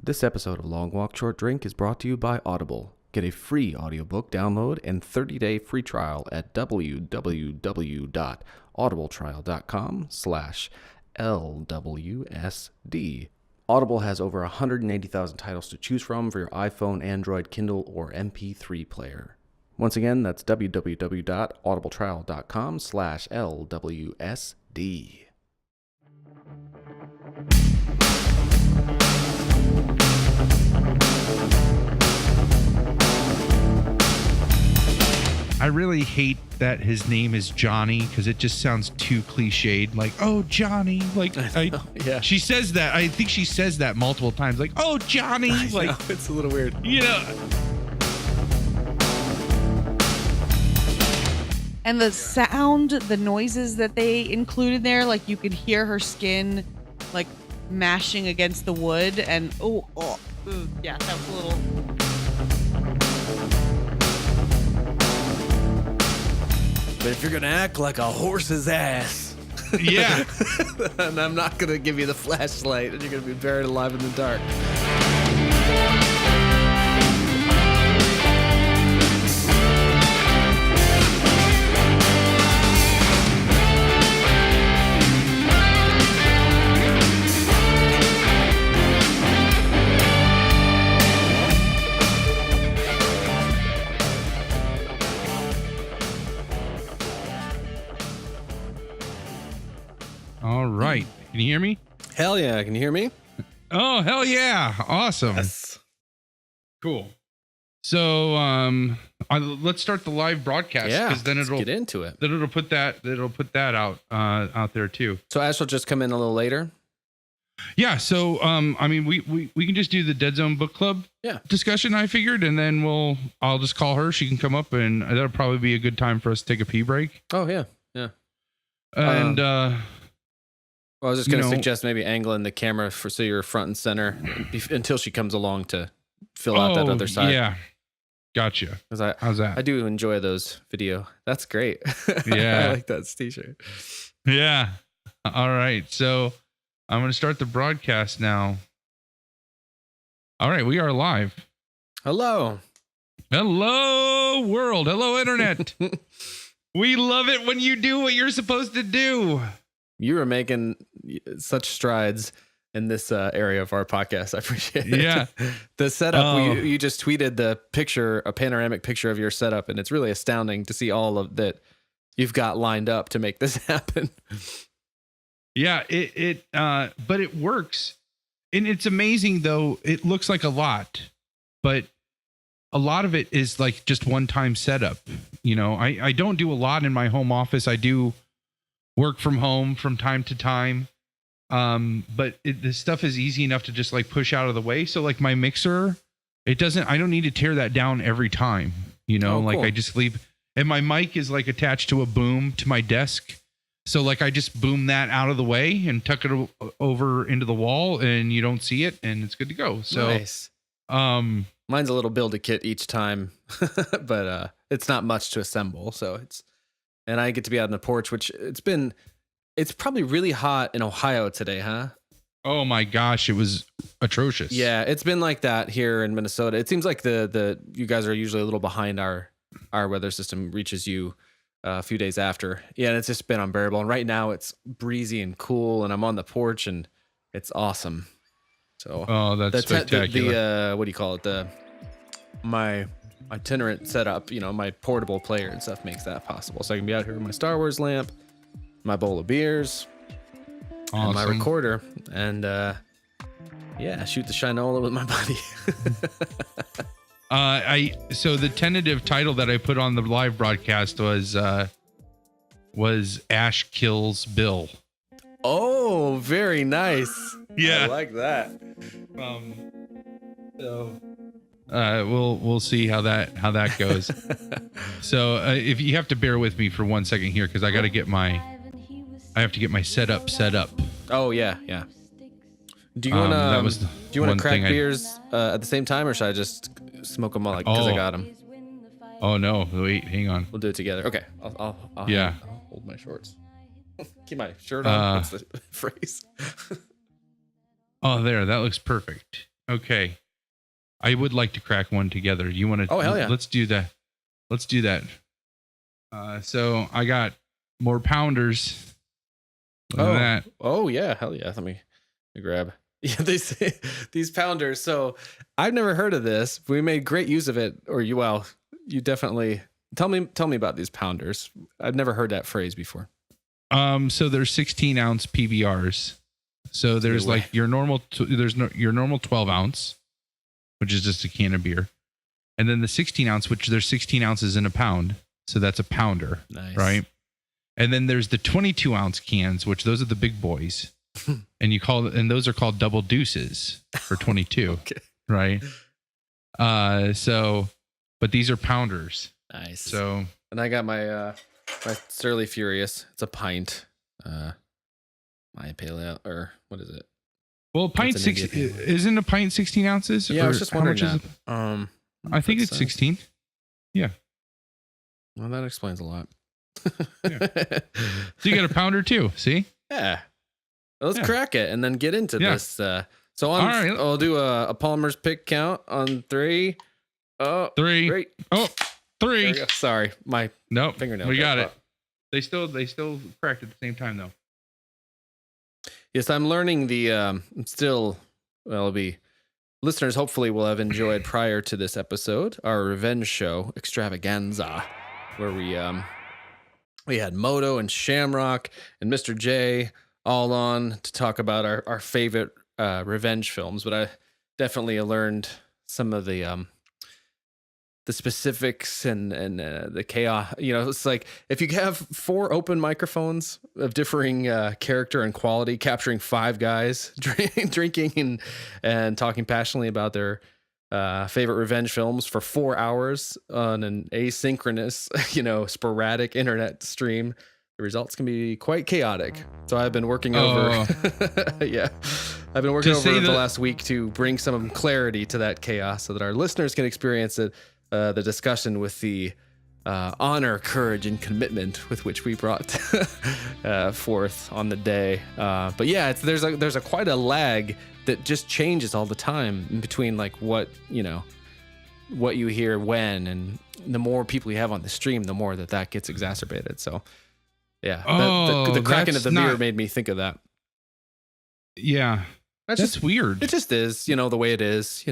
This episode of Long Walk Short Drink is brought to you by Audible. Get a free audiobook download and 30-day free trial at www.audibletrial.com/LWSD. Audible has over 180,000 titles to choose from for your iPhone, Android, Kindle, or MP3 player. Once again, that's www.audibletrial.com/LWSD. I really hate that his name is Johnny because it just sounds too cliched. Like, oh, Johnny. Like, yeah. She says that. I think she says that multiple times. Like, oh, Johnny. Like, It's a little weird. you know. And the sound, the noises that they included there, like you could hear her skin like mashing against the wood, and yeah, that was a little. But if you're going to act like a horse's ass, Yeah. and I'm not going to give you the flashlight, and you're going to be buried alive in the dark. All right. Can you hear me? Hell yeah. Can you hear me? Oh, hell yeah. Awesome. Yes. Cool. So, let's start the live broadcast. Yeah. Because then let's it'll get into it. Then it'll put that out there too. So Ash will just come in a little later. Yeah. So, I mean, we can just do the Dead Zone Book Club discussion, I figured, and then I'll just call her. She can come up, and that'll probably be a good time for us to take a pee break. Oh yeah. Yeah. And, Well, I was just going to suggest maybe angling the camera so you're front and center until she comes along to fill out that other side. Yeah. Gotcha. How's that? I do enjoy those video. That's great. Yeah. I like that t-shirt. Yeah. All right. So I'm going to start the broadcast now. All right. We are live. Hello. Hello, world. Hello, internet. We love it when you do what you're supposed to do. You are making such strides in this area of our podcast. I appreciate it. Yeah. The setup, you just tweeted the picture, a panoramic picture of your setup, and it's really astounding to see all of that you've got lined up to make this happen. Yeah, but it works. And it's amazing though. It looks like a lot, but a lot of it is like just one-time setup. You know, I don't do a lot in my home office. I do work from home from time to time. But this stuff is easy enough to just like push out of the way. So like my mixer, I don't need to tear that down every time, cool. Like I just leave, and my mic is like attached to a boom to my desk. So like I just boom that out of the way and tuck it over into the wall, and you don't see it, and it's good to go. So nice. Mine's a little build-a-kit each time, but it's not much to assemble. So and I get to be out on the porch, which it's probably really hot in Ohio today, huh? Oh my gosh, it was atrocious. Yeah, it's been like that here in Minnesota. It seems like you guys are usually a little behind our weather system reaches you a few days after. Yeah, and it's just been unbearable. And right now it's breezy and cool, and I'm on the porch, and it's awesome. So that's spectacular. What do you call it? My itinerant setup, my portable player and stuff makes that possible. So I can be out here with my Star Wars lamp, my bowl of beers, and my recorder, and shoot the Shinola with my buddy. So the tentative title that I put on the live broadcast was Ash Kills Bill. Oh, very nice. Yeah, I like that. We'll see how that goes. So if you have to bear with me for 1 second here, because I have to get my setup set up. Oh yeah. Do you want to crack beers at the same time, or should I just smoke them all because I got them? Oh no! Wait, hang on. We'll do it together. Okay. I'll hold my shorts. Keep my shirt on. What's the phrase? Oh, there. That looks perfect. Okay. I would like to crack one together. You want to? Oh, hell yeah. Let's do that. Let's do that. So I got more pounders. Look at that. Oh yeah, hell yeah. Let me grab. Yeah, these pounders. So I've never heard of this. We made great use of it. Or you definitely tell me about these pounders. I've never heard that phrase before. So there's 16-ounce PBRs. So there's like your normal. Your normal 12-ounce, which is just a can of beer, and then the 16-ounce, which there's 16 ounces in a pound. So that's a pounder, nice. Right? And then there's the 22-ounce cans, which those are the big boys, and those are called double deuces for 22, okay. Right? But these are pounders. Nice. So, and I got my Surly Furious. It's a pint. My pale ale, or what is it? Well, isn't a pint 16 ounces? Yeah, I was just wondering that. I think it's 16. Yeah. Well, that explains a lot. Yeah. So you got a pounder too, see? Yeah. Well, let's crack it and then get into this. So right. I'll do a Palmer's pick count on 3. Oh, 3. Great. Oh, 3. Sorry, my fingernail. We got it. They still cracked at the same time though. Yes, I'm learning the listeners hopefully will have enjoyed prior to this episode our revenge show extravaganza, where we had Moto and Shamrock and Mr. J all on to talk about our favorite revenge films. But I definitely learned some of the specifics and the chaos. You know, it's like if you have 4 open microphones of differing character and quality, capturing 5 guys drinking and talking passionately about their favorite revenge films for 4 hours on an asynchronous, sporadic internet stream, the results can be quite chaotic. So I've been working over, I've been working over the last week to bring some clarity to that chaos so that our listeners can experience it. The discussion with the honor, courage, and commitment with which we brought forth on the day. But yeah, there's a quite a lag that just changes all the time in between, like what you hear when, and the more people you have on the stream, the more that gets exacerbated. So yeah, the cracking of the beer made me think of that. Yeah, that's weird. It just is, the way it is,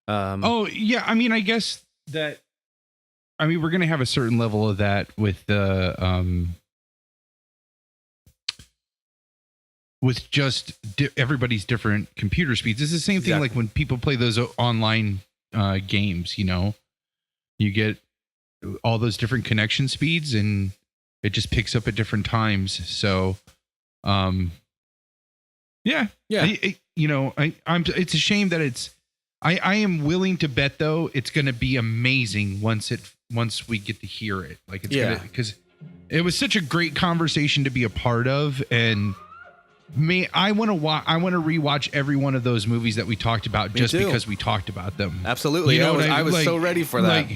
oh yeah, I mean, I guess that, we're going to have a certain level of that with the with just everybody's different computer speeds. It's the same thing like when people play those online games, you get all those different connection speeds and it just picks up at different times. So yeah. It's a shame that I am willing to bet though it's going to be amazing once we get to hear it. Like it's gonna, because it was such a great conversation to be a part of, and I want to rewatch every one of those movies that we talked about just because we talked about them. Absolutely, I was so ready for that.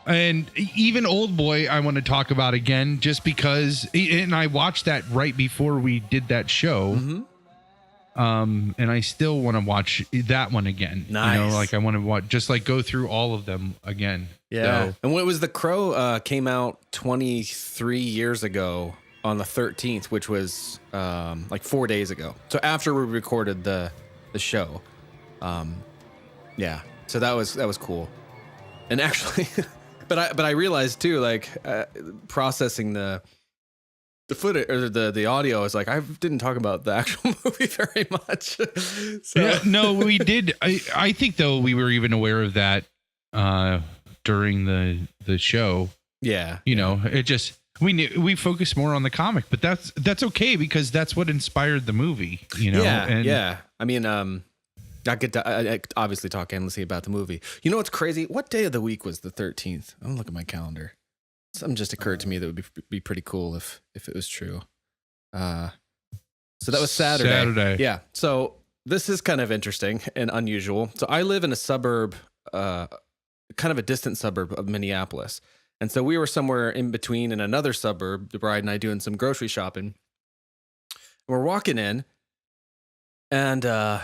And even Old Boy, I want to talk about again just because. And I watched that right before we did that show. Mm-hmm. And I still want to watch that one again. Nice. I want to watch, go through all of them again. Yeah. So, and when it was The Crow came out 23 years ago on the 13th, which was 4 days ago. So after we recorded the show. Yeah. So that was cool. And actually, but I realized too, processing the footage or the audio is I didn't talk about the actual movie very much. So. Yeah, no, we did. I think though we were even aware of that during the show. Yeah, it just we focused more on the comic, but that's okay because that's what inspired the movie. Yeah. I mean, I obviously talk endlessly about the movie. You know what's crazy? What day of the week was the 13th? I'm gonna look at my calendar. Something just occurred to me that would be pretty cool if it was true. So that was Saturday. Yeah. So this is kind of interesting and unusual. So I live in a suburb, kind of a distant suburb of Minneapolis. And so we were somewhere in between in another suburb, the bride and I doing some grocery shopping. We're walking in and to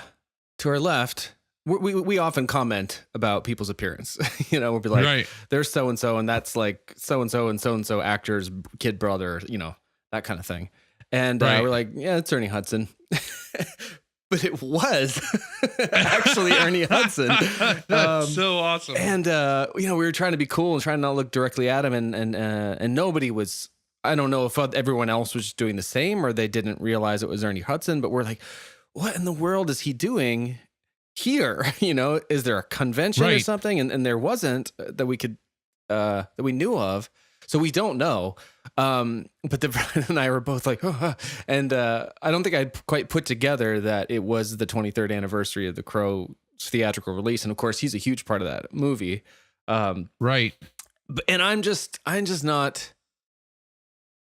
our left, we often comment about people's appearance. We'll be like, Right. there's so and so, and that's like so and so actor's kid brother, that kind of thing. And Right. we're like, yeah, it's Ernie Hudson. But it was actually Ernie Hudson. That's so awesome. And we were trying to be cool and trying to not look directly at him, and nobody was. I don't know if everyone else was doing the same or they didn't realize it was Ernie Hudson. But we're like, what in the world is he doing here? Is there a convention or Right. something? And there wasn't that we could that we knew of. So we don't know. But Brian and I were both like, oh, and I don't think I'd quite put together that it was the 23rd anniversary of The Crow's theatrical release. And of course, he's a huge part of that movie. Right. And I'm just not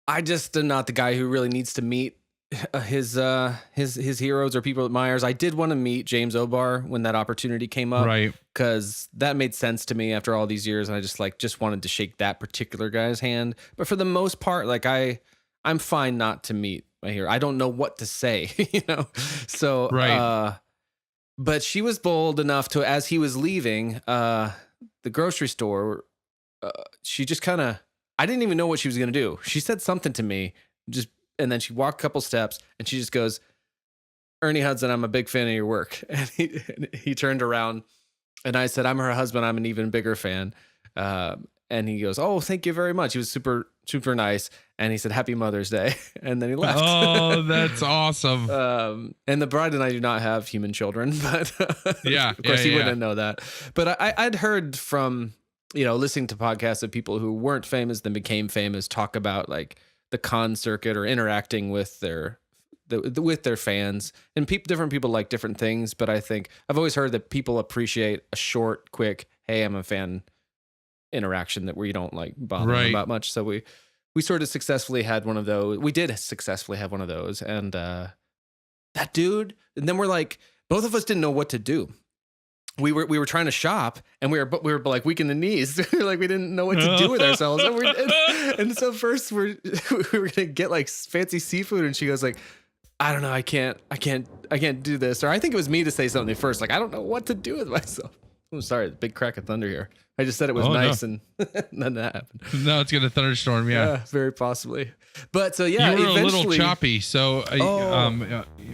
the guy who really needs to meet his heroes or people admires. I did want to meet James O'Barr when that opportunity came up, Right. because that made sense to me after all these years, and I just wanted to shake that particular guy's hand. But for the most part, like I'm fine not to meet my hero. I don't know what to say, So Right. but she was bold enough to, as he was leaving the grocery store, she just kind of, I didn't even know what she was gonna do. She said something to me, and then she walked a couple steps and she just goes, Ernie Hudson, I'm a big fan of your work. And he turned around and I said, I'm her husband. I'm an even bigger fan. And he goes, oh, thank you very much. He was super, super nice. And he said, Happy Mother's Day. And then he left. Oh, that's awesome. And the bride and I do not have human children, but Yeah, of course yeah, he yeah. wouldn't know that. But I'd heard from, listening to podcasts of people who weren't famous, then became famous, talk about like the con circuit or interacting with their fans, and different people like different things. But I think I've always heard that people appreciate a short, quick, hey, I'm a fan interaction that where you don't like bother them Right. about much. So we sort of successfully had one of those. We did successfully have one of those, and that dude. And then we're like, both of us didn't know what to do. We were trying to shop, and we were like weak in the knees. Like we didn't know what to do with ourselves. And so first we were gonna get like fancy seafood, and she goes like, I don't know, I can't do this. Or I think it was me to say something first, like I don't know what to do with myself. I'm sorry, big crack of thunder here. I just said it was nice, no. and then that happened. No, it's gonna thunderstorm. Yeah. Very possibly. But so yeah, You were a little eventually, choppy, so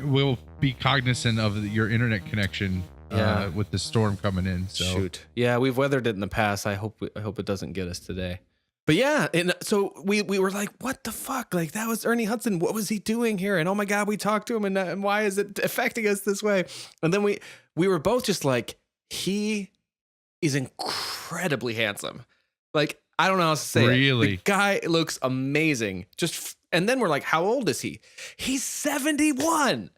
we'll be cognizant of your internet connection. Yeah. With the storm coming in. So Shoot. Yeah, we've weathered it in the past. I hope it doesn't get us today. But yeah, and so we were like, what the fuck? Like that was Ernie Hudson. What was he doing here? And oh my God, we talked to him, and why is it affecting us this way? And then we were both just like, he is incredibly handsome. Like I don't know how else to say it. Really? The guy looks amazing. And then we're like, how old is he? He's 71.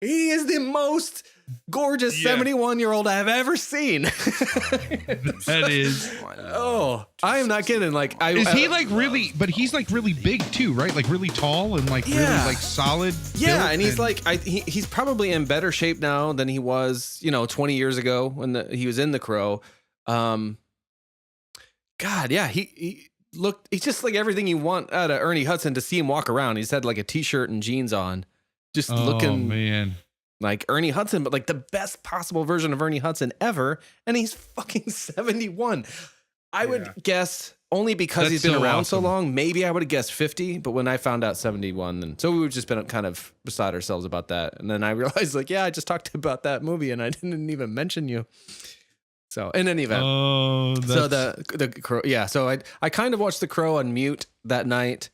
He is the most gorgeous 71-year-old I've ever seen. that is. Oh, I am not kidding. Like, Is he like really? But he's like really big too, right? Like really tall and like really Yeah. like solid. Yeah, built and he's like, he's probably in better shape now than he was, 20 years ago when he was in The Crow. God, yeah, he's just like everything you want out of Ernie Hudson. To see him walk around, he's had like a t-shirt and jeans on, just looking man. like Ernie Hudson, but like the best possible version of Ernie Hudson ever. And he's fucking 71. I would guess, only because That's he's been so around so awesome. long, maybe I would have guessed 50. But when I found out 71, and so we've just been kind of beside ourselves about that. And then I realized, like, yeah, I just talked about that movie and I didn't even mention you. So in any event, Oh, that's, so the Crow, yeah. So I kind of watched The Crow on mute that night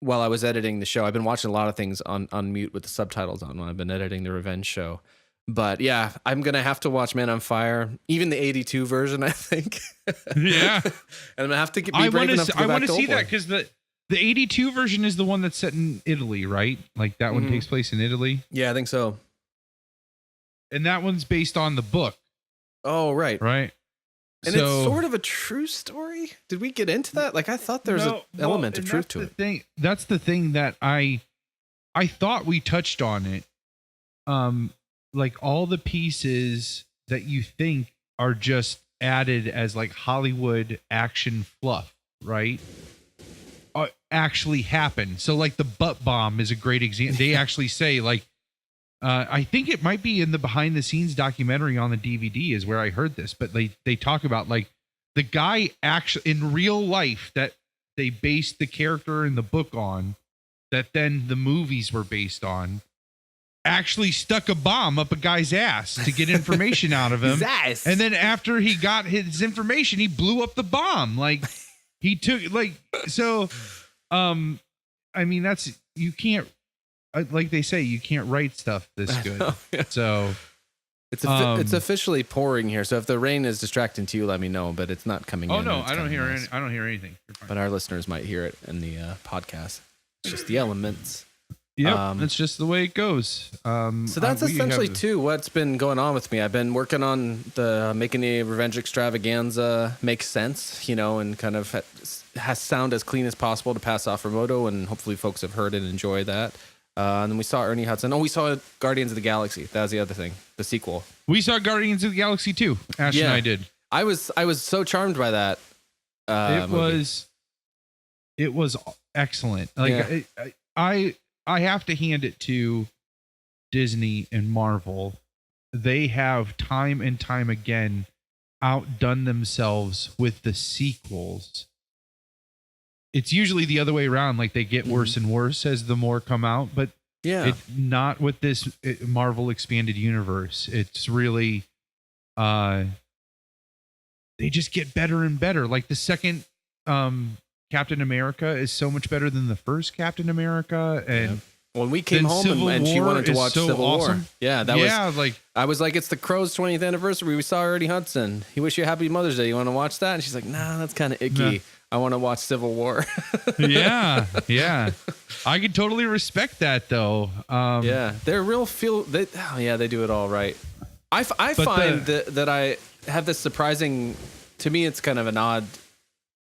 while I was editing the show. I've been watching a lot of things on mute with the subtitles on when I've been editing the Revenge show. But yeah, I'm gonna have to watch Man on Fire, even the '82 version, I think. Yeah. And I'm gonna have to be I brave want enough to to. go I back want to to see Old Boy. that because the 82 version is the one that's set in Italy, right? Like that one Mhm. takes place in Italy, Yeah, I think so. and that one's based on the book, Oh, right. right? And it's sort of a true story. Did we get into that? Like, I thought there was an element of truth to it. That's the thing that I thought we touched on it. Like all the pieces that you think are just added as like Hollywood action fluff, right? Actually happen. So like the butt bomb is a great example. They actually say like I think it might be in the behind the scenes documentary on the DVD is where I heard this, but they talk about like the guy actually in real life that they based the character in the book on, that then the movies were based on, actually stuck a bomb up a guy's ass to get information out of him. Yes. And then after he got his information, he blew up the bomb. Like he took like, so, I mean, that's, you can't, like they say, you can't write stuff this good. Yeah. So it's officially pouring here. So if the rain is distracting to you, let me know, but it's not coming in. no, It's I don't coming hear nice. I don't hear anything. But our listeners might hear it in the podcast. It's just the elements. Yeah, that's just the way it goes. So that's essentially too what's been going on with me. I've been working on the making the Revenge Extravaganza make sense, and kind of has sound as clean as possible to pass off for Moto, and hopefully folks have heard and enjoy that. And then we saw Ernie Hudson. Oh, we saw Guardians of the Galaxy. That was the other thing, the sequel. We saw Guardians of the Galaxy too. Ash and I did. I was so charmed by that. It was excellent. Like I have to hand it to Disney and Marvel. They have time and time again outdone themselves with the sequels. It's usually the other way around. Like they get worse and worse as the more come out, but it's not with this Marvel expanded universe. It's really, they just get better and better. Like the second, Captain America is so much better than the first Captain America, and when we came home and she wanted to watch Civil War, I was like, it's the Crow's 20th anniversary. We saw Ernie Hudson. He wish you a happy Mother's Day. You want to watch that? And she's like, nah, that's kind of icky. Nah. I want to watch Civil War. yeah. I could totally respect that though. They're real they do it all right. I find that I have this surprising, to me, it's kind of an odd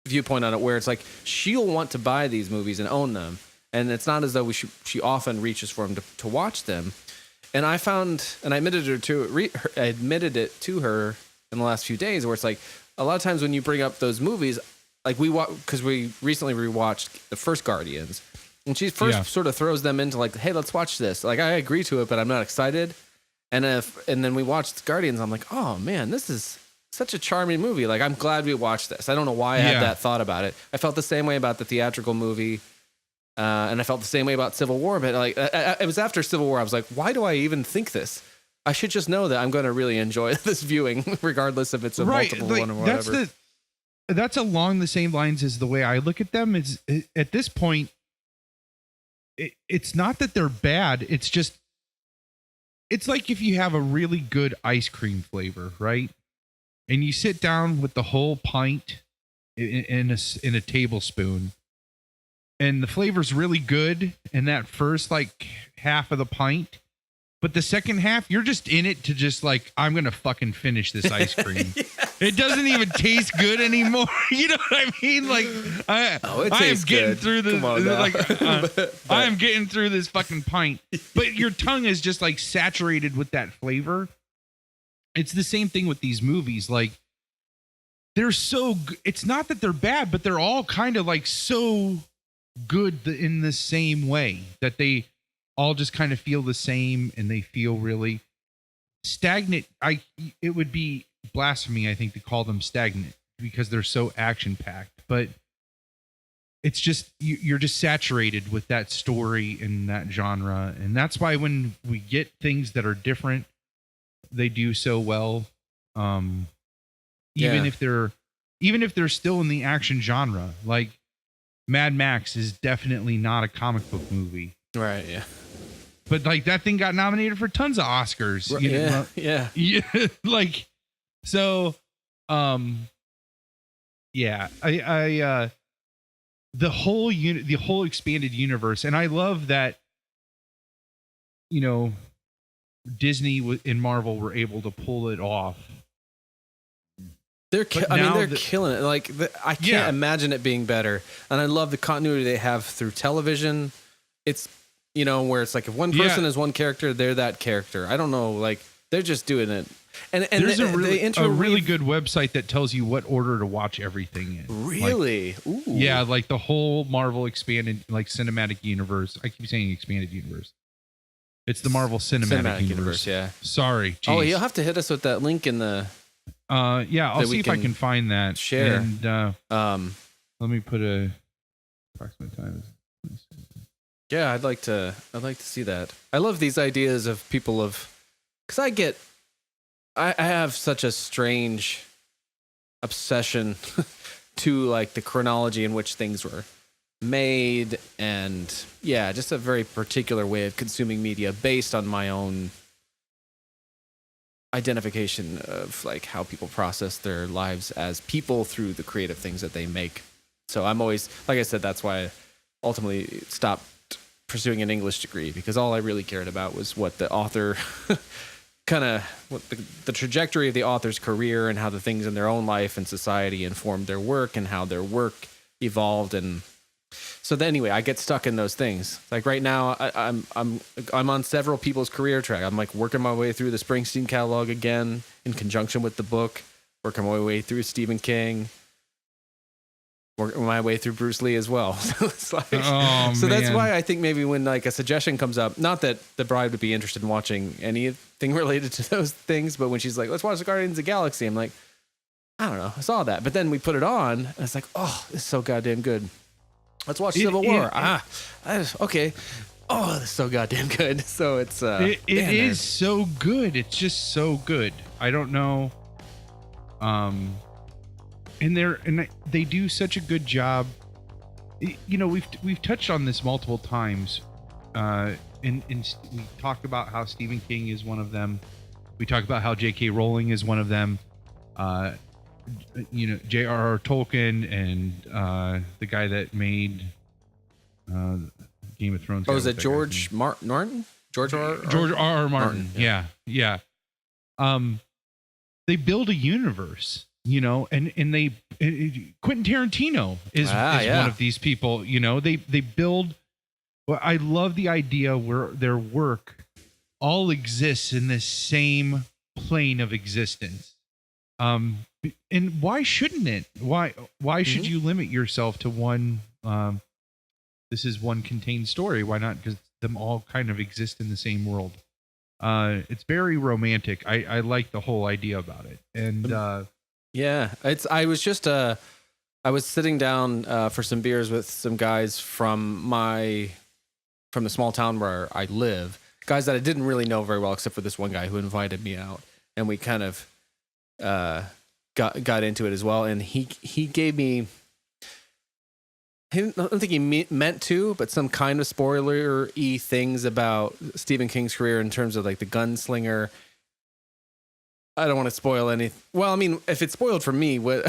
viewpoint on it where it's like she'll want to buy these movies and own them, and it's not as though she often reaches for them to watch them. And I found, and I admitted it to her in the last few days, where it's like a lot of times when you bring up those movies, like because we recently rewatched the first Guardians, and she first sort of throws them into like, hey, let's watch this. Like I agree to it, but I'm not excited. And then we watched Guardians, I'm like, oh man, this is such a charming movie. Like, I'm glad we watched this. I don't know why I had that thought about it. I felt the same way about the theatrical movie, and I felt the same way about Civil War. But like, it was after Civil War, I was like, why do I even think this? I should just know that I'm going to really enjoy this viewing, regardless if it's a multiple one or whatever. That's along the same lines as the way I look at them. Is at this point, it's not that they're bad. It's just, it's like if you have a really good ice cream flavor, right? And you sit down with the whole pint in a tablespoon, and the flavor's really good in that first like half of the pint, but the second half you're just in it to just like, I'm gonna fucking finish this ice cream. It doesn't even taste good anymore. You know what I mean? Like I am getting through this. I am getting through this fucking pint, but your tongue is just like saturated with that flavor. It's the same thing with these movies. Like they're so it's not that they're bad, but they're all kind of like so good in the same way that they all just kind of feel the same, and they feel really stagnant. It would be blasphemy, I think, to call them stagnant because they're so action packed, but it's just, you're just saturated with that story and that genre. And that's why when we get things that are different, they do so well. Even if they're still in the action genre, like Mad Max is definitely not a comic book movie. Right. Yeah. But like that thing got nominated for tons of Oscars. Yeah. Like, so, the whole expanded universe. And I love that, Disney and Marvel were able to pull it off. They're killing it. Like I can't imagine it being better. And I love the continuity they have through television. It's, where it's like if one person is one character, they're that character. I don't know, like they're just doing it. And there's a really good website that tells you what order to watch everything in. Really? Like, ooh. Yeah, like the whole Marvel expanded like cinematic universe. I keep saying expanded universe. It's the Marvel Cinematic Universe. Yeah. Sorry. Geez. Oh, you'll have to hit us with that link in the. Yeah, I'll see if I can find that. Share. And let me put a approximate time. Yeah, I'd like to see that. I love these ideas of people because I have such a strange obsession to like the chronology in which things were made, and yeah, just a very particular way of consuming media based on my own identification of like how people process their lives as people through the creative things that they make. So I'm always, like I said, that's why I ultimately stopped pursuing an English degree, because all I really cared about was what the author kind of what the trajectory of the author's career and how the things in their own life and society informed their work and how their work evolved. And so then anyway, I get stuck in those things. Like right now, I'm on several people's career track. I'm like working my way through the Springsteen catalog again in conjunction with the book, working my way through Stephen King, working my way through Bruce Lee as well. It's like, so that's why I think maybe when like a suggestion comes up, not that the bride would be interested in watching anything related to those things, but when she's like, let's watch the Guardians of the Galaxy, I'm like, I don't know, I saw that. But then we put it on and it's like, oh, it's so goddamn good. Let's watch Civil War. Okay. Oh, that's so goddamn good. So it's it is so good. It's just so good. I don't know. And they do such a good job. You know, we've touched on this multiple times. And we talk about how Stephen King is one of them. We talk about how J.K. Rowling is one of them. You know, J.R.R. Tolkien and the guy that made Game of Thrones. Oh, is it George Martin? George R.R. Martin. Yeah. They build a universe. You know, and Quentin Tarantino is one of these people. You know, they build. Well, I love the idea where their work all exists in this same plane of existence. And why shouldn't it? Why should you limit yourself to one? This is one contained story. Why not? Because them all kind of exist in the same world. It's very romantic. I like the whole idea about it, and. Yeah, I was sitting down for some beers with some guys from the small town where I live, guys that I didn't really know very well, except for this one guy who invited me out, and we kind of got into it as well. And he gave me, I don't think he meant to, but some kind of spoiler-y things about Stephen King's career in terms of like the gunslinger. I don't want to spoil anything. Well, I mean, if it's spoiled for me, well,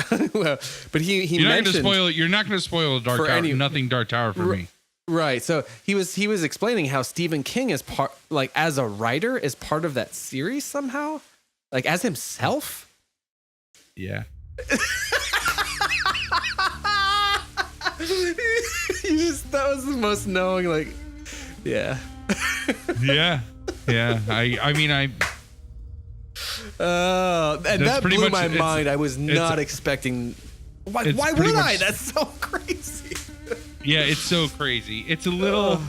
but he you're mentioned you're not going to spoil Dark Tower. Nothing Dark Tower for me. Right. So he was explaining how Stephen King is part, like as a writer, is part of that series somehow, like as himself. Yeah. That was the most knowing, like, yeah. Yeah. I mean. And that blew my mind. I was not expecting. Why would I? That's so crazy. Yeah, it's so crazy. It's a little.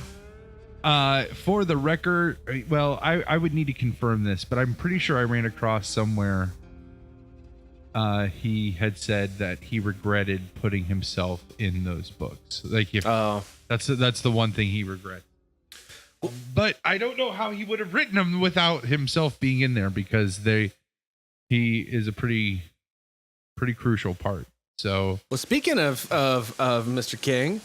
For the record, well, I would need to confirm this, but I'm pretty sure I ran across somewhere. He had said that he regretted putting himself in those books. Like that's the one thing he regrets. But I don't know how he would have written them without himself being in there, because he is a pretty crucial part. So, well, speaking of Mr. King,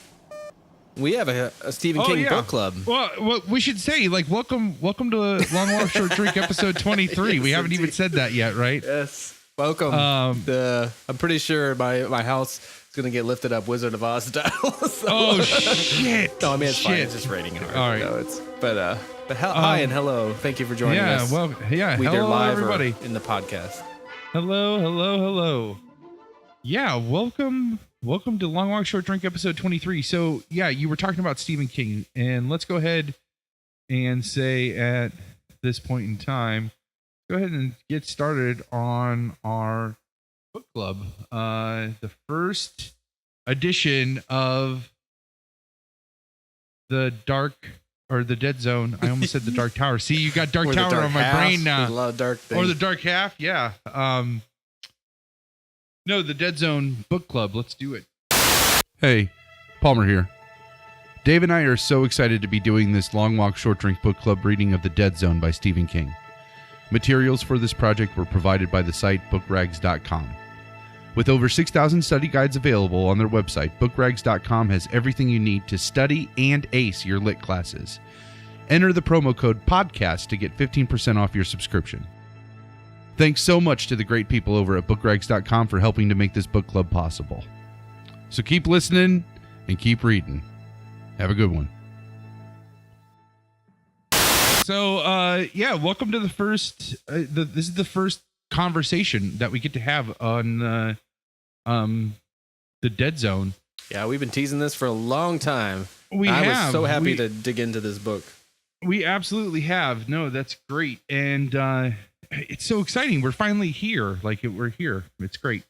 we have a Stephen King book club. Well, we should say, like, welcome to Long Walk Short Drink episode 23. We haven't even said that yet, right? Yes, welcome. I'm pretty sure my house is gonna get lifted up Wizard of Oz style. So. Oh shit! No, I mean it's fine. It's just raining hard. All right. No, hi and hello. Thank you for joining us. Hello live everybody in the podcast. Hello. Yeah, welcome to Long Walk Short Drink episode 23. So yeah, you were talking about Stephen King, and let's go ahead and say at this point in time, go ahead and get started on our book club. The first edition of the Dark or the Dead Zone. I almost said the Dark Tower. See, you got Dark Or the Tower dark on my half. brain There's a now. lot of dark things. Or the Dark Half, yeah. No, the Dead Zone Book Club. Let's do it. Hey, Palmer here. Dave and I are so excited to be doing this Long Walk Short Drink Book Club reading of The Dead Zone by Stephen King. Materials for this project were provided by the site bookrags.com. With over 6,000 study guides available on their website, bookrags.com has everything you need to study and ace your lit classes. Enter the promo code PODCAST to get 15% off your subscription. Thanks so much to the great people over at bookrags.com for helping to make this book club possible. So keep listening and keep reading. Have a good one. So, welcome to the first. This is the first conversation that we get to have on the Dead Zone. Yeah, we've been teasing this for a long time. I was so happy to dig into this book. We absolutely have. No, that's great, and it's so exciting. We're finally here. We're here. It's great.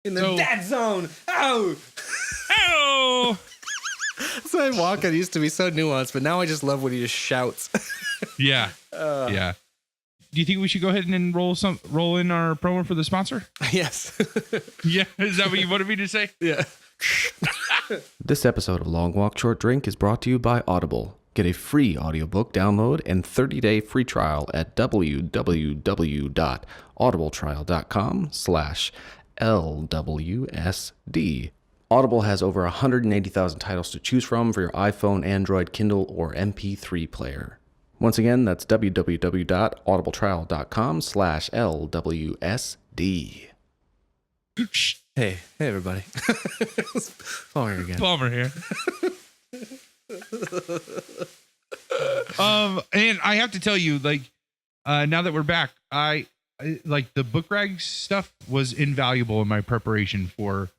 In the Dead Zone. Ow! Oh! That's why Walker used to be so nuanced, but now I just love when he just shouts. Yeah. Yeah. Do you think we should go ahead and roll in our promo for the sponsor? Yes. Yeah. Is that what you wanted me to say? Yeah. This episode of Long Walk Short Drink is brought to you by Audible. Get a free audiobook download and 30-day free trial at www.audibletrial.com/LWSD. Audible has over 180,000 titles to choose from for your iPhone, Android, Kindle, or MP3 player. Once again, that's www.audibletrial.com/LWSD. Hey everybody. Palmer again. Palmer here. And I have to tell you, now that we're back, I the book rags stuff was invaluable in my preparation for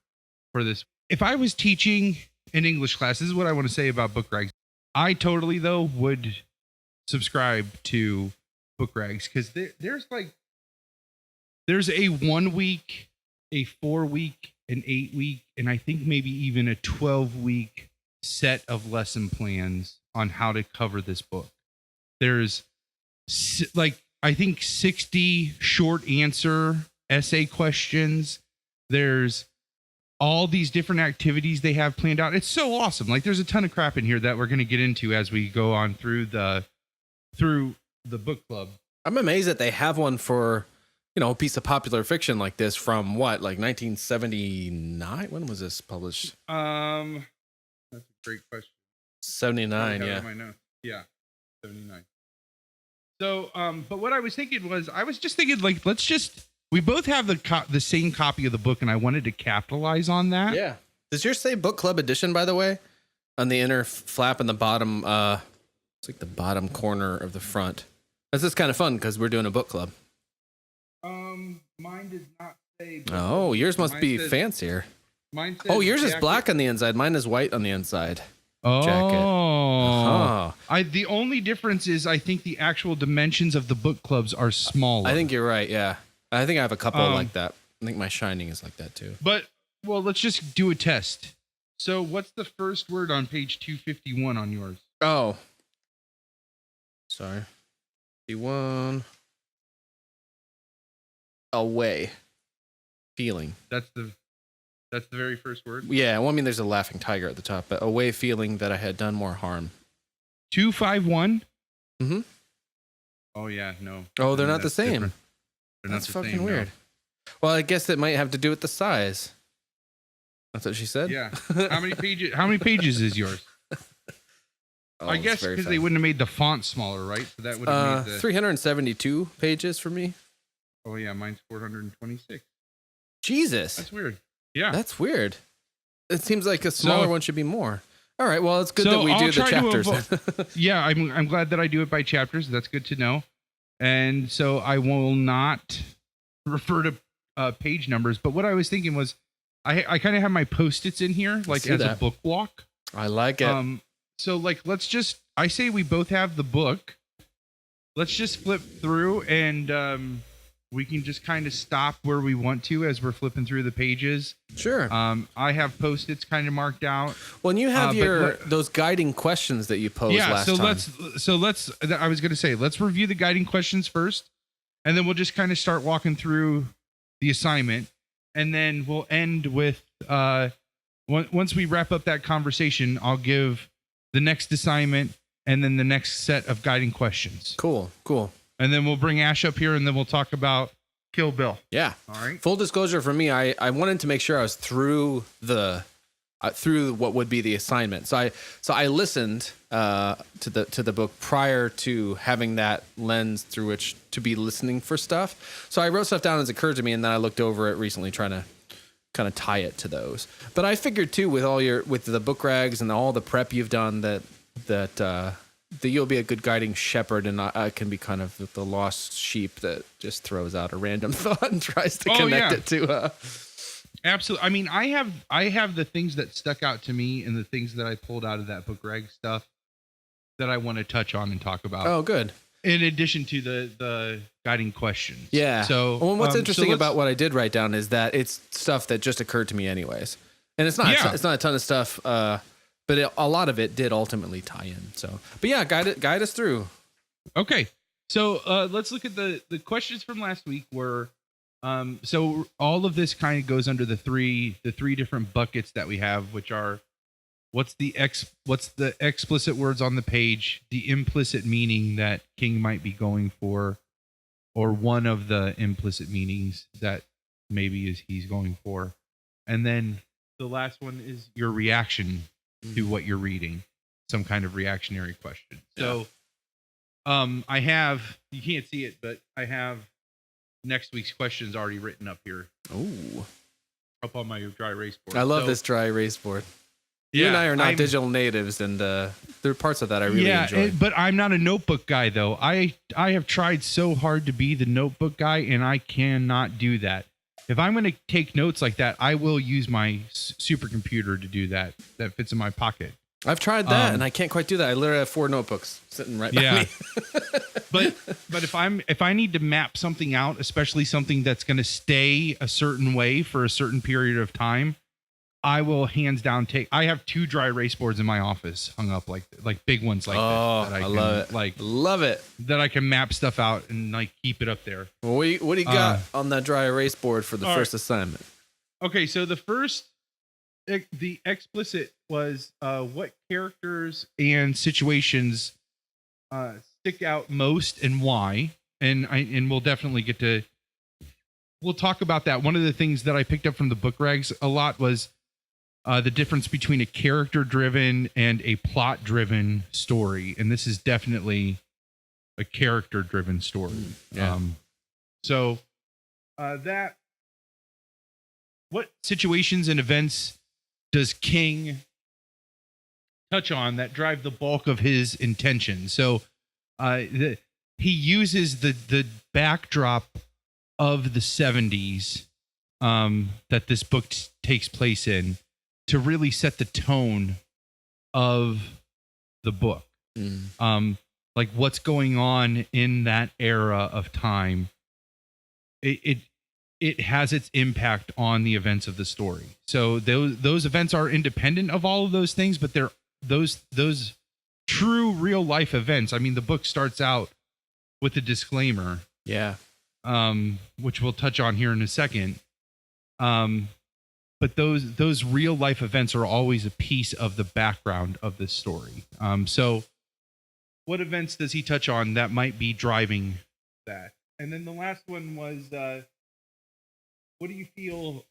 this. If I was teaching an English class, this is what I want to say about book rags. I totally, though, would subscribe to book rags because there's a 1 week, a 4 week, an 8 week, and I think maybe even a 12-week set of lesson plans on how to cover this book. There's I think 60 short answer essay questions. There's all these different activities they have planned out. It's so awesome. There's a ton of crap in here that we're going to get into as we go on through the book club. I'm amazed that they have one for, a piece of popular fiction like this from 1979? When was this published? That's a great question. 79, yeah. Yeah, 79. So, but what I was thinking was, we both have the same copy of the book, and I wanted to capitalize on that. Yeah. Does yours say book club edition, by the way? On the inner flap in the bottom, it's like the bottom corner of the front. This is kind of fun because we're doing a book club. Mine does not say. Oh, yours must be fancier. Mine says yours is jacket. black on the inside. Mine is white on the inside. Oh, jacket. Uh-huh. The only difference is I think the actual dimensions of the book clubs are smaller. I think you're right. Yeah, I think I have a couple like that. I think my Shining is like that too. But let's just do a test. So, what's the first word on page 251 on yours? Oh, sorry. 51. Away. Feeling. That's the very first word? Yeah, well, I mean, there's a laughing tiger at the top, but away feeling that I had done more harm. 251? Mm-hmm. Oh, yeah, no. Oh, they're not the same. Different. That's fucking weird. No. Well, I guess it might have to do with the size. That's what she said? Yeah. How many pages is yours? I guess because they wouldn't have made the font smaller, right? So that would have made 372 pages for me. Oh, yeah, mine's 426. Jesus. That's weird. Yeah. That's weird. It seems like a smaller one should be more. All right, well, it's good that we do the chapters. Yeah, I'm glad that I do it by chapters. That's good to know. And so I will not refer to page numbers. But what I was thinking was I kind of have my Post-its in here, as a book walk. I like it. So I say we both have the book. Let's just flip through and we can just kind of stop where we want to as we're flipping through the pages. Sure. I have Post-its kind of marked out. Well, and you have those guiding questions that you posed last time. I was going to say, let's review the guiding questions first, and then we'll just kind of start walking through the assignment, and then we'll end with, once we wrap up that conversation, I'll give the next assignment and then the next set of guiding questions. Cool. And then we'll bring Ash up here, and then we'll talk about Kill Bill. Yeah. All right. Full disclosure for me, I wanted to make sure I was through through what would be the assignment. So I listened to the book prior to having that lens through which to be listening for stuff. So I wrote stuff down as it occurred to me, and then I looked over it recently trying to kind of tie it to those. But I figured too, with the book rags and all the prep you've done, that you'll be a good guiding shepherd, and I can be kind of the lost sheep that just throws out a random thought and tries to connect it to. Absolutely. I mean, I have the things that stuck out to me and the things that I pulled out of that book rag stuff that I want to touch on and talk about. Oh, good. In addition to the guiding questions. Yeah. So, well, what's interesting about what I did write down is that it's stuff that just occurred to me anyways, and it's not a ton of stuff. But a lot of it did ultimately tie in. So, but yeah, guide us through. Okay. So let's look at the questions from last week. Were so all of this kind of goes under the three different buckets that we have, which are what's the explicit words on the page, the implicit meaning that King might be going for, or one of the implicit meanings that maybe he's going for, and then the last one is your reaction to what you're reading, some kind of reactionary question. So I have, you can't see it, but I have next week's questions already written up here. Oh, up on my dry erase board. I love this dry erase board. You and I are not digital natives, and there are parts of that I really enjoy. But I'm not a notebook guy, though. I have tried so hard to be the notebook guy, and I cannot do that. If I'm going to take notes like that, I will use my supercomputer to do that. That fits in my pocket. I've tried that, and I can't quite do that. I literally have 4 notebooks sitting right by me. but if I need to map something out, especially something that's going to stay a certain way for a certain period of time, I will hands down take. I have 2 dry erase boards in my office hung up like big ones like that. I love it. Love it that I can map stuff out and like keep it up there. Well, what do you got on that dry erase board for the first assignment? Okay, so the explicit was what characters and situations stick out most and why, and we'll definitely we'll talk about that. One of the things that I picked up from the book rags a lot was the difference between a character-driven and a plot-driven story, and this is definitely a character-driven story. Yeah. What situations and events does King touch on that drive the bulk of his intention? So he uses the backdrop of the 70s that this book takes place in to really set the tone of the book. Like what's going on in that era of time. It has its impact on the events of the story. So those events are independent of all of those things, but they're those true real life events. I mean, the book starts out with a disclaimer. Yeah. Which we'll touch on here in a second. But those real life events are always a piece of the background of this story. So what events does he touch on that might be driving that? And then the last one was, what do you feel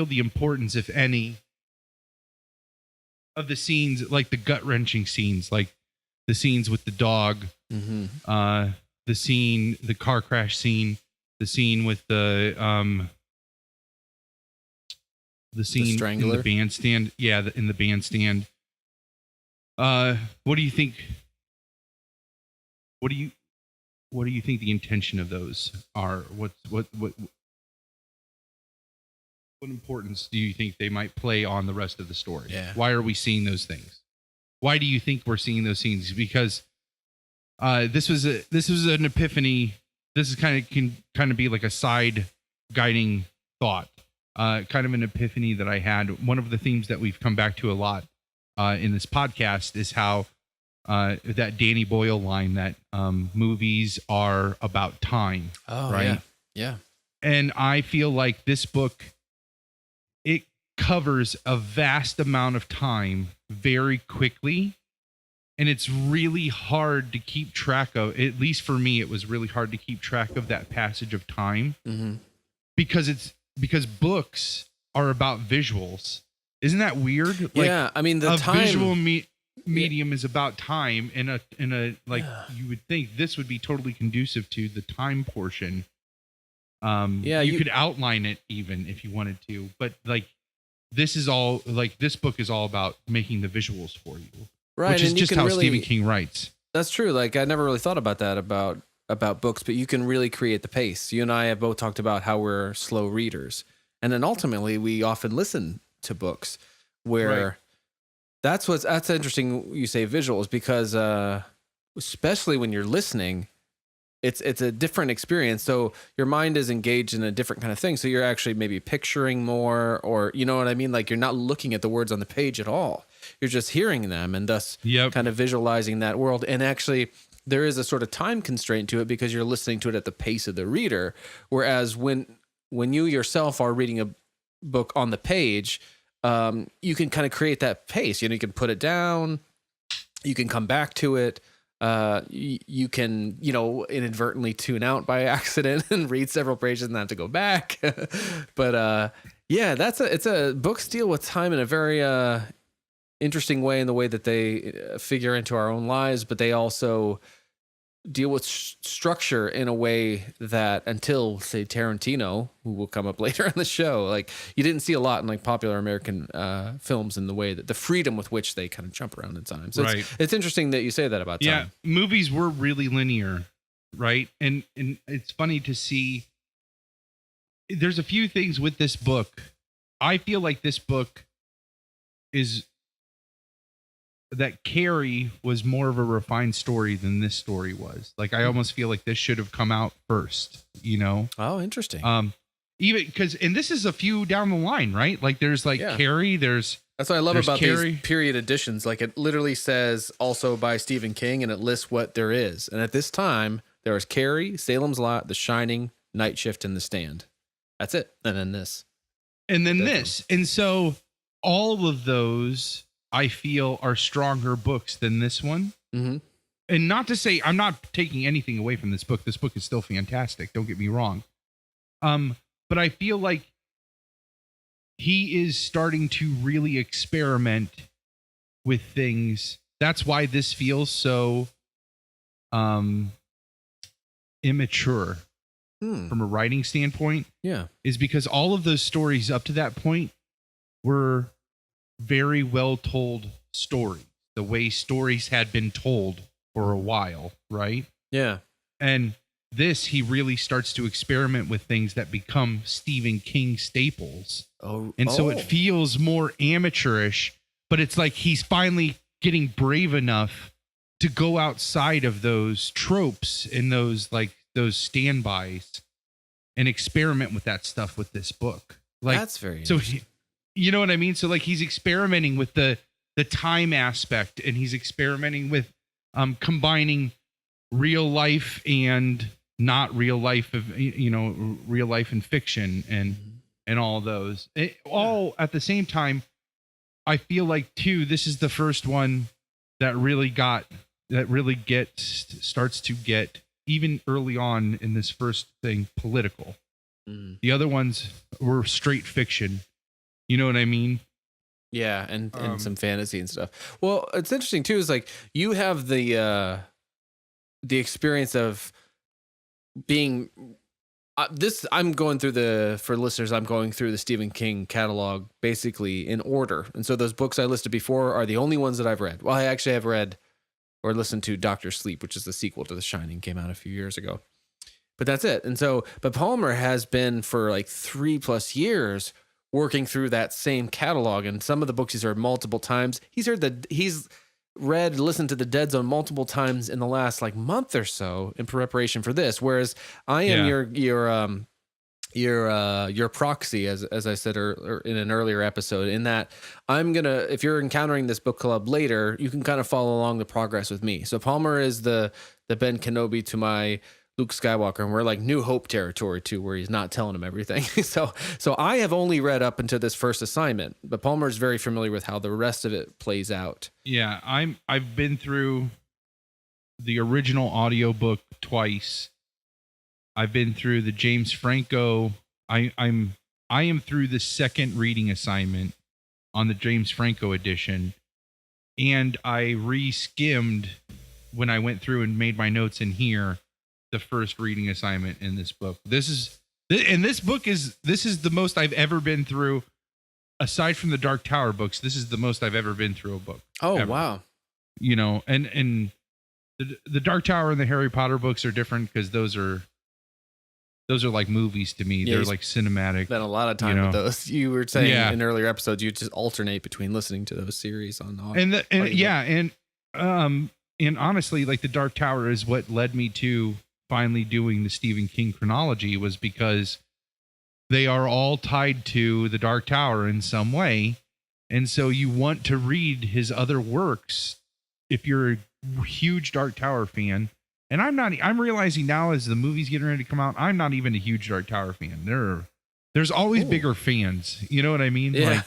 the importance, if any, of the scenes, like the gut-wrenching scenes, like the scenes with the dog, the car crash scene, the scene with the scene in the bandstand. Yeah, in the bandstand. What do you think? What do you think the intention of those are? What importance do you think they might play on the rest of the story? Yeah. Why are we seeing those things? Why do you think we're seeing those scenes? Because this was an epiphany this is can kind of be like a side guiding thought, kind of an epiphany that I had. One of the themes that we've come back to a lot in this podcast is how that Danny Boyle line that movies are about time. Oh, right. Yeah. And I feel like this book, it covers a vast amount of time very quickly. And it's really hard to keep track of, at least for me, it was really hard to keep track of that passage of time because books are about visuals. Isn't that weird? Like, yeah. I mean, the time visual medium is about time in a like you would think this would be totally conducive to the time portion. You could outline it even if you wanted to, but like this book is all about making the visuals for you. Right, which is and just how Stephen King writes. That's true. Like I never really thought about that about books, but you can really create the pace. You and I have both talked about how we're slow readers, and then ultimately we often listen to books where that's interesting. You say visuals because especially when you're listening, it's a different experience. So your mind is engaged in a different kind of thing. So you're actually maybe picturing more, or you know what I mean? Like you're not looking at the words on the page at all. You're just hearing them and thus kind of visualizing that world. And actually there is a sort of time constraint to it because you're listening to it at the pace of the reader. Whereas when you yourself are reading a book on the page, you can kind of create that pace. You know, you can put it down, you can come back to it. You can, inadvertently tune out by accident and read several pages and have to go back. But it's a books deal with time in a very interesting way in the way that they figure into our own lives, but they also deal with structure in a way that until say Tarantino, who will come up later in the show, like you didn't see a lot in like popular American films in the way that the freedom with which they kind of jump around in time. So it's interesting that you say that about time. Yeah, movies were really linear, right? And it's funny to see. There's a few things with this book. I feel like this book is that Carrie was more of a refined story than this story was. Like, I almost feel like this should have come out first, Oh, interesting. Even because, and this is a few down the line, right? Like there's Carrie, that's what I love about Carrie. These period editions. Like it literally says also by Stephen King and it lists what there is. And at this time there was Carrie, Salem's Lot, The Shining, Night Shift, and The Stand. That's it. And then this. And then this. And so all of those I feel are stronger books than this one. Mm-hmm. And not to say I'm not taking anything away from this book. This book is still fantastic. Don't get me wrong. But I feel like he is starting to really experiment with things. That's why this feels so immature from a writing standpoint. Yeah. Is because all of those stories up to that point were very well told stories, the way stories had been told for a while, right? Yeah. And this, he really starts to experiment with things that become Stephen King staples. So it feels more amateurish, but it's like he's finally getting brave enough to go outside of those tropes and those standbys and experiment with that stuff with this book. Like, that's very so you know what I mean? So like he's experimenting with the time aspect, and he's experimenting with combining real life and not real life of real life and fiction and all those. All at the same time, I feel like too this is the first one that starts to get even early on in this first thing political. The other ones were straight fiction. You know what I mean? Yeah, and some fantasy and stuff. Well, it's interesting too. Is like you have the experience of being I'm going through the Stephen King catalog basically in order, and so those books I listed before are the only ones that I've read. Well, I actually have read or listened to Doctor Sleep, which is the sequel to The Shining, came out a few years ago. But that's it. And so, but Palmer has been for like 3+ years working through that same catalog, and some of the books he's heard multiple times. He's listened to the Dead Zone multiple times in the last like month or so in preparation for this, whereas I am your proxy, as I said or in an earlier episode, in that if you're encountering this book club later, you can kind of follow along the progress with me. So Palmer is the Ben Kenobi to my Luke Skywalker, and we're like New Hope territory too, where he's not telling him everything. So I have only read up until this first assignment, but Palmer is very familiar with how the rest of it plays out. Yeah, I've been through the original audiobook twice. I've been through the James Franco. I am through the second reading assignment on the James Franco edition, and I re-skimmed when I went through and made my notes in here the first reading assignment in this book. This is the most I've ever been through. Aside from the Dark Tower books, this is the most I've ever been through a book. Oh, ever. wow. You know, and the Dark Tower and the Harry Potter books are different because those are like movies to me. Yeah, they're like cinematic. Spent a lot of time with those. You were saying in earlier episodes, you just alternate between listening to those series on audio. And honestly, like the Dark Tower is what led me to finally doing the Stephen King chronology, was because they are all tied to the Dark Tower in some way. And so you want to read his other works if you're a huge Dark Tower fan. And I'm realizing now as the movie's getting ready to come out, I'm not even a huge Dark Tower fan. There's always bigger fans. You know what I mean? Yeah.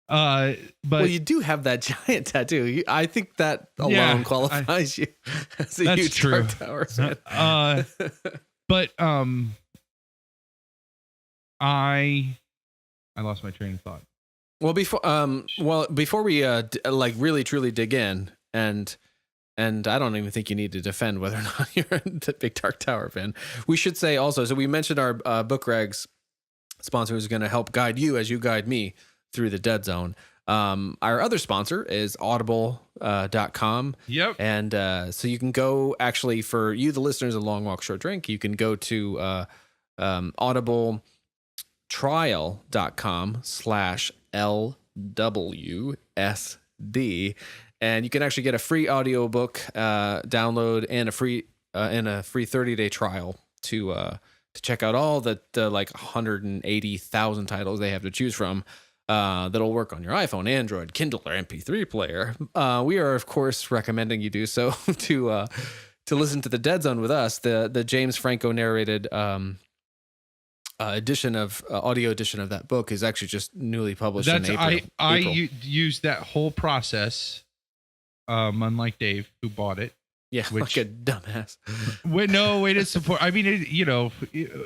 But you do have that giant tattoo. I think that alone qualifies you as a huge Dark Tower fan. But I lost my train of thought. Well, before we like really truly dig in, and I don't even think you need to defend whether or not you're a big Dark Tower fan. We should say also, so we mentioned our Book Regs sponsor who's going to help guide you as you guide me through the Dead Zone. Our other sponsor is audible.com. Yep. And so you can go, actually, for you, the listeners of Long Walk Short Drink, you can go to audibletrial.com/LWSD. And you can actually get a free audiobook download and a free 30-day trial to check out all the like 180,000 titles they have to choose from that'll work on your iPhone, Android, Kindle, or MP3 player. We are, of course, recommending you do so to listen to the Dead Zone with us. The James Franco narrated edition of audio edition of that book is actually just newly published in April. I used that whole process. Unlike Dave, who bought it. Yeah, like a dumbass. Way to support. I mean,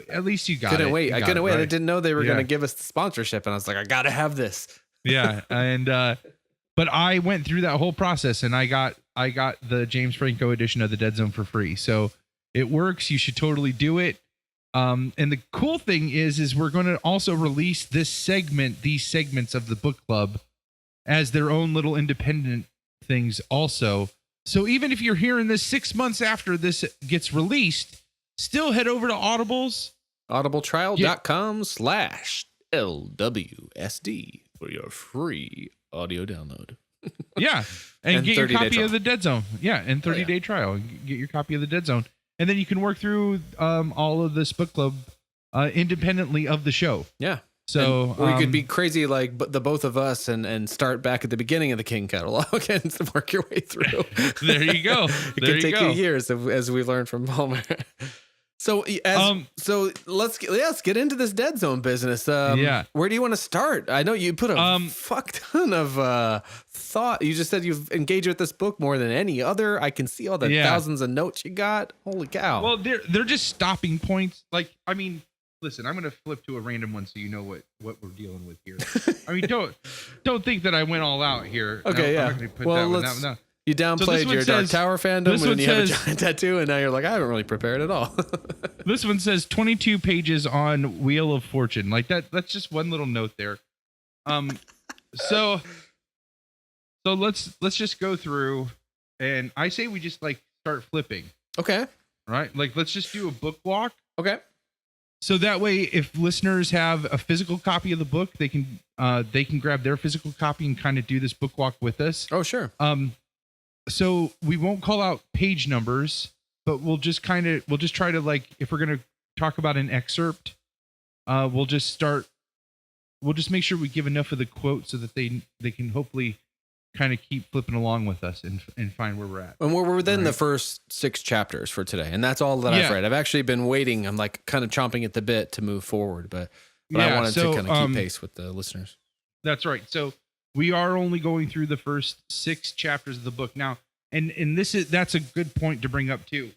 at least you got couldn't it. Wait. I couldn't wait. Right? I didn't know they were going to give us the sponsorship, and I was like, I got to have this. Yeah, and but I went through that whole process, and I got the James Franco edition of the Dead Zone for free. So it works. You should totally do it. And the cool thing is we're going to also release these segments of the book club as their own little independent things also. So even if you're hearing this 6 months after this gets released, still head over to audibletrial.com/LWSD for your free audio download. Yeah. And get your copy of the Dead Zone. Yeah. And 30-day trial. Get your copy of the Dead Zone. And then you can work through all of this book club independently of the show. Yeah. So we could be crazy like the both of us and start back at the beginning of the King catalog and work your way through. There you go. It could take you years, as we learned from Palmer. So let's get into this Dead Zone business. Where do you want to start? I know you put a fuck ton of thought. You just said you've engaged with this book more than any other. I can see all the thousands of notes you got. Holy cow! Well, they're just stopping points. Like, I mean, listen, I'm going to flip to a random one so you know what we're dealing with here. I mean, don't think that I went all out here. Okay, no, no. You downplayed your Dark Tower fandom when you have a giant tattoo, and now you're like, I haven't really prepared at all. This one says 22 pages on Wheel of Fortune. Like that's just one little note there. So let's just go through, and I say we just like start flipping. Okay. Right? Like let's just do a book walk. Okay. So that way, if listeners have a physical copy of the book, they can grab their physical copy and kind of do this book walk with us. Oh, sure. So we won't call out page numbers, but we'll just try to, like, if we're going to talk about an excerpt, we'll just make sure we give enough of the quote so that they can hopefully kind of keep flipping along with us and find where we're at. And we're within the first 6 chapters for today, and that's all that I've read. I've actually been waiting. I'm like kind of chomping at the bit to move forward, but I wanted to kind of keep pace with the listeners. That's right. So we are only going through the first 6 chapters of the book now, and that's a good point to bring up too.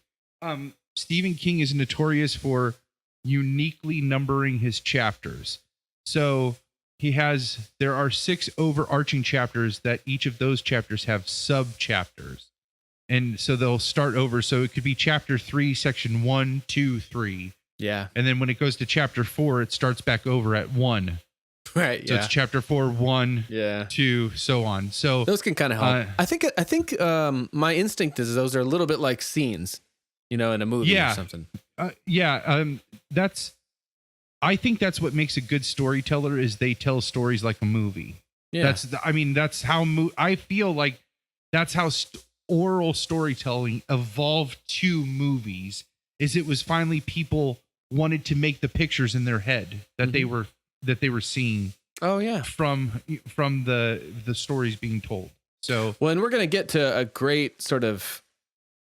Stephen King is notorious for uniquely numbering his chapters. So there are 6 overarching chapters that each of those chapters have sub chapters. And so they'll start over. So it could be chapter 3, section 1, 2, 3. Yeah. And then when it goes to chapter 4, it starts back over at 1. Right. So it's chapter 4, 1, 2, so on. So those can kind of help. I think my instinct is those are a little bit like scenes, in a movie or something. I think that's what makes a good storyteller is they tell stories like a movie. Yeah. That's how I feel like that's how oral storytelling evolved to movies. Is it was finally people wanted to make the pictures in their head that they were seeing. Oh yeah, from the stories being told. So and we're gonna get to a great sort of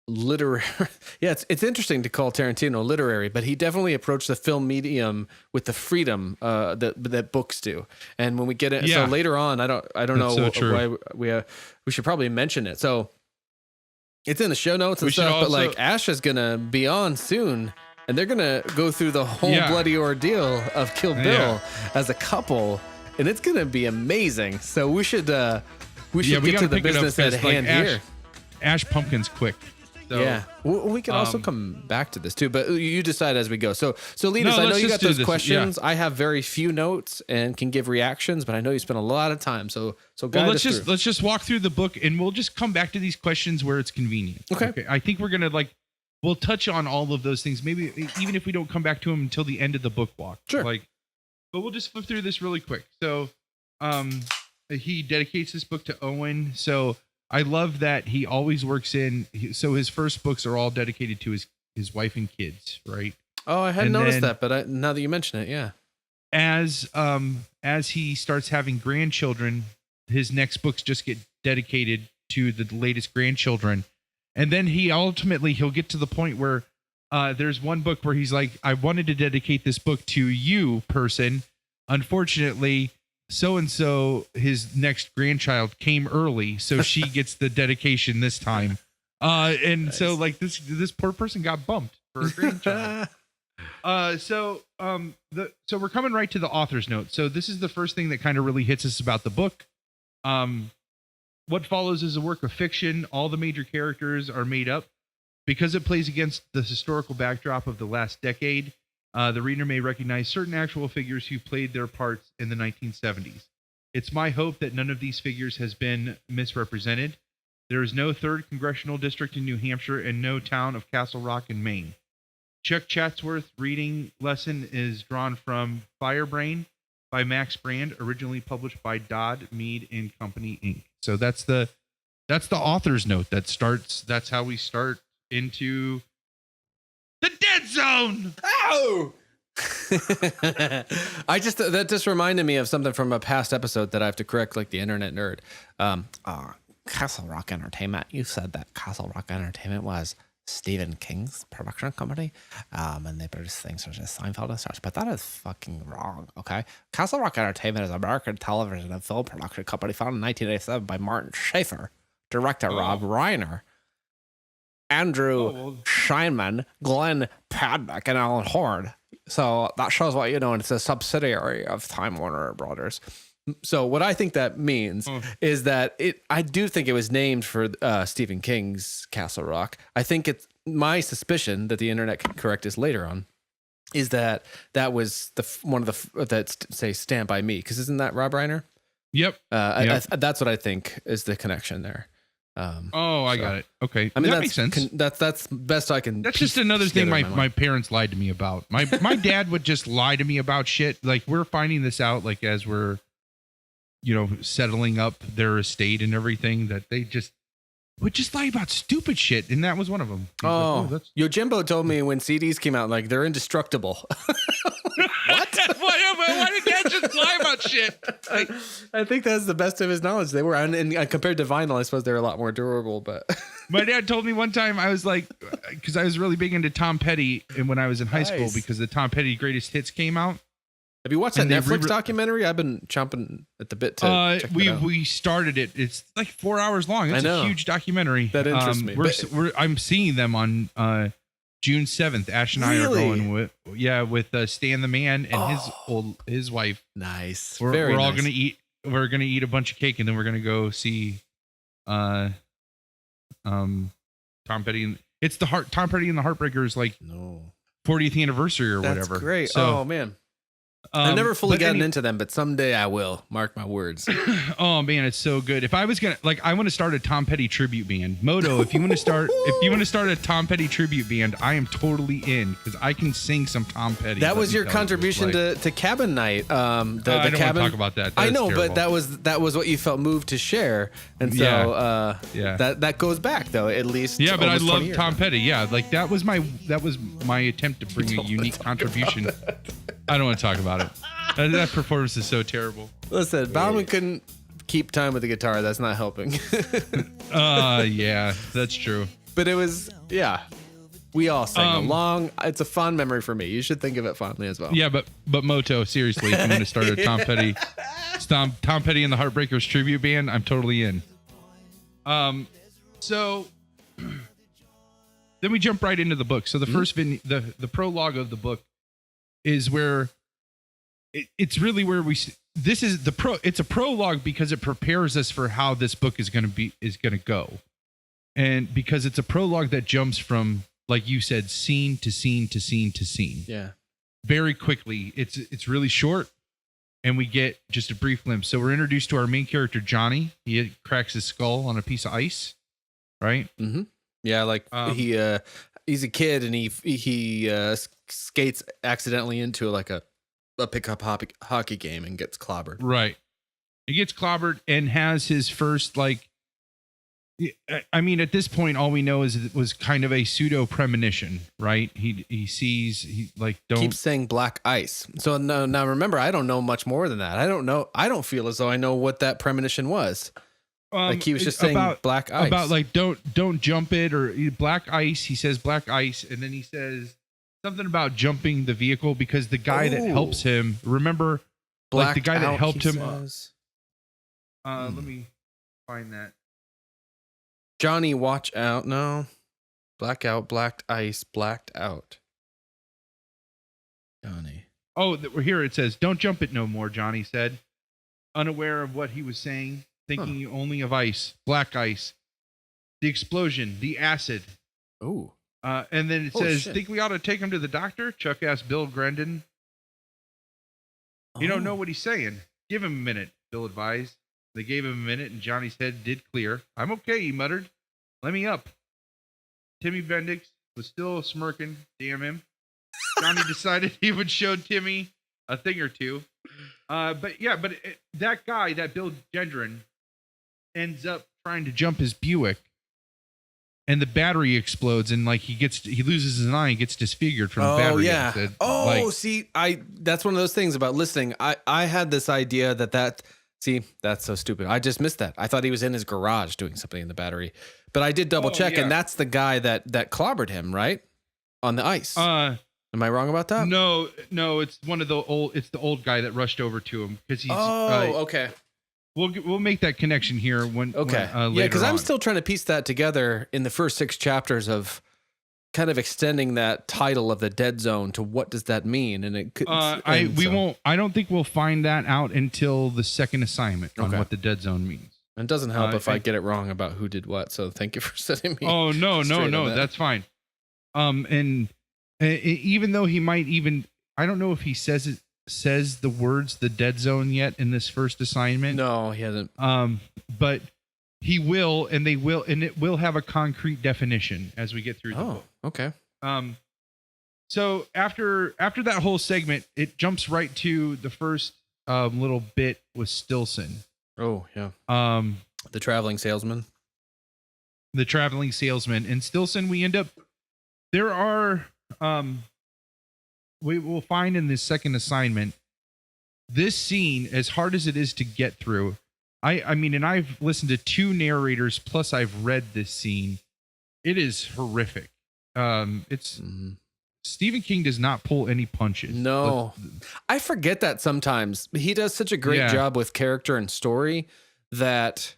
literary. Yeah, it's interesting to call Tarantino literary, but he definitely approached the film medium with the freedom that books do. And when we get it, so later on, I don't know why we should probably mention it. So it's in the show notes and stuff, but like Ash is gonna be on soon, and they're gonna go through the whole bloody ordeal of Kill Bill as a couple, and it's gonna be amazing. So we should get to the business at hand here. Ash Pumpkin's quick. So, yeah, we can also come back to this too, but you decide as we go. So lead us. I know you got those questions. I have very few notes and can give reactions, but I know you spent a lot of time. So let's just walk through the book, and we'll just come back to these questions where it's convenient. Okay. I think we're gonna we'll touch on all of those things. Maybe even if we don't come back to them until the end of the book walk. Sure. But we'll just flip through this really quick. So, he dedicates this book to Owen. So. I love that he always works so his first books are all dedicated to his wife and kids, right? Oh, I hadn't noticed that, but now that you mention it, yeah. As he starts having grandchildren, his next books just get dedicated to the latest grandchildren. And then he'll get to the point where there's one book where he's like, I wanted to dedicate this book to you, person. Unfortunately, so-and-so, his next grandchild came early, so she gets the dedication this time. And nice. So this poor person got bumped for a grandchild. So we're coming right to the author's note. So this is the first thing that kind of really hits us about the book. What follows is a work of fiction. All the major characters are made up. Because it plays against the historical backdrop of the last decade, the reader may recognize certain actual figures who played their parts in the 1970s. It's my hope that none of these figures has been misrepresented. There is no 3rd Congressional District in New Hampshire and no town of Castle Rock in Maine. Chuck Chatsworth's reading lesson is drawn from Firebrain by Max Brand, originally published by Dodd, Mead and Company, Inc. So that's the author's note that's how we start into the dead zone. Ow! That just reminded me of something from a past episode that I have to correct, like the internet nerd. Castle Rock Entertainment. You said that Castle Rock Entertainment was Stephen King's production company, and they produce things such as Seinfeld and such. But that is fucking wrong. Okay, Castle Rock Entertainment is an American television and film production company founded in 1987 by Martin Schaefer, director Rob Reiner, Andrew Scheinman, Glenn Paddock, and Alan Horde. So that shows what you know, and it's a subsidiary of Time Warner Brothers. So what I think that means is that I do think it was named for Stephen King's Castle Rock. I think it's my suspicion that the internet can correct us later on is that was one of the that say Stand By Me, because isn't that Rob Reiner? Yep. That's what I think is the connection there. I got it. Okay. I mean, that makes sense. That's best I can. That's just another thing my parents lied to me about. My dad would just lie to me about shit. Like, we're finding this out, like, as we're, settling up their estate and everything, that would just lie about stupid shit, and that was one of them. That's Yojimbo told me when CDs came out, like they're indestructible. What? Why did Dad just lie about shit? I think that's the best of his knowledge. They were, and compared to vinyl, I suppose they're a lot more durable. But my dad told me one time, I was like, because I was really big into Tom Petty, and when I was in high school, because the Tom Petty Greatest Hits came out. Have you watched that Netflix documentary? I've been chomping at the bit to check it out. We started it. It's like 4 hours long. It's a huge documentary. That interests me. I'm seeing them on June 7th. Ash and I are going with Stan the Man and his wife. Nice. We're all gonna eat. We're gonna eat a bunch of cake, and then we're gonna go see Tom Petty. It's the Tom Petty and the Heartbreakers 40th anniversary or whatever. That's great. So, man. I've never fully gotten into them, but someday I will. Mark my words. Oh man, it's so good. If I was gonna I want to start a Tom Petty tribute band. Moto, if you want to start a Tom Petty tribute band, I am totally in because I can sing some Tom Petty. That was your contribution to Cabin Night. I don't want to talk about that. I know, but that was what you felt moved to share, and so that goes back though at least. Yeah, but I love Tom Petty. Yeah, that was my attempt to bring a unique contribution. I don't want to talk about it. That performance is so terrible. Listen, Bauman couldn't keep time with the guitar. That's not helping. Yeah, that's true. But it was, we all sang along. It's a fond memory for me. You should think of it fondly as well. Yeah, but Moto, seriously, if you want to start a Tom Petty and the Heartbreakers tribute band, I'm totally in. So then we jump right into the book. So the first the prologue of the book is where it's really where this is it's a prologue because it prepares us for how this book is going to go. And because it's a prologue that jumps from, like you said, scene to scene to scene to scene. Yeah. Very quickly. It's really short and we get just a brief glimpse. So we're introduced to our main character, Johnny. He cracks his skull on a piece of ice, right? Mm-hmm. Yeah, he's a kid and he skates accidentally into a pickup hockey game and gets clobbered. Right. He gets clobbered and has his first I mean, at this point, all we know is it was kind of a pseudo premonition, right? He sees keeps saying black ice. So now remember, I don't know much more than that. I don't know. I don't feel as though I know what that premonition was. He was just saying black ice. About don't jump it or black ice. He says black ice, and then he says something about jumping the vehicle because the guy that helps him. Remember, the guy that helped him. Let me find that. Johnny, watch out! No, blackout, blacked ice, blacked out. Johnny. Oh, here it says, "Don't jump it no more." Johnny said, unaware of what he was saying. Thinking only of ice, black ice, the explosion, the acid. Oh. And then it says, think we ought to take him to the doctor? Chuck asked Bill Grendon. You don't know what he's saying. Give him a minute, Bill advised. They gave him a minute, and Johnny's head did clear. I'm okay, he muttered. Let me up. Timmy Bendix was still smirking. Damn him. Johnny decided he would show Timmy a thing or two. That guy, that Bill Gendron, ends up trying to jump his Buick, and the battery explodes, and he loses his eye and gets disfigured from the battery. That's one of those things about listening. I had this idea that's so stupid. I just missed that. I thought he was in his garage doing something in the battery, but I did double check, and that's the guy that clobbered him, right, on the ice. Am I wrong about that? No, it's it's the old guy that rushed over to him because he's. Okay. We'll make that connection here later because I'm still trying to piece that together in the first 6 chapters of kind of extending that title of the Dead Zone to what does that mean, and it could. I don't think we'll find that out until the second assignment on what the Dead Zone means. It doesn't help if I get it wrong about who did what. So thank you for setting me. Oh no, that's fine. And even though he might I don't know if he says the words the Dead Zone yet in this first assignment. No, he hasn't. But he will, and they will, and it will have a concrete definition as we get through the book. Okay. So after that whole segment, it jumps right to the first little bit with Stilson. Oh yeah. The traveling salesman. the traveling salesman. And Stilson, we end up, there are, we will find in this second assignment, this scene, as hard as it is to get through, I mean, and I've listened to 2 narrators, plus I've read this scene. It is horrific. It's Stephen King does not pull any punches. No, I forget that sometimes. He does such a great job with character and story that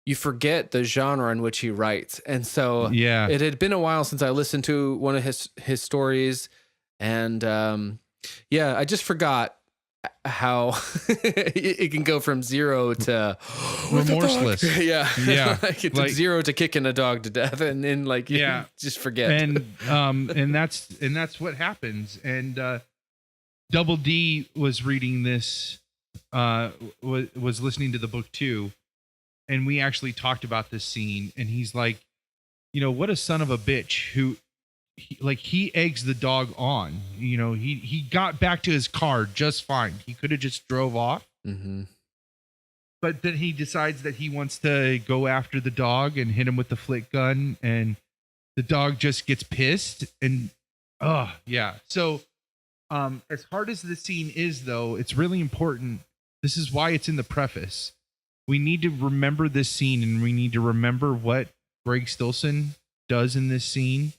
you forget the genre in which he writes. And so it had been a while since I listened to one of his stories. And I just forgot how it can go from 0 to remorseless. Yeah. Like it took like 0 to kicking a dog to death, and then like you just forget. And that's what happens. And Double D was reading this, was listening to the book too, and we actually talked about this scene. And he's like, you know, what a son of a bitch who. He eggs the dog on. You know, he got back to his car just fine. He could have just drove off. Mm-hmm. But then he decides that he wants to go after the dog and hit him with the flick gun, and the dog just gets pissed. And so as hard as the scene is, though, it's really important. This is why it's in the preface. We need to remember this scene, and we need to remember what Greg Stilson does in this scene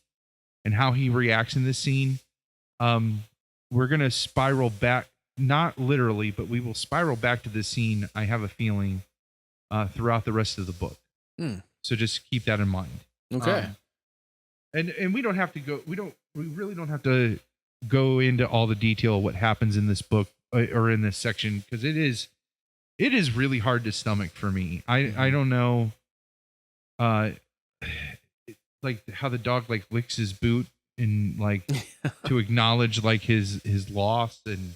and how he reacts in this scene. We're going to spiral back, not literally, but we will spiral back to this scene, I have a feeling, throughout the rest of the book. So just keep that in mind. Okay. And we don't have to go, we really don't have to go into all the detail of what happens in this book or in this section, because it is really hard to stomach for me. I don't know, like how the dog like licks his boot and like to acknowledge like his loss. And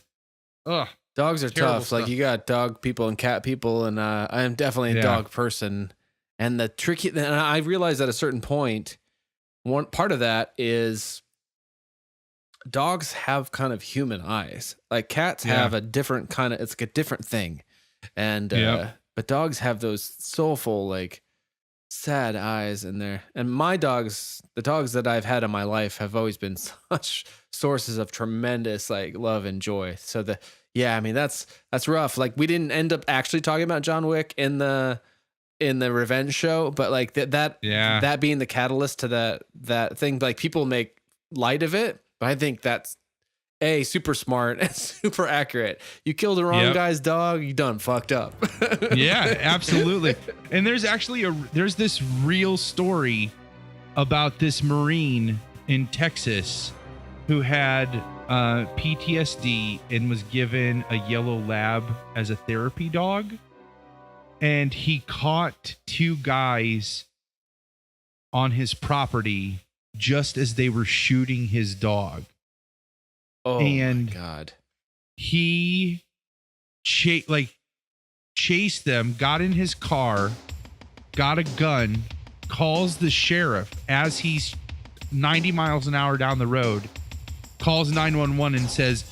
dogs are tough. stuff. Like you got dog people and cat people, and I am definitely a dog person. And the tricky, and I realized at a certain point, one part of that is dogs have kind of human eyes. Like cats have a different kind of, it's like a different thing. And but dogs have those soulful, like sad eyes in there. And my dogs, the dogs that I've had in my life, have always been such sources of tremendous like love and joy. So I mean that's rough. Like we didn't end up actually talking about John Wick in the revenge show, but like that being the catalyst to that thing, like people make light of it, but I think that's super smart and super accurate. You killed the wrong guy's dog, you done fucked up. Yeah, absolutely. And there's actually there's this real story about this Marine in Texas who had PTSD and was given a yellow lab as a therapy dog. And he caught 2 guys on his property just as they were shooting his dog. Oh and my God. He chased them, got in his car, got a gun, calls the sheriff as he's 90 miles an hour down the road, calls 911 and says,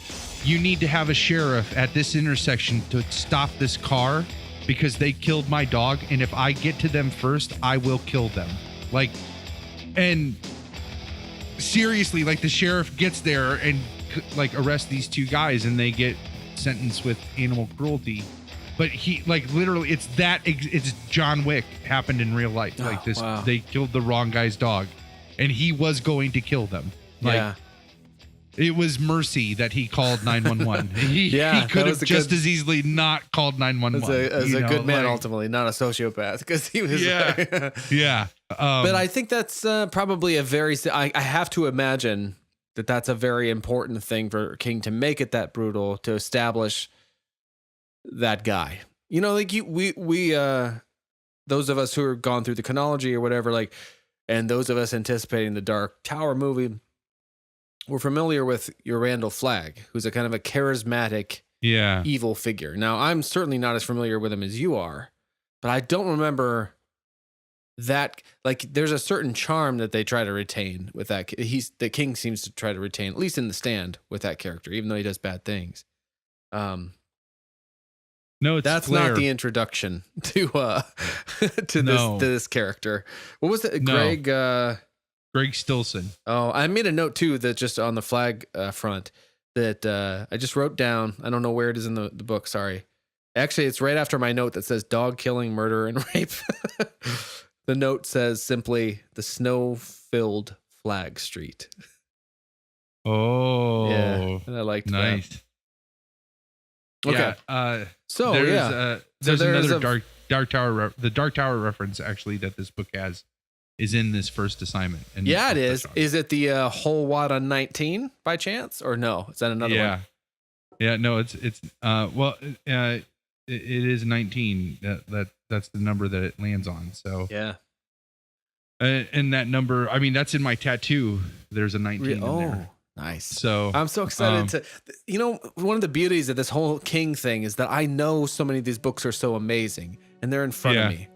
you need to have a sheriff at this intersection to stop this car because they killed my dog. And if I get to them first, I will kill them. Like, and seriously, like the sheriff gets there and like arrest these 2 guys and they get sentenced with animal cruelty. But he like literally it's John Wick happened in real life. Like this, they killed the wrong guy's dog and he was going to kill them. Like, it was mercy that he called 911. He could have just as easily not called 911. As a good man, ultimately, not a sociopath, because he was. But I think that's probably a very. I have to imagine that that's a very important thing for King to make it that brutal, to establish that guy. You know, like we those of us who have gone through the chronology or whatever, like, and those of us anticipating the Dark Tower movie, we're familiar with your Randall Flagg, who's a kind of a charismatic, evil figure. Now, I'm certainly not as familiar with him as you are, but I don't remember that. Like, there's a certain charm that they try to retain with that. The King seems to try to retain, at least in The Stand, with that character, even though he does bad things. No, it's That's Flair. not the introduction to to No. this character. What was it? No. Greg Greg Stilson. Oh, I made a note too that just on the flag front that I just wrote down. I don't know where it is in the book. Sorry. Actually, it's right after my note that says dog killing, murder, and rape. The note says simply the snow-filled flag street. Oh, Yeah, and I liked nice. that. Okay. Yeah, So there's, yeah, there's there's another a- Dark Tower. The Dark Tower reference actually that this book has is in this first assignment. And yeah, it is. Is it the whole wad on 19 by chance, or no? Is that another one? Yeah, no, it's it is 19. That's the number that it lands on. So Yeah. and that number, I mean, that's in my tattoo. There's a 19 in there. Nice. So I'm so excited to, one of the beauties of this whole King thing is that I know so many of these books are so amazing and they're in front of me.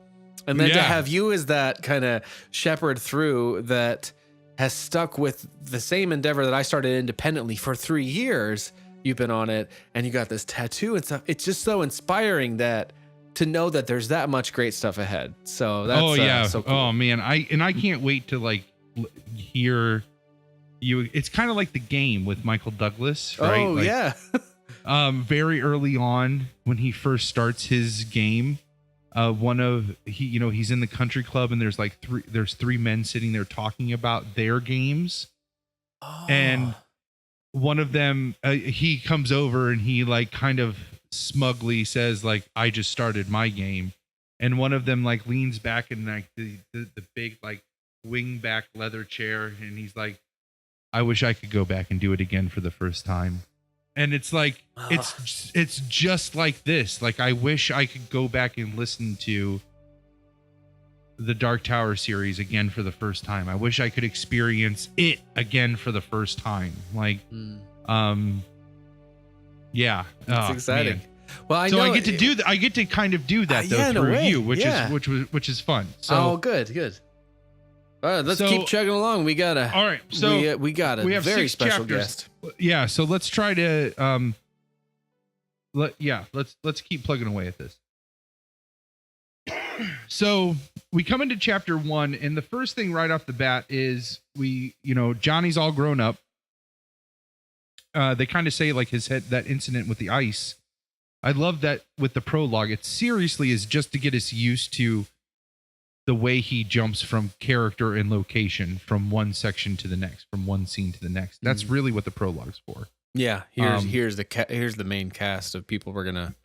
And then to have you as that kind of shepherd through that has stuck with the same endeavor that I started independently for 3 years. You've been on it and you got this tattoo and stuff. It's just so inspiring that to know that there's that much great stuff ahead. So that's so cool. Oh man, I can't wait to like hear you. It's kind of like The Game with Michael Douglas, right? Oh like, yeah. Very early on when he first starts his game, he's in the country club and there's three men sitting there talking about their games. Oh. And one of them, he comes over and he like kind of smugly says like, I just started my game. And one of them like leans back in like the big like wing back leather chair. And he's like, I wish I could go back and do it again for the first time. And it's like, it's just like this. Like, I wish I could go back and listen to the Dark Tower series again for the first time. I wish I could experience it again for the first time. Like, yeah. It's exciting. Man. Well, I get to do that. I get to kind of do that though through you, which is fun. So, good. All right, let's keep chugging along. We got all right. So we got a very special guest. Yeah. So let's try to let's keep plugging away at this. So we come into chapter 1, and the first thing right off the bat is Johnny's all grown up. They kind of say like that incident with the ice. I love that with the prologue. It seriously is just to get us used to the way he jumps from character and location from one section to the next, from one scene to the next. That's really what the prologue's for. Yeah, here's the main cast of people we're gonna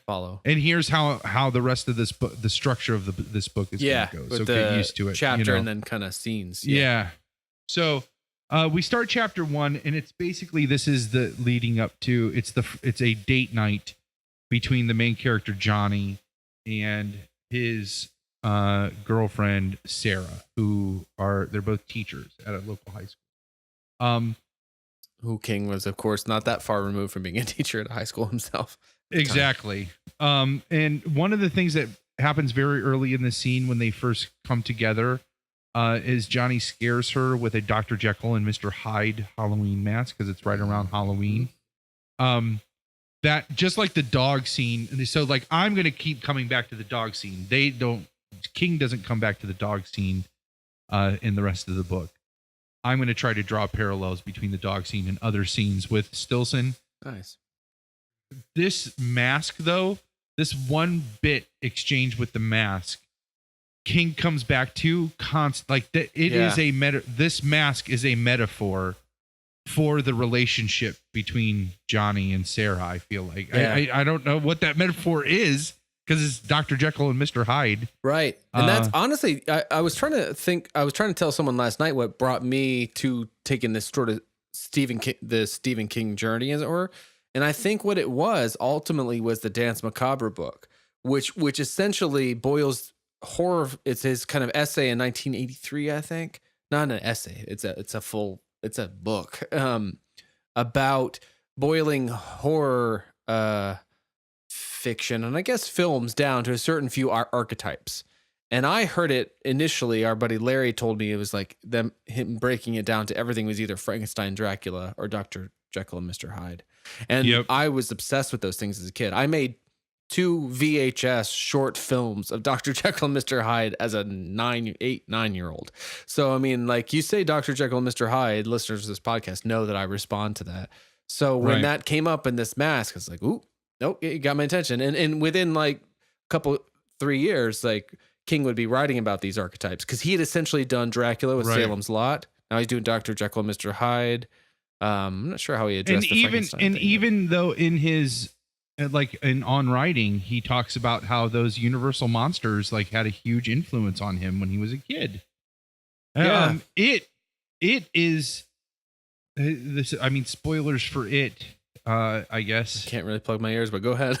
follow, and here's how the rest of this book, the structure of this book is gonna go. So get used to it. Chapter and then kind of scenes. Yeah. So we start chapter 1, and it's basically this is the leading up to it's a date night between the main character Johnny and his girlfriend Sarah, they're both teachers at a local high school. Who King was, of course, not that far removed from being a teacher at a high school himself. Exactly. And one of the things that happens very early in the scene when they first come together is Johnny scares her with a Dr. Jekyll and Mr. Hyde Halloween mask because it's right around Halloween. That just like the dog scene. And so like, I'm going to keep coming back to the dog scene. King doesn't come back to the dog scene in the rest of the book. I'm going to try to draw parallels between the dog scene and other scenes with Stilson. Nice. This mask, though, this one bit exchange with the mask, King comes back to this mask is a metaphor for the relationship between Johnny and Sarah. I feel like I don't know what that metaphor is, because it's Dr. Jekyll and Mr. Hyde. Right. And that's honestly, I was trying to tell someone last night what brought me to taking this sort of Stephen King journey, as it were. And I think what it was ultimately was the Dance Macabre book, which essentially boils horror. It's his kind of essay in 1983, I think. Not an essay. It's a book about boiling horror fiction and I guess films down to a certain few archetypes. And I heard it initially, our buddy Larry told me it was like him breaking it down to everything was either Frankenstein, Dracula, or Dr. Jekyll and Mr. Hyde. And I was obsessed with those things as a kid. I made 2 VHS short films of Dr. Jekyll and Mr. Hyde as a 9-year-old. So, I mean, like you say, Dr. Jekyll and Mr. Hyde, listeners of this podcast know that I respond to that. So when that came up in this mask, I was like, ooh, nope, it got my attention. And within like a 3 years, like King would be writing about these archetypes because he had essentially done Dracula with Salem's Lot. Now he's doing Dr. Jekyll and Mr. Hyde. I'm not sure how he addressed the Frankenstein thing, even though in his on writing, he talks about how those Universal monsters like had a huge influence on him when he was a kid. Yeah. It is this. I mean, spoilers for it. I guess can't really plug my ears, but go ahead.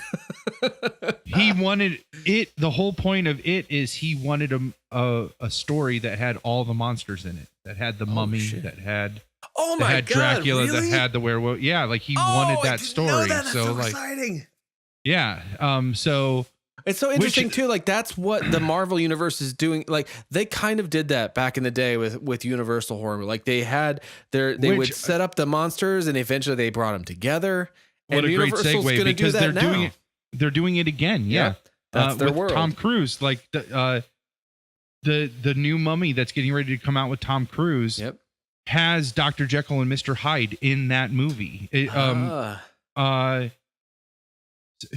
He wanted it. The whole point of it is he wanted a story that had all the monsters in it. That had the mummy. That had Dracula. Really? That had the werewolf. Yeah, like he wanted that story. That's so like exciting. Yeah. So it's so interesting too. Like that's what the Marvel universe is doing. Like they kind of did that back in the day with Universal horror. Like they had they would set up the monsters and eventually they brought them together. What and a great Universal's segue because do that doing it. They're doing it again. Yeah. That's their with world. Tom Cruise, like the new Mummy that's getting ready to come out with Tom Cruise. Yep. Has Dr. Jekyll and Mr. Hyde in that movie.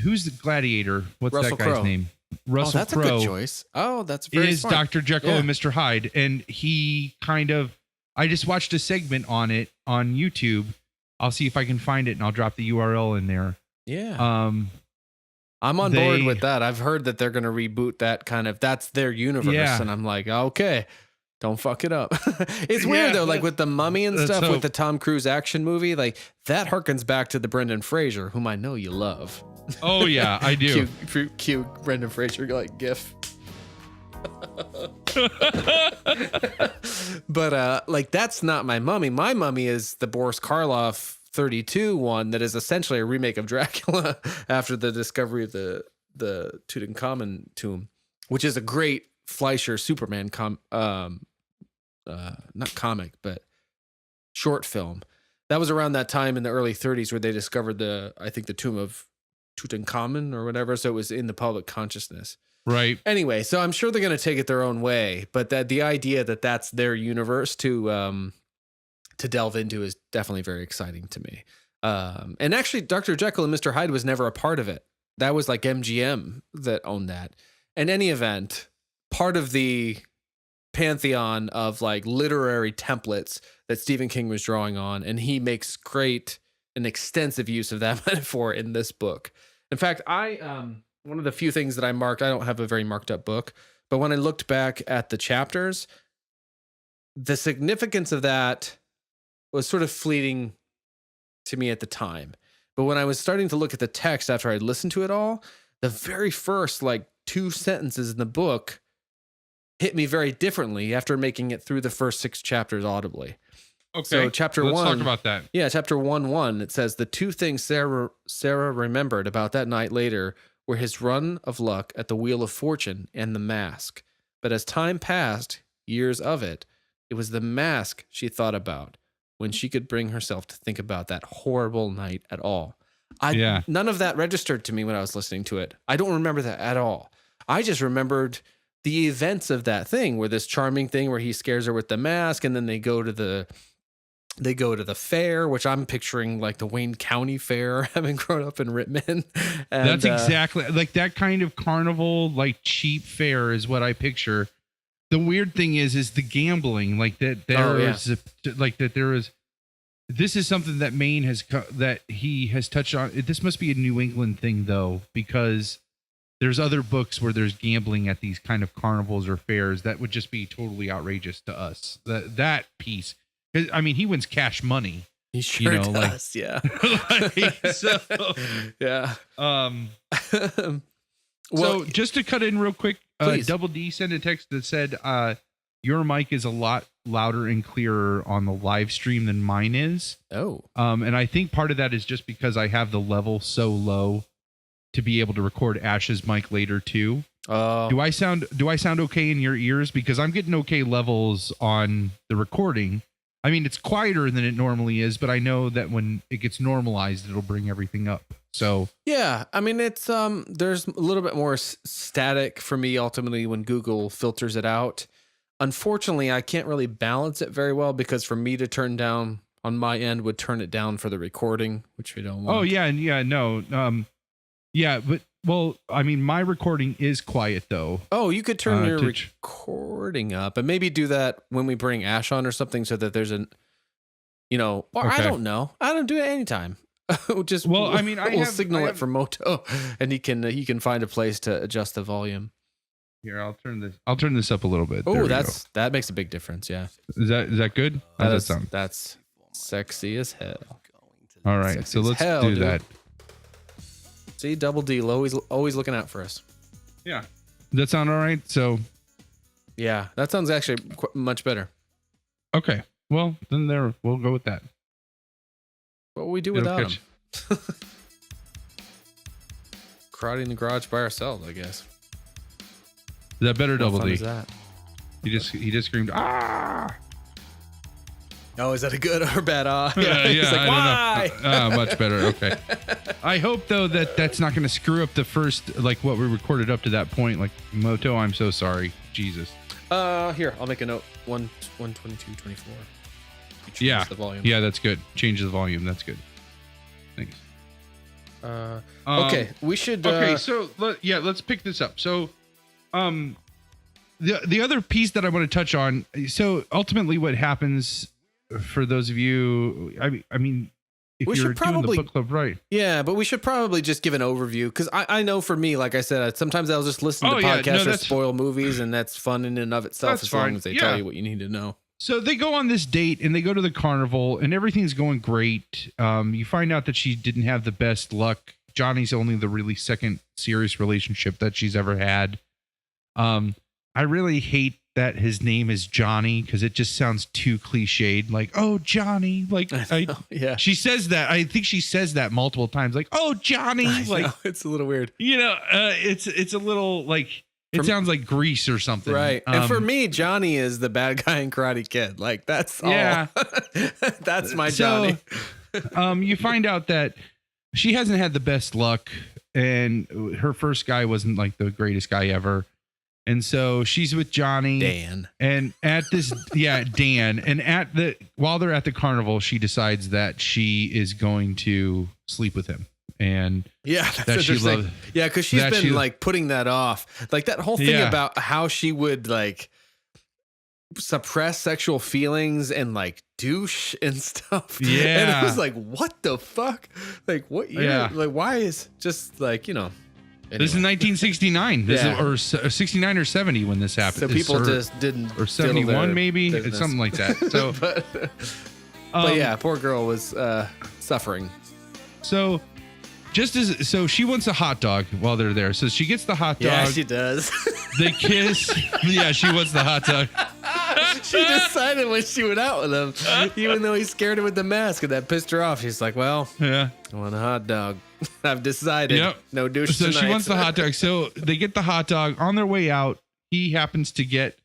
Who's the gladiator? What's Russell that guy's Crowe. name? Russell that's Crowe. a good choice. Oh, that's very is smart. Dr. Jekyll and Mr. Hyde. And he kind of, I just watched a segment on it on YouTube. I'll see if I can find it and I'll drop the URL in there. Yeah. I'm on board with that. I've heard that they're going to reboot that that's their universe. Yeah. And I'm like, okay, don't fuck it up. It's weird though, like with the Mummy and stuff, with the Tom Cruise action movie, like that harkens back to the Brendan Fraser, whom I know you love. Oh yeah, I do. cute Brendan Fraser like gif. But like that's not my Mummy. My Mummy is the Boris Karloff 32 one that is essentially a remake of Dracula after the discovery of the Tutankhamun tomb, which is a great Fleischer Superman not comic but short film. That was around that time in the early 30s where they discovered the tomb of Tutankhamun or whatever, so it was in the public consciousness. Right. Anyway, so I'm sure they're going to take it their own way, but that the idea that that's their universe to delve into is definitely very exciting to me. And actually, Dr. Jekyll and Mr. Hyde was never a part of it. That was like MGM that owned that. In any event, part of the pantheon of like literary templates that Stephen King was drawing on, and he makes great and extensive use of that metaphor in this book. In fact, one of the few things that I marked, I don't have a very marked up book, but when I looked back at the chapters, the significance of that was sort of fleeting to me at the time. But when I was starting to look at the text after I listened to it all, the very first like 2 sentences in the book hit me very differently after making it through the first 6 chapters audibly. Okay. So chapter 1. Let's talk about that. Yeah, chapter 1:1, it says the 2 things Sarah remembered about that night later were his run of luck at the Wheel of Fortune and the mask. But as time passed, years of it, it was the mask she thought about when she could bring herself to think about that horrible night at all. None of that registered to me when I was listening to it. I don't remember that at all. I just remembered the events of that thing, where this charming thing where he scares her with the mask, and then they go to the fair, which I'm picturing like the Wayne County Fair, having grown up in Rittman. And, that's exactly like that kind of carnival, like cheap fair is what I picture. The weird thing is the gambling, like that there is. This is something that Maine that he has touched on. This must be a New England thing though, because there's other books where there's gambling at these kind of carnivals or fairs that would just be totally outrageous to us. That piece. I mean, he wins cash money. He sure does. Yeah. Yeah. So just to cut in real quick, Double D sent a text that said, your mic is a lot louder and clearer on the live stream than mine is. Oh. And I think part of that is just because I have the level so low to be able to record Ash's mic later too. Do I sound okay in your ears? Because I'm getting okay levels on the recording. I mean, it's quieter than it normally is, but I know that when it gets normalized, it'll bring everything up. So yeah, I mean, it's there's a little bit more static for me ultimately when Google filters it out. Unfortunately, I can't really balance it very well because for me to turn down on my end would turn it down for the recording, which we don't want. oh yeah, and yeah, no, yeah, but well, I mean, my recording is quiet though. Oh, you could turn your to- recording up and maybe do that when we bring Ash on or something so that there's an, or I Okay. don't know. I don't do it anytime. Just Well, I mean, we'll I signal have- it from Moto, and he can find a place to adjust the volume. Here, I'll turn this up a little bit. There Oh, we that makes a big difference. Yeah, go. Is that good? How does that sound? That's sexy as hell. All right, sexy so as let's hell, do dude. that. See, Double D, always looking out for us. Yeah, does that sound all right? So Yeah, that sounds actually much better. okay, well then we'll go with that. What will we do It'll without catch- him? Karate in the garage by ourselves, I guess. Is that better, What Double fun D? is that? He just screamed ah. Oh, is that a good or bad? Yeah, He's like, I why? don't know. Much better. Okay. I hope though that's not going to screw up the first, like what we recorded up to that point. Like Moto, I'm so sorry. Jesus. Here, I'll make a note. 122, 24. Yeah. The volume. Yeah, that's good. Change the volume. That's good. Thanks. Okay, we should. Okay, so let's pick this up. So, the other piece that I want to touch on. So ultimately, what happens for those of you, I mean, if We you're should doing probably- the book club right, Yeah, but we should probably just give an overview because I know for me, like I said, sometimes I'll just listen to Oh, yeah, podcasts no, or that's- spoil movies, and that's fun in and of itself That's as long fine. as they Yeah. tell you what you need to know. so they go on this date and they go to the carnival and everything's going great. You find out that she didn't have the best luck. Johnny's only the really second serious relationship that she's ever had. I really hate that his name is Johnny because it just sounds too cliched. Like, oh, Johnny. Like, Yeah, she says that. I think she says that multiple times. Like, oh, Johnny. I Like, know, it's a little weird, it's a little like it sounds like Grease or something. right? And for me, Johnny is the bad guy in Karate Kid. Like that's all. Yeah. That's my Johnny. You find out that she hasn't had the best luck, and her first guy wasn't like the greatest guy ever. And so she's with Johnny. Dan. And at this, Dan. And while they're at the carnival, she decides that she is going to sleep with him. And Yeah, that's that she interesting. loves- Yeah, because she's that been she- like putting that off, like that whole thing Yeah. about how she would like suppress sexual feelings and like douche and stuff. And Yeah. I was like, what the fuck? Like, what year? Yeah. Like, why is just like this is anyway. 1969. This Yeah. is, or 69 or 70 when this happened. So people just didn't, or 71 maybe. It's business. something like that. So, but yeah, poor girl was suffering. So so she wants a hot dog while they're there. So she gets the hot dog. Yeah, she does. They kiss. Yeah, she wants the hot dog. She decided when she went out with him, even though he scared her with the mask, and that pissed her off. She's like, "Well, Yeah. I want a hot dog. I've decided. Yep. No douche So tonight." she wants the hot dog. So they get the hot dog. On their way out, he happens to get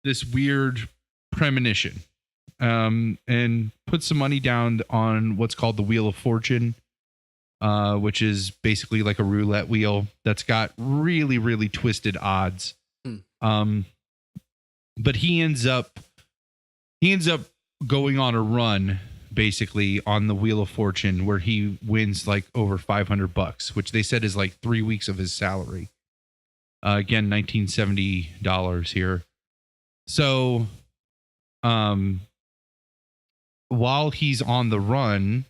this weird premonition, and put some money down on what's called the Wheel of Fortune, which is basically like a roulette wheel that's got really, really twisted odds. But he ends up going on a run basically on the Wheel of Fortune where he wins like over $500, which they said is like 3 weeks of his salary. Again, $1970 here. So, while he's on the run,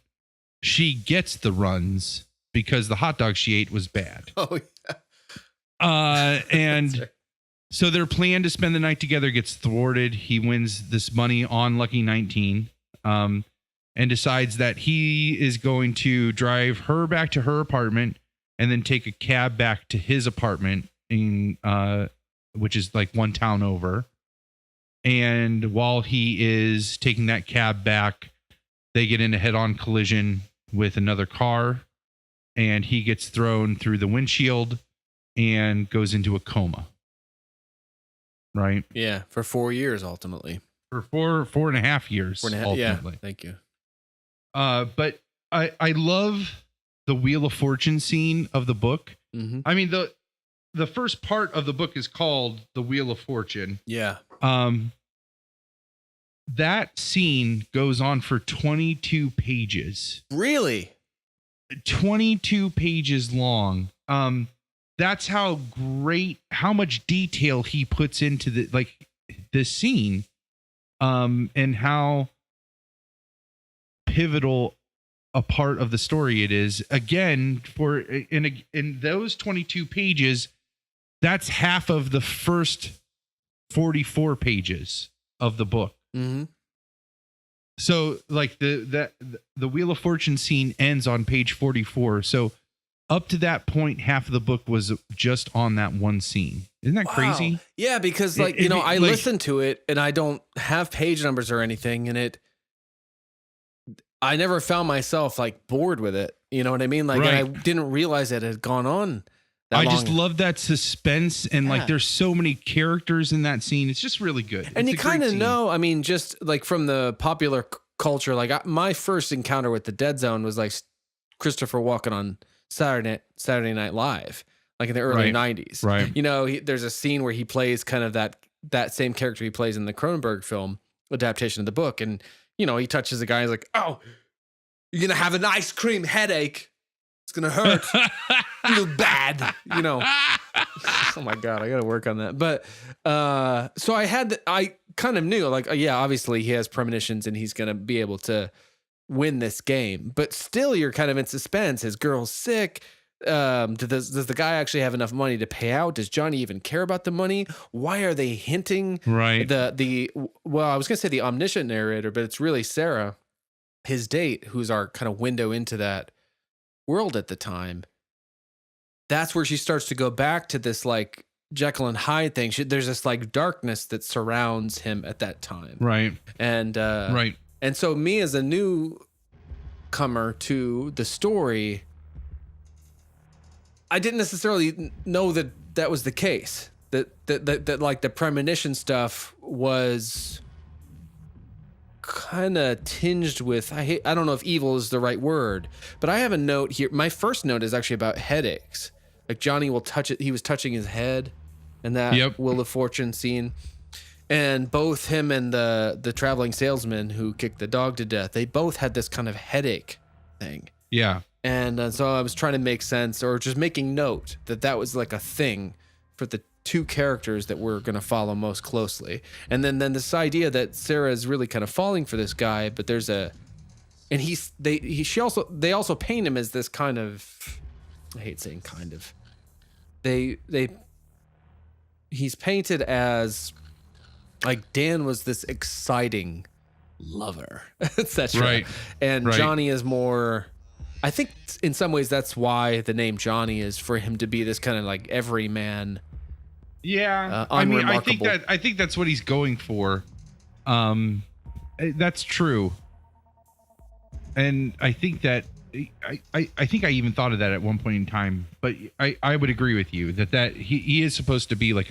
she gets the runs because the hot dog she ate was bad. Oh yeah. And That's right. so their plan to spend the night together gets thwarted. He wins this money on Lucky 19, and decides that he is going to drive her back to her apartment and then take a cab back to his apartment in which is like one town over. And while he is taking that cab back, they get in a head-on collision with another car, and he gets thrown through the windshield and goes into a coma. Right? Yeah, for 4 years ultimately. For four and a half years. 4.5. Ultimately. Yeah. Thank you. But I love the Wheel of Fortune scene of the book. Mm-hmm. I mean, the first part of the book is called The Wheel of Fortune. Yeah. That scene goes on for 22 pages. Really? 22 pages long. That's how much detail he puts into this scene, and how pivotal a part of the story it is. Again, in those 22 pages, that's half of the first 44 pages of the book. Mm-hmm. So like the Wheel of Fortune scene ends on page 44. So up to that point, half of the book was just on that one scene. Isn't that crazy? Yeah, because I listened to it and I don't have page numbers or anything, and I never found myself like bored with it. You know what I mean? Like, Right. and I didn't realize it had gone on that long. Just love that suspense, and like there's so many characters in that scene. It's just really good. And it's you kind of know, I mean, just like from the popular culture, like my first encounter with the Dead Zone was like Christopher Walken on Saturday Night Live, like in the early 90s. Right. You know, there's a scene where he plays kind of that same character he plays in the Cronenberg film adaptation of the book. And, you know, he touches a guy. He's like, "Oh, you're going to have an ice cream headache. It's going to hurt. You look bad." You know, oh my God, I got to work on that. But so I kind of knew, like, yeah, obviously he has premonitions and he's going to be able to win this game, but still you're kind of in suspense. His girl's sick. Does the guy actually have enough money to pay out? Does Johnny even care about the money? Why are they hinting? Right. Well, I was going to say the omniscient narrator, but it's really Sarah, his date, who's our kind of window into that world at the time. That's where she starts to go back to this like Jekyll and Hyde thing. There's this like darkness that surrounds him at that time. Right. And right. And so me as a newcomer to the story, I didn't necessarily know that was the case. That like the premonition stuff was kind of tinged with, I don't know if evil is the right word, but I have a note here. My first note is actually about headaches. Like Johnny will touch it. He was touching his head in that Wheel of Fortune scene. And both him and the traveling salesman who kicked the dog to death, they both had this kind of headache thing. Yeah. And so I was trying to make sense, or just making note that was like a thing for the two characters that we're going to follow most closely. And then this idea that Sarah is really kind of falling for this guy, but there's and they also paint him as this kind of, I hate saying kind of, he's painted as like Dan was this exciting lover, etc. Right. And Johnny is more, I think in some ways that's why the name Johnny is, for him to be this kind of like everyman. Yeah. I mean, I think that's what he's going for. That's true. And I think that I think I even thought of that at one point in time, but I would agree with you that he is supposed to be like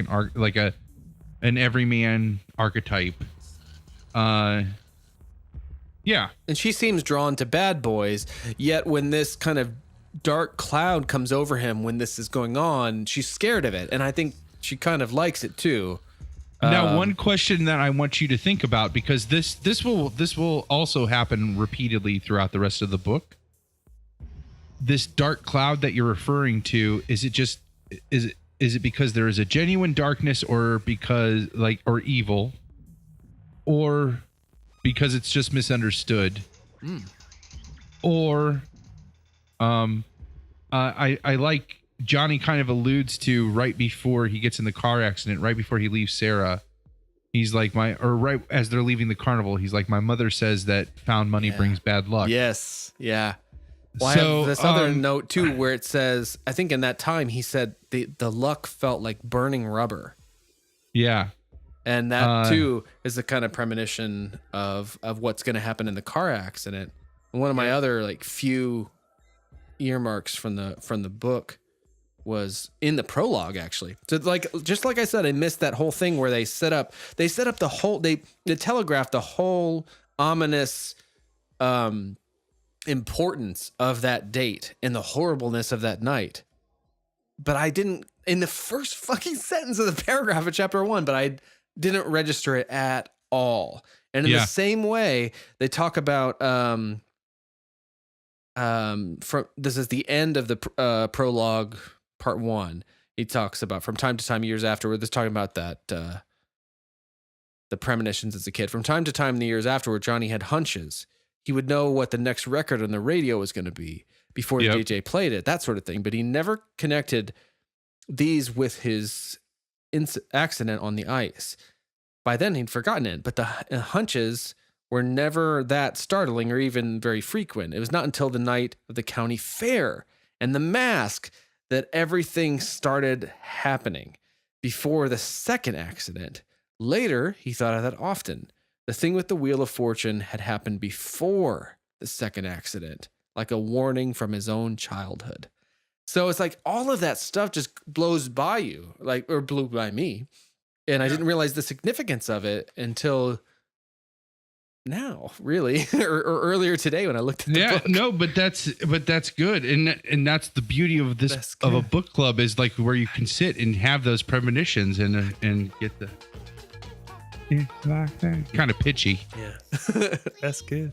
an everyman archetype. Yeah. And she seems drawn to bad boys, yet when this kind of dark cloud comes over him when this is going on, she's scared of it. And I think she kind of likes it too. Now, one question that I want you to think about, because this will also happen repeatedly throughout the rest of the book. This dark cloud that you're referring to, is it because there is a genuine darkness, or because or evil, or because it's just misunderstood, or I like Johnny kind of alludes to right before he gets in the car accident, right before he leaves Sarah, he's like right as they're leaving the carnival, he's like, "My mother says that found money brings bad luck." Yes. Yeah. Well, I have this other note too, where it says, I think in that time he said the luck felt like burning rubber. Yeah. And that too is the kind of premonition of what's going to happen in the car accident. And one of my other like few earmarks from the book was in the prologue, actually. So like, just like I said, I missed that whole thing where they set up the whole, they telegraphed the whole ominous importance of that date and the horribleness of that night. But I didn't, in the first fucking sentence of the paragraph of chapter 1, but I didn't register it at all. And in the same way, they talk about, this is the end of the prologue part 1. He talks about from time to time, years afterward, this talking about that, the premonitions as a kid. From time to time, in the years afterward, Johnny had hunches. He would know what the next record on the radio was going to be before the DJ played it, that sort of thing. But he never connected these with his accident on the ice. By then, he'd forgotten it. But the hunches were never that startling or even very frequent. It was not until the night of the county fair and the mask that everything started happening. Before the second accident. Later, he thought of that often. The thing with the Wheel of Fortune had happened before the second accident, like a warning from his own childhood. So it's like all of that stuff just blows by you, like, or blew by me. And I didn't realize the significance of it until now, really, or earlier today when I looked at the book. No, but that's good. And that's the beauty of this, of a book club, is like where you can sit and have those premonitions and get the, kind of pitchy. Yeah. That's good.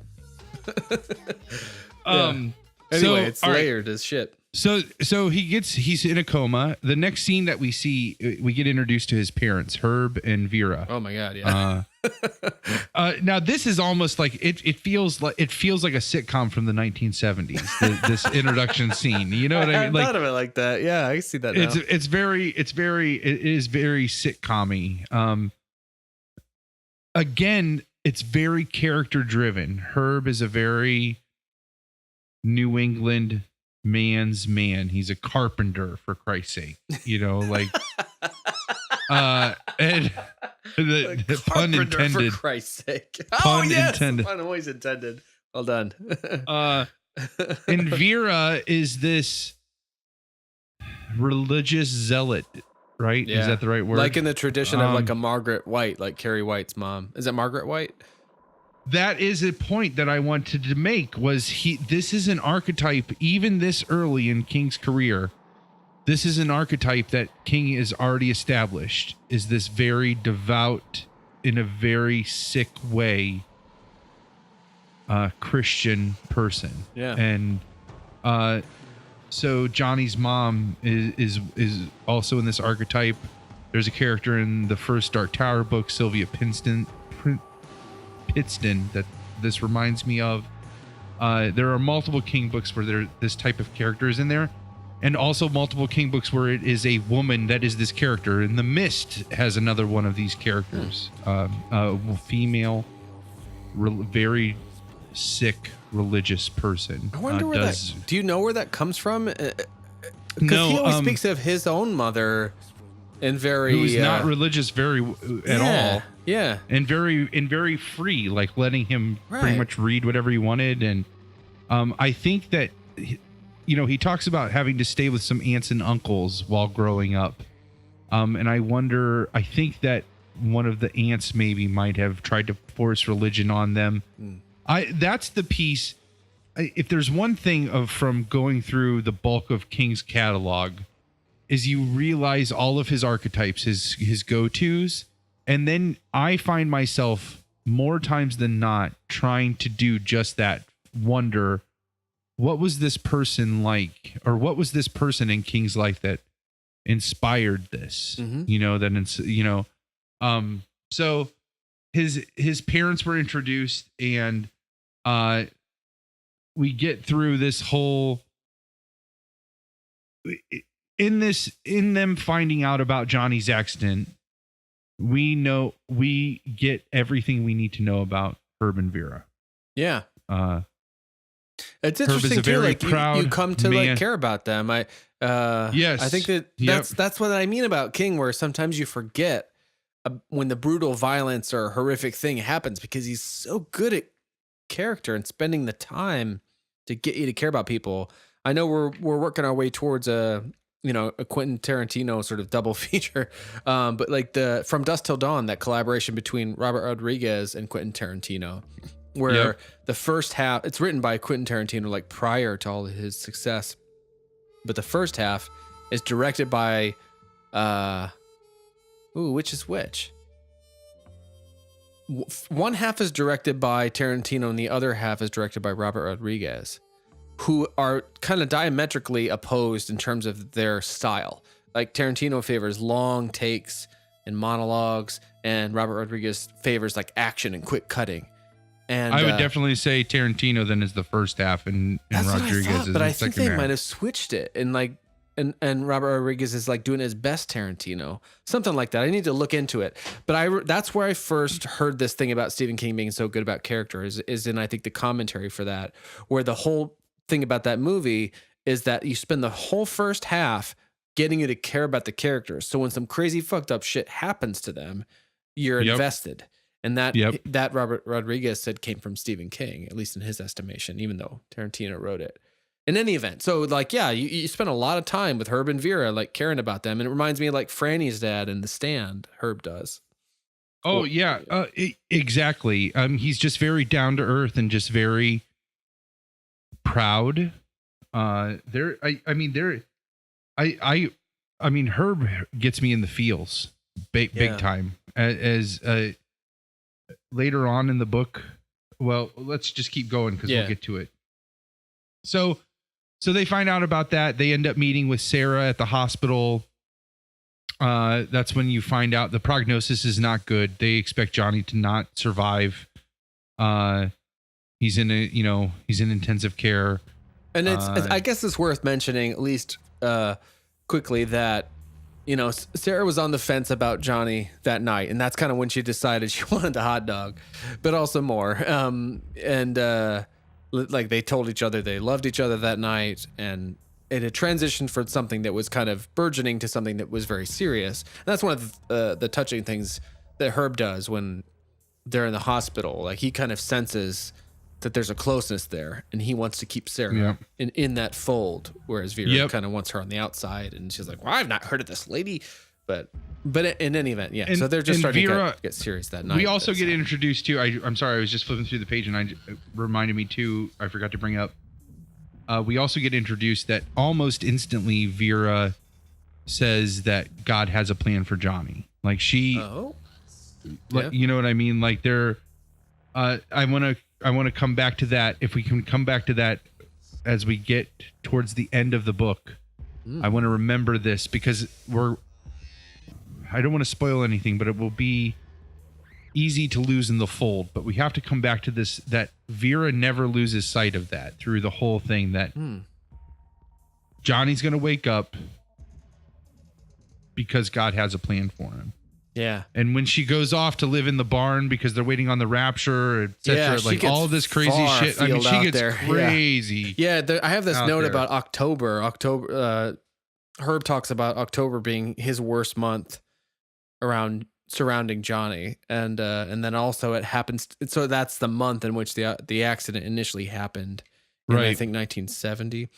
Anyway, it's layered as shit. So he's in a coma. The next scene that we see, we get introduced to his parents, Herb and Vera. Oh my God. Yeah. Now this is almost like it feels like a sitcom from the 1970s. This introduction scene, you know what I mean? Like, thought of it like that. Yeah, I see that now. It is very sitcom-y. Again, it's very character driven. Herb is a very New England man's man. He's a carpenter, for Christ's sake, you know, like, and the pun intended, for Christ's sake. Pun intended. Pun always intended. Well done. And Vera is this religious zealot, right? Yeah. Is that the right word? Like in the tradition of like a Margaret White, like Carrie White's mom. Is it Margaret White? That is a point that I wanted to make. This is an archetype, even this early in King's career. This is an archetype that King is already established, is this very devout, in a very sick way, Christian person. Yeah. And so Johnny's mom is also in this archetype. There's a character in the first Dark Tower book, Sylvia Pittston, that this reminds me of. There are multiple King books where this type of character is in there, and also multiple King books where it is a woman that is this character. And The Mist has another one of these characters, female, very sick religious person. I wonder where that. Do you know where that comes from? Because no, he always speaks of his own mother, and who's not religious at all. Yeah, and very free, like letting him pretty much read whatever he wanted. And I think that, you know, he talks about having to stay with some aunts and uncles while growing up. And I think that one of the aunts maybe might have tried to force religion on them. That's the piece. If there's one thing from going through the bulk of King's catalog, is you realize all of his archetypes, his go-tos. And then I find myself more times than not trying to do just that. Wonder, what was this person like, or what was this person in King's life that inspired this? You know, so his parents were introduced, and we get through this whole in them finding out about Johnny's accident. We get everything we need to know about Herb and Vera. Yeah. It's interesting too. Like you come to like care about them. Yes. I think that's what I mean about King, where sometimes you forget when the brutal violence or horrific thing happens, because he's so good at character and spending the time to get you to care about people. I know we're working our way towards a Quentin Tarantino sort of double feature. But like From Dusk Till Dawn, that collaboration between Robert Rodriguez and Quentin Tarantino, where Yep. the first half, it's written by Quentin Tarantino, like prior to all of his success, but the first half is directed by, which is which? One half is directed by Tarantino and the other half is directed by Robert Rodriguez, who are kind of diametrically opposed in terms of their style. Like Tarantino favors long takes and monologues, and Robert Rodriguez favors like action and quick cutting. And I would definitely say Tarantino then is the first half, and Rodriguez is but the I think second they half. might have switched it, and like, and Robert Rodriguez is like doing his best Tarantino, something like that. I need to look into it, but that's where I first heard this thing about Stephen King being so good about character is in I think the commentary for that, where the whole thing about that movie is that you spend the whole first half getting you to care about the characters. So when some crazy fucked up shit happens to them, you're invested. And that Robert Rodriguez said came from Stephen King, at least in his estimation, even though Tarantino wrote it. In any event, so like, yeah, you spend a lot of time with Herb and Vera, like caring about them. And it reminds me of like Franny's dad in The Stand, Herb does. Oh, yeah, exactly. He's just very down to earth and just very proud. I mean, Herb gets me in the feels big time as later on in the book. Well, let's just keep going because we'll get to it. So they find out about that. They end up meeting with Sarah at the hospital. That's when you find out the prognosis is not good. They expect Johnny to not survive. He's in intensive care. And I guess it's worth mentioning, at least quickly, that, you know, Sarah was on the fence about Johnny that night, and that's kind of when she decided she wanted the hot dog, but also more. Like they told each other they loved each other that night, and it had transitioned from something that was kind of burgeoning to something that was very serious. And that's one of the touching things that Herb does when they're in the hospital. Like he kind of senses that there's a closeness there, and he wants to keep Sarah in that fold, whereas Vera kind of wants her on the outside, and she's like, well, I've not heard of this lady. But in any event, yeah. So they're just starting to get serious that night. We also get introduced to, I'm sorry, I was just flipping through the page and it reminded me too, I forgot to bring up. We also get introduced that almost instantly Vera says that God has a plan for Johnny. Like she, you know what I mean? Like they're, I want to come back to that. If we can come back to that as we get towards the end of the book, I want to remember this because I don't want to spoil anything, but it will be easy to lose in the fold. But we have to come back to this, that Vera never loses sight of that through the whole thing, that Johnny's going to wake up because God has a plan for him. Yeah. And when she goes off to live in the barn because they're waiting on the rapture, etc., like all this crazy shit. I mean, she gets crazy. Yeah. I have this note about October. Herb talks about October being his worst month around surrounding Johnny, and then also it happens. So that's the month in which the accident initially happened, in, I think 1970,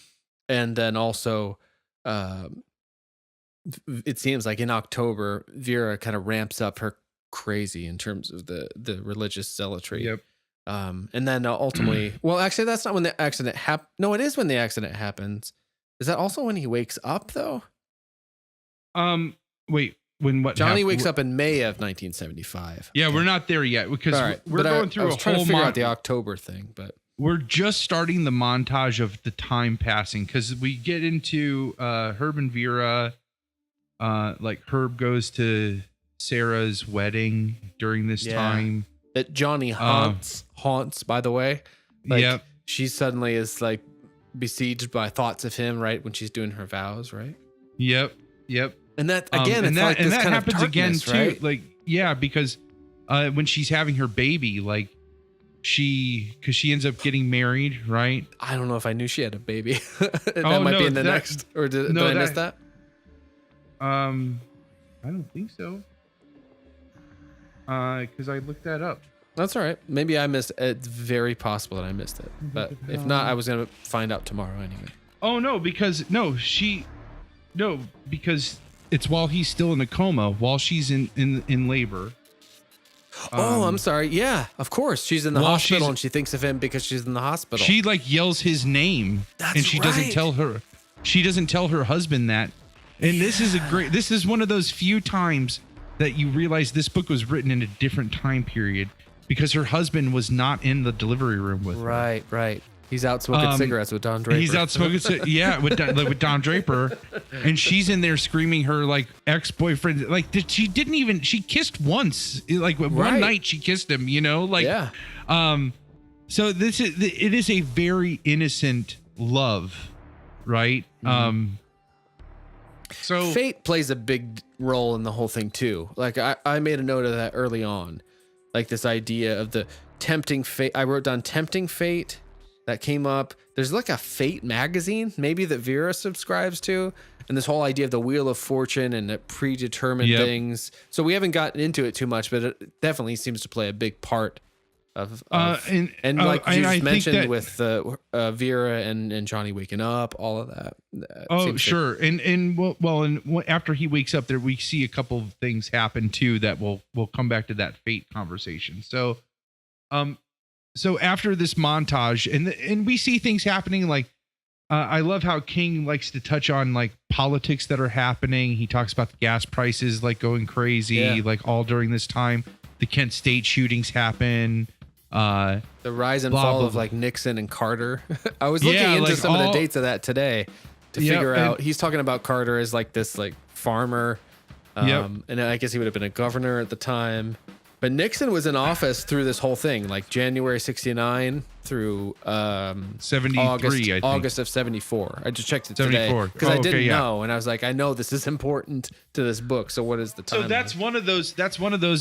and then also it seems like in October Vera kind of ramps up her crazy in terms of the religious zealotry. Yep. And then ultimately, well, actually, that's not when the accident happened. No, it is when the accident happens. Is that also when he wakes up though? Wait. When what Johnny wakes up in May of 1975. Yeah, we're not there yet because we're going through I was trying to figure out the October thing, but we're just starting the montage of the time passing because we get into Herb and Vera. Like Herb goes to Sarah's wedding during this time. That Johnny haunts, by the way. Like, she suddenly is like besieged by thoughts of him, right, when she's doing her vows, right? Yep. And that again, and that happens again too. Right? Like, yeah, because when she's having her baby, like because she ends up getting married, right? I don't know if I knew she had a baby. That might be in the next, or did I miss that? I don't think so. Because I looked that up. That's all right. Maybe I missed it. It's very possible that I missed it. But if not, I was gonna find out tomorrow anyway. Oh no, because it's while he's still in a coma, while she's in labor. I'm sorry. Yeah, of course. She's in the Well, hospital and she thinks of him because she's in the hospital. She like yells his name, That's and she doesn't tell her. She doesn't tell her husband that. And this is one of those few times that you realize this book was written in a different time period because her husband was not in the delivery room with her. Right. He's out smoking cigarettes with Don Draper. He's out smoking, with Don Draper, and she's in there screaming her like ex-boyfriend. Like she kissed once, like one night she kissed him. So it is a very innocent love, right? Mm-hmm. So fate plays a big role in the whole thing too. Like I made a note of that early on, like this idea of the tempting fate. I wrote down tempting fate. That came up. There's like a Fate magazine, maybe that Vera subscribes to, and this whole idea of the Wheel of Fortune and the predetermined things. So we haven't gotten into it too much, but it definitely seems to play a big part of and like you just mentioned with Vera and Johnny waking up, all of that. Sure. And after he wakes up there, we see a couple of things happen too that we'll come back to that Fate conversation. So after this montage and we see things happening, like I love how King likes to touch on like politics that are happening. He talks about the gas prices like going crazy, like all during this time. The Kent State shootings happen. The rise and fall of like Nixon and Carter. I was looking into like some of the dates of that today to figure out. He's talking about Carter as like this like farmer. And I guess he would have been a governor at the time. But Nixon was in office through this whole thing, like January 69 through 73, August of 74. I just checked it today because I didn't know, and I was like, I know this is important to this book. So what is the time? So that's one of those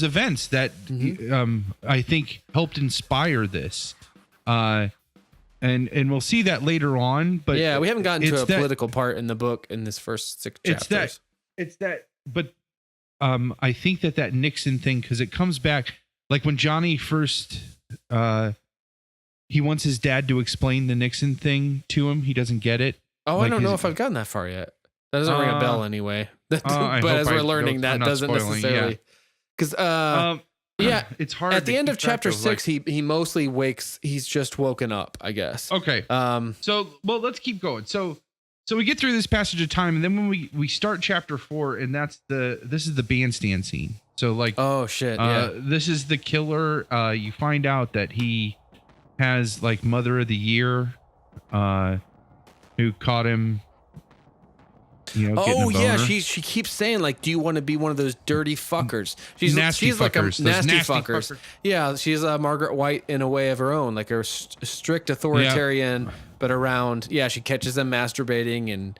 events that I think helped inspire this, and we'll see that later on. But yeah, we haven't gotten to a political part in the book in this first 6 chapters. But I think that Nixon thing, because it comes back like when Johnny first he wants his dad to explain the Nixon thing to him. He doesn't get it. Oh, like I don't know if I've gotten that far yet. That doesn't ring a bell anyway. But as we're learning, that doesn't necessarily. Because it's hard. At the end of chapter 6, he mostly wakes. He's just woken up, I guess. Okay. So let's keep going. So we get through this passage of time, and then when we start chapter 4, and this is the bandstand scene. So like, oh shit, this is the killer. You find out that he has like Mother of the Year, who caught him. Getting a boner. She keeps saying like, "Do you want to be one of those dirty fuckers?" She's fuckers, like a nasty fuckers. Yeah, she's Margaret White in a way of her own, like a strict authoritarian, but around. Yeah, she catches them masturbating and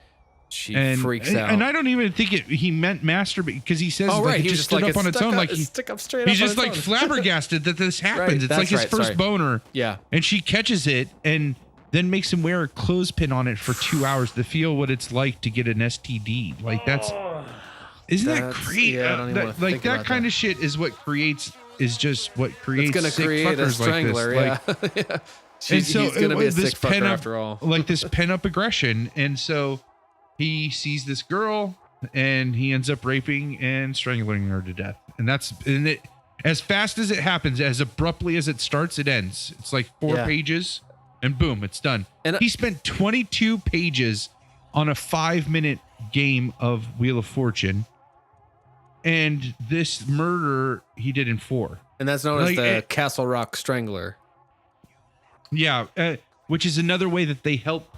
she freaks out. And I don't even think he meant masturbate because he says it just stood up on its own, like he's just like flabbergasted that this happens. It's like his first boner. Yeah, and she catches it and then makes him wear a clothespin on it for 2 hours to feel what it's like to get an STD. Like isn't that crazy? Like that kind of shit is what creates sick create a strangler. Like this. He's gonna be a sick fucker after all. Like this pent up aggression, and so he sees this girl and he ends up raping and strangling her to death. And it as fast as it happens, as abruptly as it starts, it ends. It's like 4 pages. And boom, it's done. And he spent 22 pages on a 5-minute game of Wheel of Fortune. And this murder he did in 4. And that's known as the Castle Rock Strangler. Yeah, which is another way that they help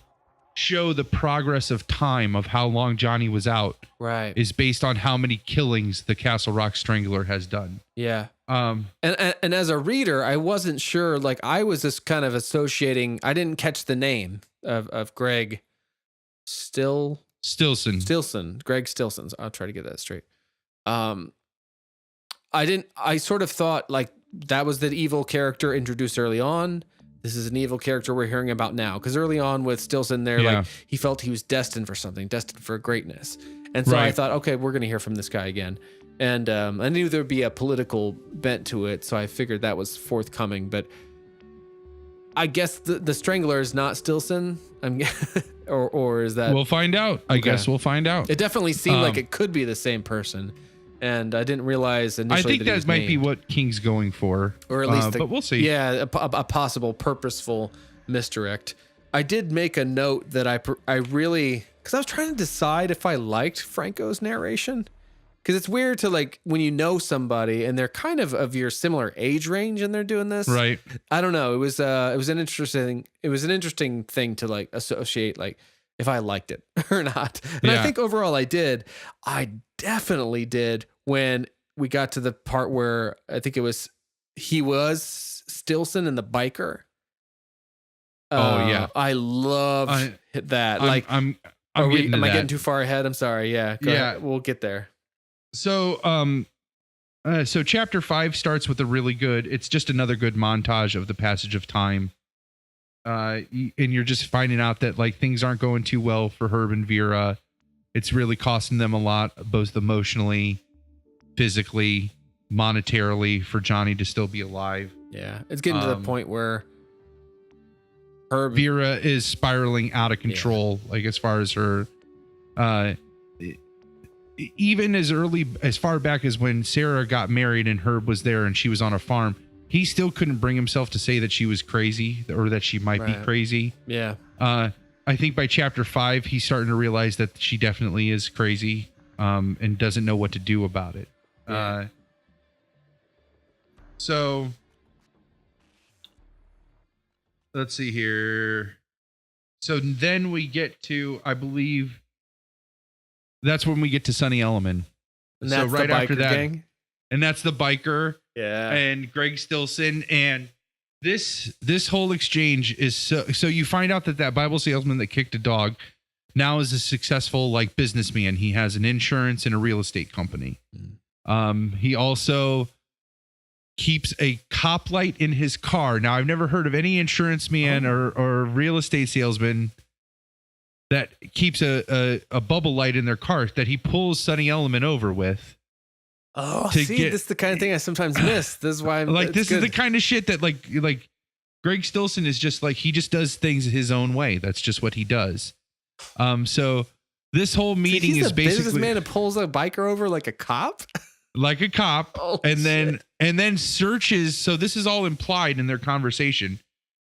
show the progress of time of how long Johnny was out. Right. Is based on how many killings the Castle Rock Strangler has done. Yeah. And as a reader, I wasn't sure. Like I was just kind of associating. I didn't catch the name of Greg Stilson. Greg Stilson. I'll try to get that straight. I sort of thought like that was the evil character introduced early on. This is an evil character we're hearing about now. Because early on with Stilson there, like he felt he was destined for something, destined for greatness. And so I thought, okay, we're going to hear from this guy again. And I knew there'd be a political bent to it, so I figured that was forthcoming. But I guess the Strangler is not Stilson, or is that? We'll find out. I guess we'll find out. It definitely seemed like it could be the same person. and I didn't realize I initially think that he that was might be named. what King's going for, Or at least, but we'll see. Yeah, a possible purposeful misdirect. I did make a note that I really, because I was trying to decide if I liked Franco's narration, because it's weird to like when you know somebody and they're kind of your similar age range and they're doing this. Right. I don't know. It was an interesting thing to like associate like if I liked it or not. And I Yeah. think overall I did. I definitely did when we got to the part where I think he was Stilson and the biker. Oh, yeah. I loved that. I'm am getting to I that. getting too far ahead? I'm sorry. Yeah. Go Yeah. ahead. We'll get there. So, so chapter 5 starts with a really good, it's just another good montage of the passage of time. And you're just finding out that like things aren't going too well for Herb and Vera. It's really costing them a lot, both emotionally, physically, monetarily, for Johnny to still be alive. Yeah. It's getting to the point where Vera is spiraling out of control, like as far as her, even as far back as when Sarah got married and Herb was there and she was on a farm, he still couldn't bring himself to say that she was crazy or that she might be crazy. Yeah. I think by chapter 5, he's starting to realize that she definitely is crazy, and doesn't know what to do about it. Yeah. So let's see here. So then we get to, I believe, that's when we get to Sonny Elliman. And that's so right the biker after that, gang. and that's the biker. Yeah. And Greg Stilson, and this whole exchange is so you find out that Bible salesman that kicked a dog now is a successful like businessman. He has an insurance and a real estate company. He also keeps a cop light in his car. Now I've never heard of any insurance man or real estate salesman that keeps a bubble light in their car that he pulls Sonny Elliman over with. Oh, this is the kind of thing I sometimes miss. This is why I'm like, this is the kind of shit that like Greg Stilson is just like, he just does things his own way. That's just what he does. So this whole meeting he's is a basically businessman who pulls a biker over like a cop. like a cop, Oh, and shit. then searches. So this is all implied in their conversation,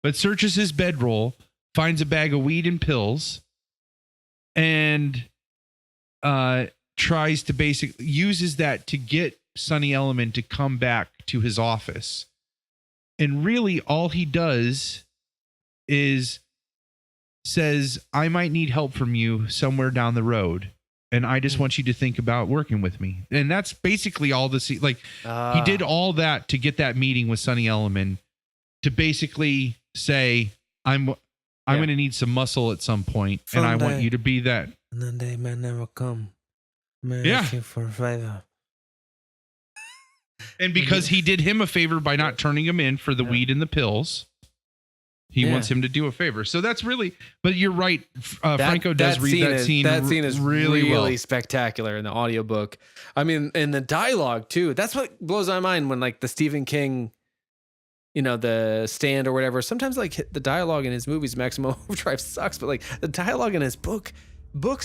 but searches his bedroll, finds a bag of weed and pills, and tries to basically uses that to get Sonny Elliman to come back to his office. And really all he does is says, I might need help from you somewhere down the road. And I just want you to think about working with me. And that's basically all this. Like he did all that to get that meeting with Sonny Elliman to basically say, I'm going to need some muscle at some point, and I want you to be that. And then they may never come. May Yeah. ask you for a favor. And because he did him a favor by not turning him in for the weed and the pills, he wants him to do a favor. So that's really, but you're right. Franco does read that scene. That scene is really well. spectacular in the audiobook. I mean, in the dialogue too. That's what blows my mind when like the Stephen King, the Stand or whatever. Sometimes like the dialogue in his movies, Maximum Overdrive sucks, but like the dialogue in his books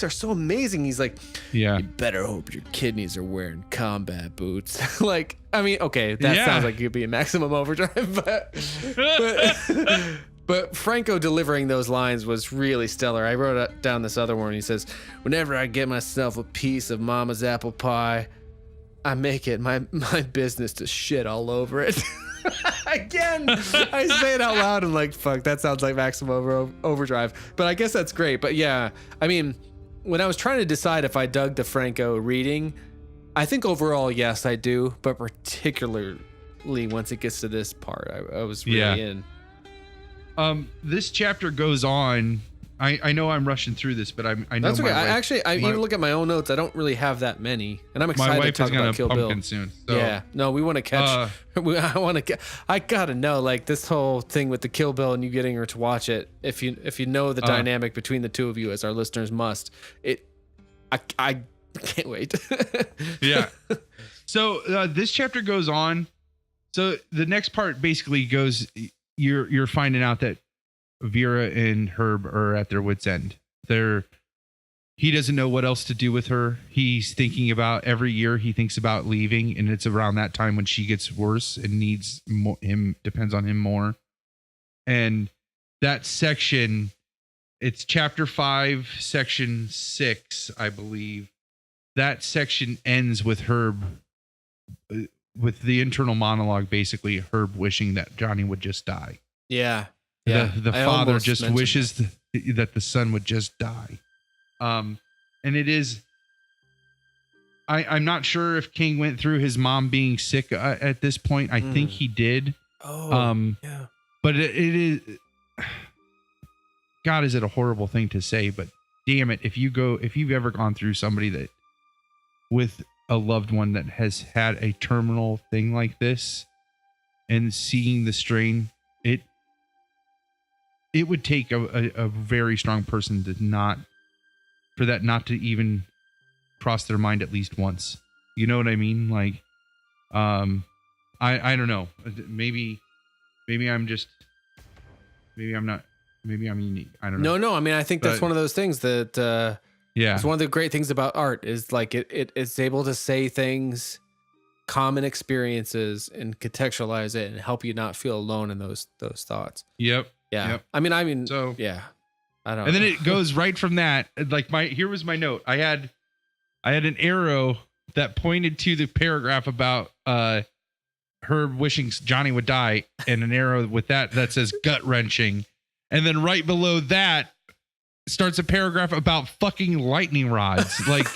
are so amazing. He's like, yeah, you better hope your kidneys are wearing combat boots. Like, I mean, okay, that sounds like it could be a Maximum Overdrive, but Franco delivering those lines was really stellar. I wrote down this other one. He says, whenever I get myself a piece of mama's apple pie, I make it my business to shit all over it. Again, I say it out loud. I'm like, fuck, that sounds like Maximum Overdrive. But I guess that's great. But yeah, I mean, when I was trying to decide if I dug the Franco reading, I think overall, yes, I do. But particularly once it gets to this part, I was really in. This chapter goes on. I know I'm rushing through this, but I know that's okay. I even look at my own notes. I don't really have that many, and I'm my excited wife to talk is gonna about Kill Bill pumpkin soon. So, yeah, no, we want to catch. I gotta know like this whole thing with the Kill Bill and you getting her to watch it. If you know the dynamic between the two of you, as our listeners must, I can't wait. Yeah. So this chapter goes on. So the next part basically goes. You're finding out that Vera and Herb are at their wits' end. he doesn't know what else to do with her. He's thinking about every year he thinks about leaving, and it's around that time when she gets worse and needs him, depends on him more. And that section, it's chapter 5, section 6, I believe. That section ends with Herb, with the internal monologue, basically Herb wishing that Johnny would just die. Yeah. The father just wishes that the son would just die. And it is, I'm not sure if King went through his mom being sick at this point. I think he did. Yeah. But it is, God, is it a horrible thing to say, but damn it. If you've ever gone through somebody that with a loved one that has had a terminal thing like this and seeing the strain, it would take a very strong person to not to even cross their mind at least once. You know what I mean? Like, I don't know. Maybe I'm not. Maybe I'm unique. I don't know. No. I mean, I think that's one of those things that. Yeah. It's one of the great things about art is like it's able to say things, common experiences, and contextualize it and help you not feel alone in those thoughts. Yep. Yeah. Yep. I mean, so yeah. I don't. And then it goes right from that. Like here was my note. I had an arrow that pointed to the paragraph about her wishing Johnny would die, and an arrow with that says gut wrenching, and then right below that starts a paragraph about fucking lightning rods. Like,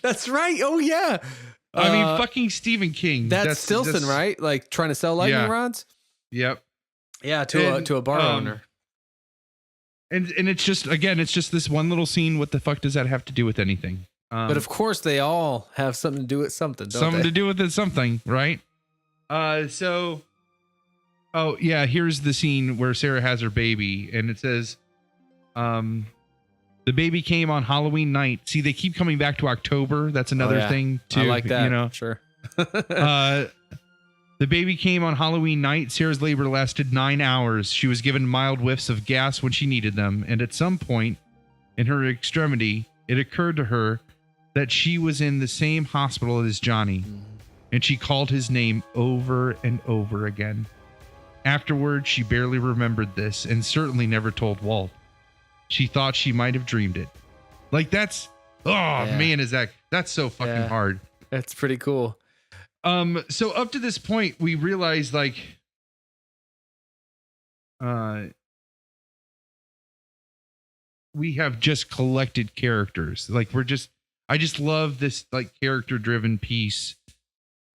that's right. Oh yeah. I mean, fucking Stephen King. That's Stilson, right? Like trying to sell lightning rods. Yep. Yeah, to a bar owner. And it's just, again, it's just this one little scene. What the fuck does that have to do with anything? But of course, they all have something to do with something. Something to do with it, something, right? So, oh yeah, here's the scene where Sarah has her baby, and it says, the baby came on Halloween night. See, they keep coming back to October. That's another thing too. I like that. You know, sure. The baby came on Halloween night. Sarah's labor lasted 9 hours. She was given mild whiffs of gas when she needed them. And at some point in her extremity, it occurred to her that she was in the same hospital as Johnny. And she called his name over and over again. Afterward, she barely remembered this and certainly never told Walt. She thought she might have dreamed it. Like that's, man, that's so fucking hard. That's pretty cool. So up to this point, we realized like, we have just collected characters. Like I just love this like character driven piece.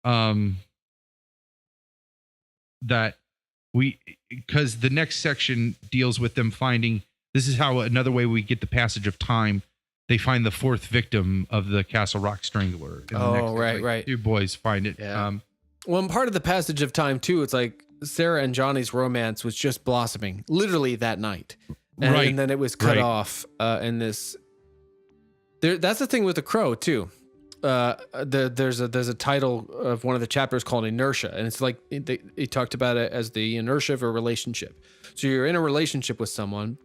That because the next section deals with them finding, this is how another way we get the passage of time. They find the fourth victim of the Castle Rock Strangler. Right. Two boys find it. Yeah. Well, and part of the passage of time too, it's like Sarah and Johnny's romance was just blossoming literally that night. And then it was cut off in this. That's the thing with The Crow too. There's a title of one of the chapters called Inertia, and it's like he talked about it as the inertia of a relationship. So you're in a relationship with someone,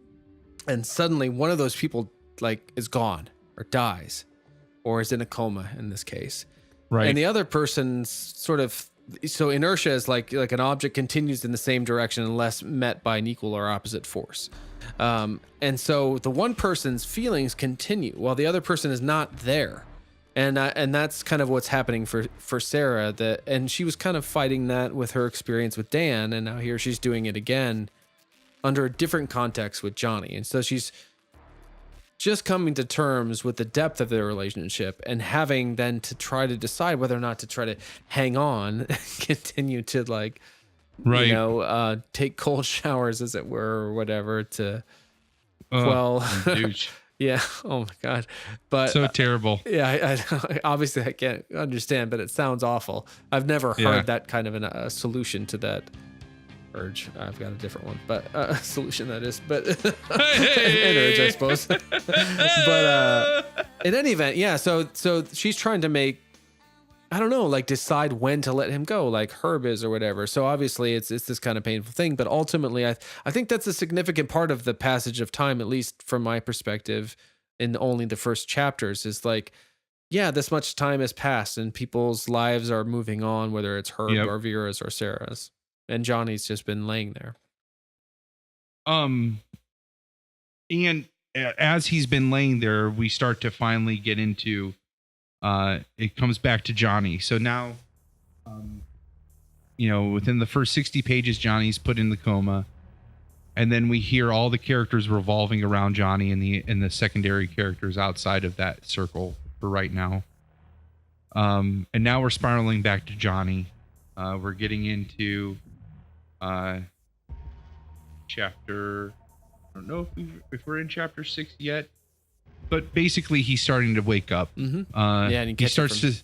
and suddenly one of those people like is gone or dies, or is in a coma in this case, right? And the other person's so inertia is like an object continues in the same direction unless met by an equal or opposite force. And so the one person's feelings continue while the other person is not there. And that's kind of what's happening for Sarah. And she was kind of fighting that with her experience with Dan, and now here she's doing it again under a different context with Johnny. And so she's just coming to terms with the depth of their relationship and having then to try to decide whether or not to try to hang on, continue to like, take cold showers, as it were, or whatever to quell. Yeah. Oh my God. But so terrible. Yeah. I obviously I can't understand, but it sounds awful. I've never heard that kind of a solution to that urge. I've got a different one, but solution that is, but an urge, I suppose. But in any event, yeah. So she's trying to make, I don't know, like decide when to let him go, like Herb is or whatever. So obviously it's this kind of painful thing, but ultimately I think that's a significant part of the passage of time, at least from my perspective, in only the first chapters is like, yeah, this much time has passed and people's lives are moving on, whether it's Herb Yep. or Vera's or Sarah's, and Johnny's just been laying there. And as he's been laying there, we start to finally get into it comes back to Johnny. So now, within the first 60 pages, Johnny's put in the coma, and then we hear all the characters revolving around Johnny and the secondary characters outside of that circle for right now. And now we're spiraling back to Johnny. We're getting into chapter. I don't know if we're in chapter 6 yet, but basically he's starting to wake up. Mm-hmm. And he starts to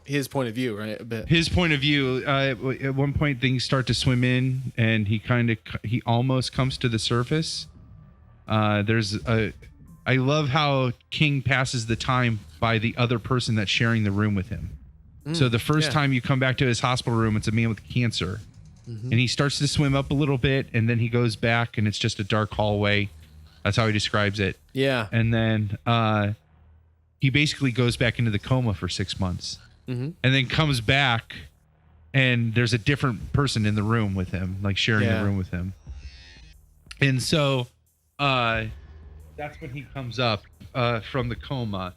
his point of view, right? A bit. His point of view. At one point, things start to swim in, and he almost comes to the surface. I love how King passes the time by the other person that's sharing the room with him. So the first time you come back to his hospital room, it's a man with cancer. And he starts to swim up a little bit, and then he goes back, and it's just a dark hallway. That's how he describes it. Yeah. And then he basically goes back into the coma for 6 months. And then comes back, and there's a different person in the room with him, like sharing the room with him. And so that's when he comes up from the coma.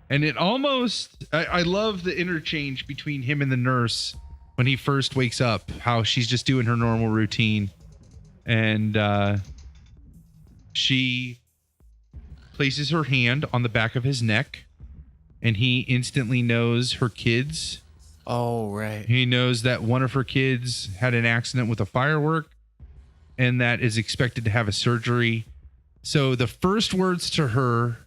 And it almost, I love the interchange between him and the nurse when he first wakes up, how she's just doing her normal routine. And she places her hand on the back of his neck, and he instantly knows her kids. Oh, right. He knows that one of her kids had an accident with a firework and that is expected to have a surgery. So the first words to her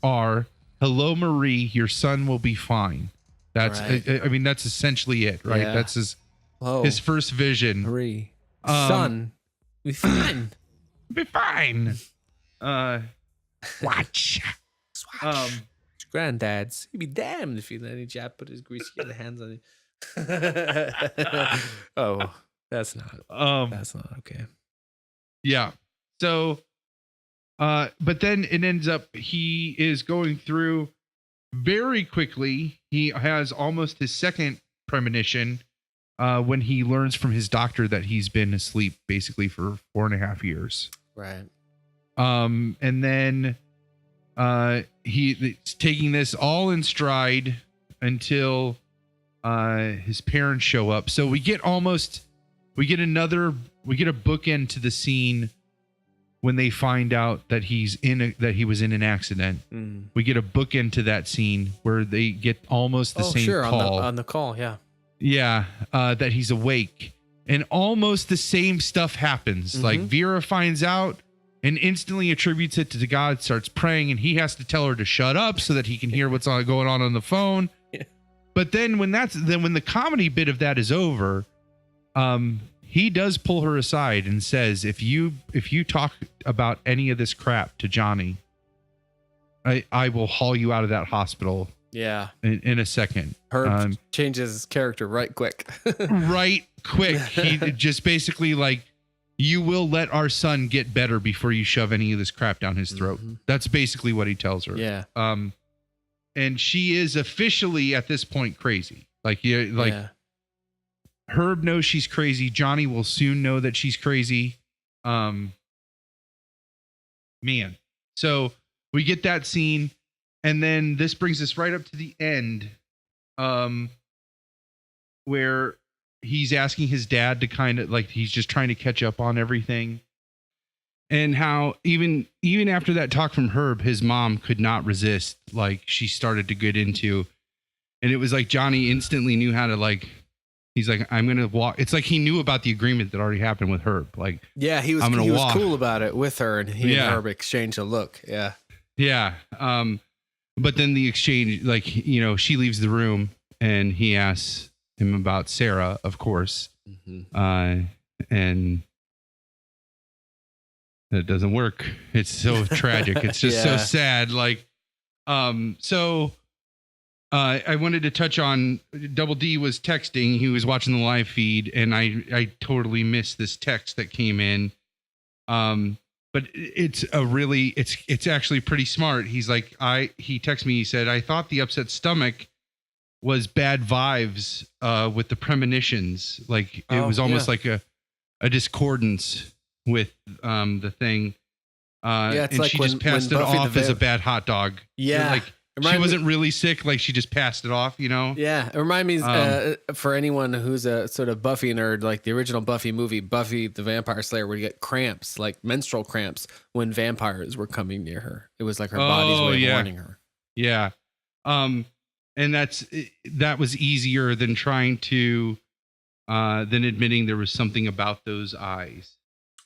are, "Hello, Marie, your son will be fine." That's, right. I mean, that's essentially it, right? Yeah. That's Whoa. his first vision. Marie. Son. Be fine. Be fine. Watch. Granddad's. He'd be damned if he let any chap put his greasy other hands on it. Oh, that's not okay. Yeah. So, but then it ends up he is going through very quickly. He has almost his second premonition when he learns from his doctor that he's been asleep basically for 4.5 years. Right. And then he's taking this all in stride until his parents show up. So we get a bookend to the scene when they find out that that he was in an accident. We get a bookend to that scene where they get almost the same call. On the call, yeah. Yeah, that he's awake, and almost the same stuff happens. Like Vera finds out and instantly attributes it to God, starts praying, and he has to tell her to shut up so that he can hear what's going on the phone. Yeah. But then when the comedy bit of that is over, he does pull her aside and says, if you talk about any of this crap to Johnny, I will haul you out of that hospital. Yeah. In a second. Herb changes his character right quick. Right quick. He just basically like, you will let our son get better before you shove any of this crap down his throat. That's basically what he tells her. Yeah. And she is officially at this point crazy. Herb knows she's crazy. Johnny will soon know that she's crazy. Man. So we get that scene. And then this brings us right up to the end, where he's asking his dad to kind of like, he's just trying to catch up on everything. And how even after that talk from Herb, his mom could not resist. Like she started to get into, and it was like Johnny instantly knew how to like, he's like, I'm going to walk. It's like he knew about the agreement that already happened with Herb. Like, yeah, he was cool about it with her, and he and Herb exchanged a look. Yeah. Yeah. But then the exchange, like, she leaves the room and he asks him about Sarah, of course. And it doesn't work. It's so tragic. It's just so sad. Like, so I wanted to touch on Double D was texting. He was watching the live feed, and I totally missed this text that came in. but it's actually pretty smart. He's like, he texted me, he said, I thought the upset stomach was bad vibes with the premonitions. Like it was almost like a discordance with the thing. It's and like she when, just passed it Buffy off as a bad hot dog. Yeah. Like she wasn't really sick. Like she just passed it off, you know? Yeah. It reminds me for anyone who's a sort of Buffy nerd, like the original Buffy movie, Buffy the Vampire Slayer, where you get cramps, like menstrual cramps when vampires were coming near her. It was like her body's way of warning her. Yeah. And that was easier than trying to, than admitting there was something about those eyes.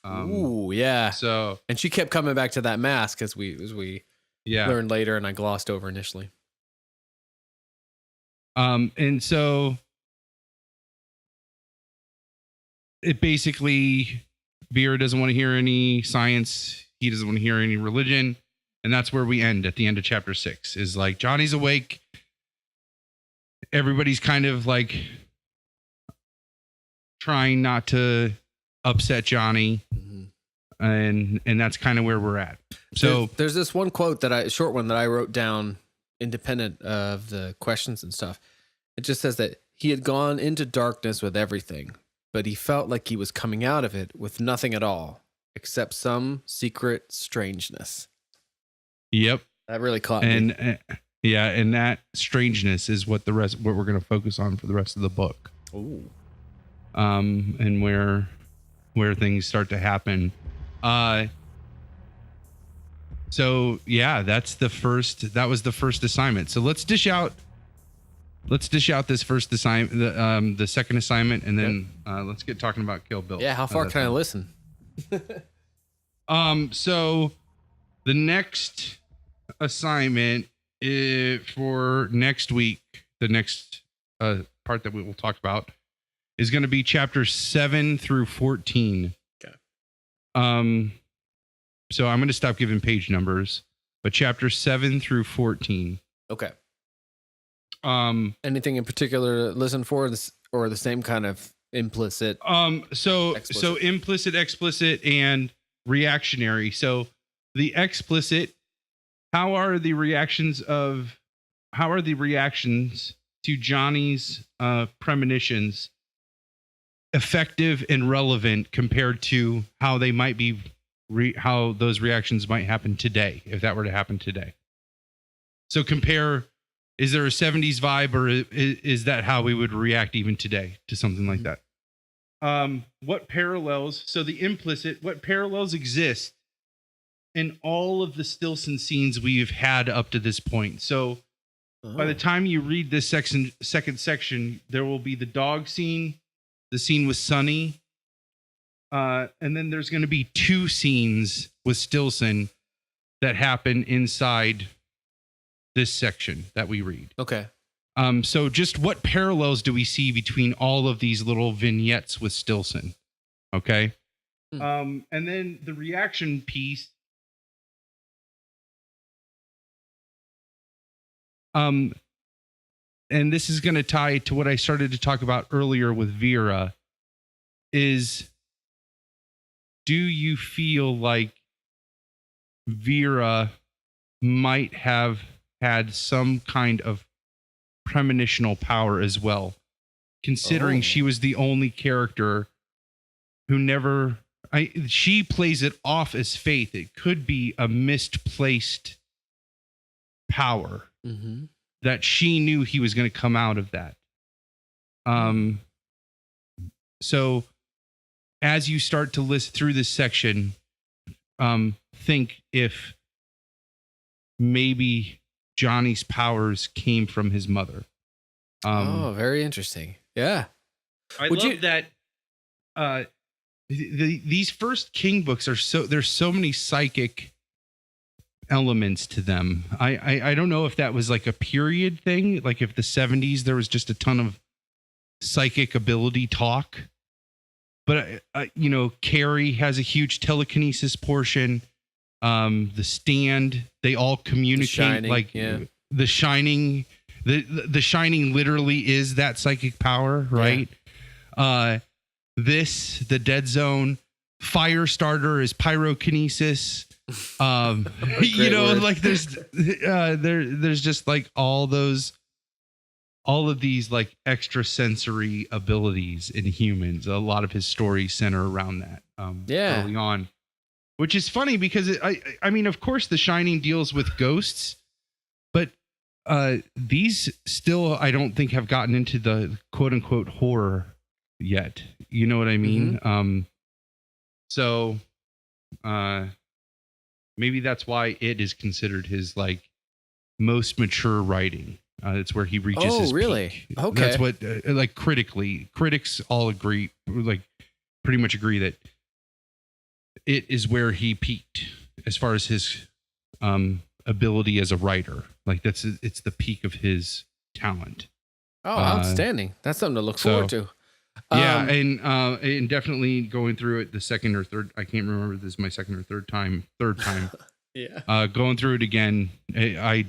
Ooh, yeah. So, and she kept coming back to that mask as we learned later, and I glossed over initially. And so it basically, Vera doesn't want to hear any science. He doesn't want to hear any religion. And that's where we end at the end of chapter 6 is like, Johnny's awake. Everybody's kind of like trying not to upset Johnny. And that's kind of where we're at. So there's this one quote short one that I wrote down independent of the questions and stuff. It just says that he had gone into darkness with everything, but he felt like he was coming out of it with nothing at all, except some secret strangeness. Yep. That really caught me. And that strangeness is what what we're going to focus on for the rest of the book. Ooh. And where things start to happen. So yeah, that was the first assignment. So let's dish out this first assignment, the second assignment, and then let's get talking about Kill Bill. Yeah, how far can I listen? So the next assignment for next week, the next part that we will talk about is going to be chapters 7 through 14. Okay. So I'm going to stop giving page numbers, but chapter 7 through 14. Okay. Anything in particular to listen for, or the same kind of implicit? So implicit, explicit, and reactionary. So the explicit, how are the reactions to Johnny's premonitions effective and relevant compared to how they might be, how those reactions might happen today, if that were to happen today? So compare, is there a 70s vibe, or is that how we would react even today to something like that? What parallels, so the implicit, what parallels exist in all of the Stilson scenes we've had up to this point? So by the time you read this second section, there will be the dog scene, the scene with Sonny, and then there's going to be 2 scenes with Stilson that happen inside this section that we read. Okay. So just what parallels do we see between all of these little vignettes with Stilson? Okay. And then the reaction piece. And this is going to tie to what I started to talk about earlier with Vera, is, do you feel like Vera might have had some kind of premonitional power as well, considering she was the only character who never, she plays it off as faith. It could be a misplaced power. Mm-hmm. That she knew he was going to come out of that. So as you start to list through this section, think if maybe Johnny's powers came from his mother. Very interesting. Yeah. I love that. These first King books there's so many psychic elements to them. I don't know if that was like a period thing, like if the 70s there was just a ton of psychic ability talk, but Carrie has a huge telekinesis portion. The Stand, they all communicate. The Shining literally is that psychic power, right? The Dead Zone, fire starter is pyrokinesis. You know, word. like there's just like all of these like extrasensory abilities in humans. A lot of his stories center around that. Early on, which is funny because I mean, of course, The Shining deals with ghosts, but these still, I don't think, have gotten into the quote unquote horror yet. You know what I mean? So maybe that's why it is considered his like most mature writing. It's where he reaches his really? peak. Okay. That's what like critics all agree, like pretty much agree that it is where he peaked as far as his ability as a writer. Like it's the peak of his talent. Oh, outstanding. That's something to look forward to. Yeah, and definitely going through it the second or third. I can't remember if this is my second or third time. Yeah. Going through it again, I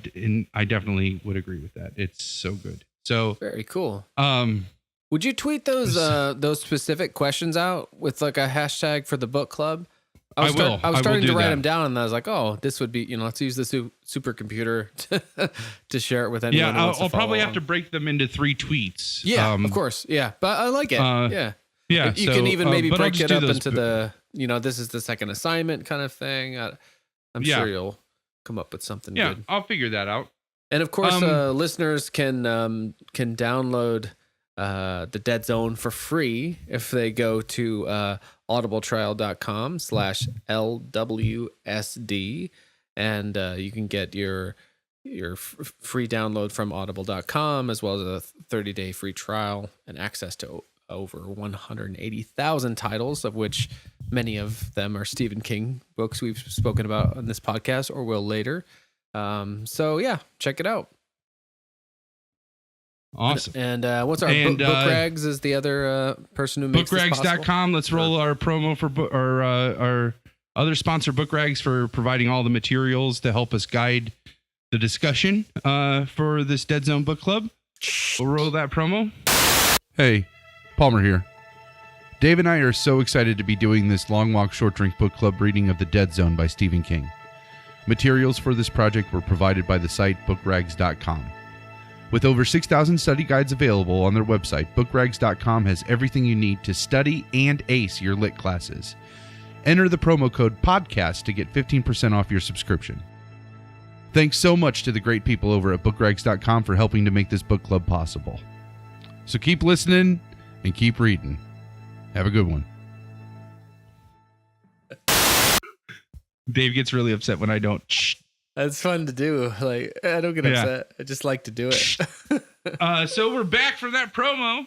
definitely would agree with that. It's so good. So very cool. Would you tweet those specific questions out with like a hashtag for the book club? I was starting to write them down, and I was like, "Oh, this would be, let's use the supercomputer to share it with anyone." Yeah, I'll probably have to break them into 3 tweets. Yeah, of course. Yeah, but I like it. Yeah. You can even maybe break it up into the, this is the second assignment kind of thing. I'm sure you'll come up with something good. Yeah, I'll figure that out. And of course, listeners can download the Dead Zone for free if they go to audibletrial.com/LWSD, and you can get your free download from audible.com, as well as a 30-day free trial and access to over 180,000 titles, of which many of them are Stephen King books we've spoken about on this podcast or will later. So yeah, check it out. Awesome. And what's our book rags is the other person who makes bookrags.com. Let's roll our promo for our other sponsor, Book Rags, for providing all the materials to help us guide the discussion for this Dead Zone Book Club. We'll roll that promo. Hey, Palmer here. Dave and I are so excited to be doing this Long Walk Short Drink Book Club reading of The Dead Zone by Stephen King. Materials for this project were provided by the site bookrags.com. With over 6,000 study guides available on their website, bookrags.com has everything you need to study and ace your lit classes. Enter the promo code PODCAST to get 15% off your subscription. Thanks so much to the great people over at bookrags.com for helping to make this book club possible. So keep listening and keep reading. Have a good one. Dave gets really upset when I don't. That's fun to do. Like, I don't get upset. I just like to do it. So we're back from that promo.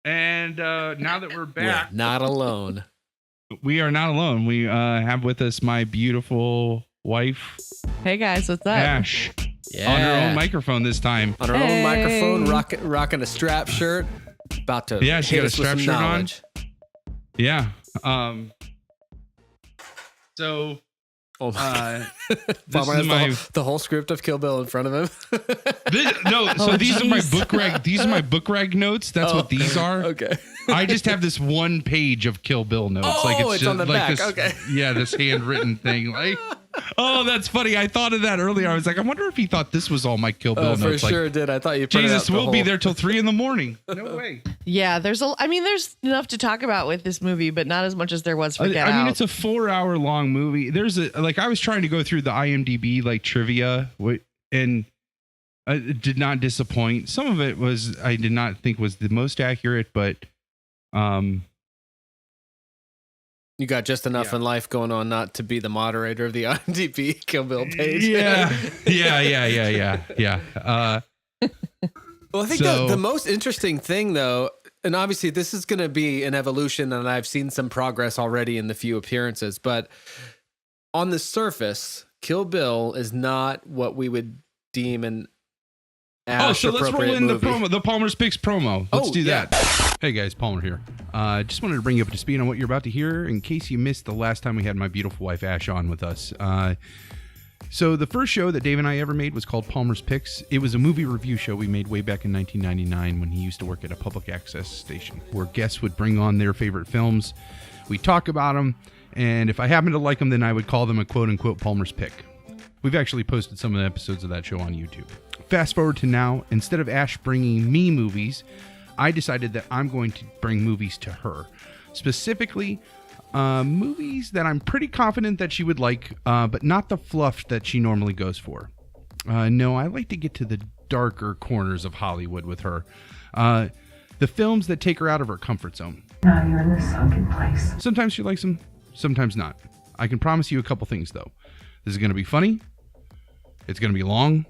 And now that we're back. We're not alone. We are not alone. We have with us my beautiful wife. Hey guys, what's up? Ash. Yeah. On her own microphone this time. On her own microphone, rocking a strap shirt. About to she got a strap shirt knowledge. On. Yeah. So oh my Palmer has the whole script of Kill Bill in front of him. These are my book rag. These are my book rag notes. That's what these are. Okay. I just have this one page of Kill Bill notes. It's just on the like back. This, okay. Yeah, this handwritten thing. Like, oh, that's funny. I thought of that earlier. I was like, I wonder if he thought this was all my Kill Bill notes. For sure did. I thought you put Jesus, we'll be there till 3 a.m. No way. Yeah, there's enough to talk about with this movie, but not as much as there was for Get Out. I mean, it's a 4-hour long movie. There's I was trying to go through the IMDb trivia, and it did not disappoint. Some of it I did not think was the most accurate, but you got just enough in life going on not to be the moderator of the IMDb Kill Bill page. Yeah. Well, I think the most interesting thing, though, and obviously this is going to be an evolution, and I've seen some progress already in the few appearances, but on the surface, Kill Bill is not what we would deem an Ash so let's roll in movie. the Palmer's Picks promo. Let's do that. Hey guys, Palmer here. Just wanted to bring you up to speed on what you're about to hear in case you missed the last time we had my beautiful wife Ash on with us. So the first show that Dave and I ever made was called Palmer's Picks. It was a movie review show we made way back in 1999 when he used to work at a public access station where guests would bring on their favorite films. We talk about them, And if I happen to like them, then I would call them a quote-unquote Palmer's pick. We've actually posted some of the episodes of that show on YouTube. Fast forward to now, instead of Ash bringing me movies, I decided that I'm going to bring movies to her. Specifically, movies that I'm pretty confident that she would like, but not the fluff that she normally goes for. No, I like to get to the darker corners of Hollywood with her. The films that take her out of her comfort zone. Now you're in the sunken place. Sometimes she likes them, sometimes not. I can promise you a couple things, though. This is going to be funny. It's going to be long.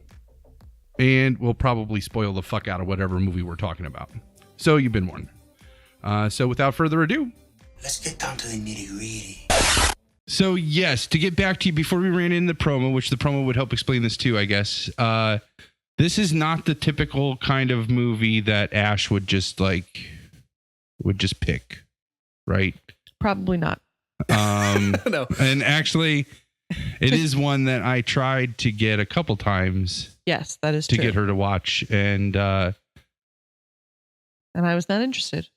And we'll probably spoil the fuck out of whatever movie we're talking about. So you've been warned. So without further ado, let's get down to the nitty-gritty. So yes, to get back to you before we ran in the promo, which the promo would help explain this too, I guess. This is not the typical kind of movie that Ash would just pick, right? Probably not. No. And actually, it is one that I tried to get a couple times. Yes, that is to true. get her to watch, and I was not interested.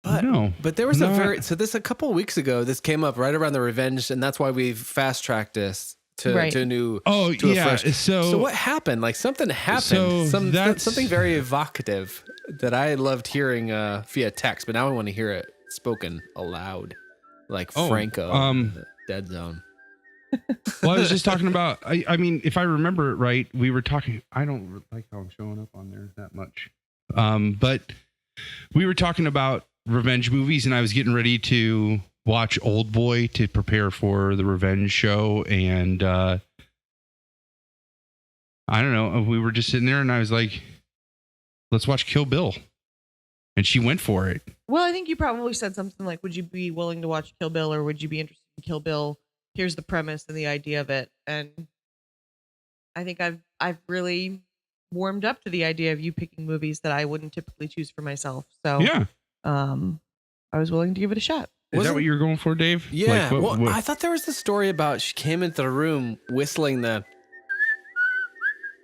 But there was a couple weeks ago, this came up right around the revenge, and that's why we've fast tracked this to a new. Oh, to yeah. A fresh. So what happened? Like something happened. Something very evocative that I loved hearing via text, but now I want to hear it spoken aloud, like Franco, in the Dead Zone. Well, I was just talking about. I mean, if I remember it right, we were talking. I don't like how I'm showing up on there that much. But we were talking about revenge movies, and I was getting ready to watch Old Boy to prepare for the revenge show, and I don't know, we were just sitting there, and I was like, let's watch Kill Bill, and she went for it. Well, I think you probably said something like, would you be willing to watch Kill Bill, or would you be interested in Kill Bill? Here's the premise and the idea of it, and I think I've really warmed up to the idea of you picking movies that I wouldn't typically choose for myself. So yeah, I was willing to give it a shot. Is that what you were going for, Dave? Yeah. Like, what? I thought there was this story about she came into the room whistling the.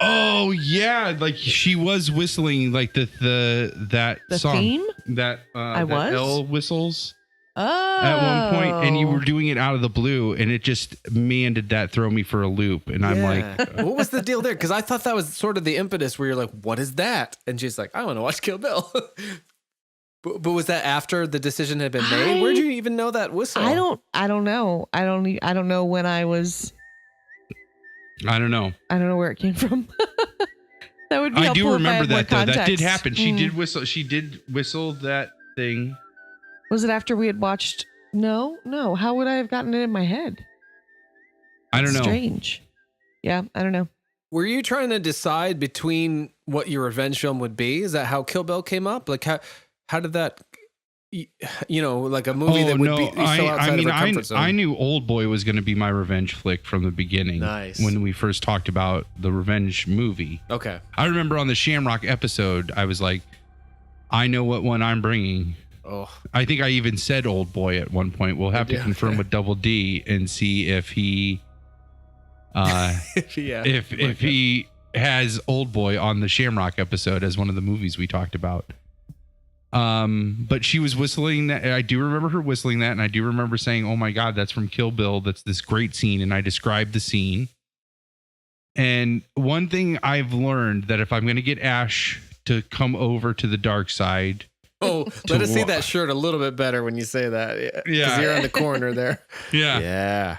Oh yeah, like she was whistling like the song theme that I was L whistles. Oh. At one point, and you were doing it out of the blue, and it just, man, did that throw me for a loop. And I'm like, what was the deal there? Because I thought that was sort of the impetus where you're like, what is that? And she's like, I want to watch Kill Bill. but was that after the decision had been made? Where'd you even know that whistle? I don't know. I don't know when I was. I don't know. I don't know where it came from. That would be. I do remember that though. Context. That did happen. She did whistle. She did whistle that thing. Was it after we had watched? No. How would I have gotten it in my head? I don't know. Strange. Yeah, I don't know. Were you trying to decide between what your revenge film would be? Is that how Kill Bill came up? Like how did that? Like a movie that would be so outside of her comfort zone. I knew Old Boy was going to be my revenge flick from the beginning. Nice. When we first talked about the revenge movie. Okay. I remember on the Shamrock episode, I was like, I know what one I'm bringing. Oh, I think I even said Old Boy at one point. We'll have to confirm with Double D and see if he, if he has Old Boy on the Shamrock episode as one of the movies we talked about. But she was whistling that. I do remember her whistling that, and I do remember saying, "Oh my God, that's from Kill Bill. That's this great scene." And I described the scene. And one thing I've learned that if I'm going to get Ash to come over to the dark side. Oh, let us see that shirt a little bit better when you say that. Yeah. Because you're in the corner there. Yeah.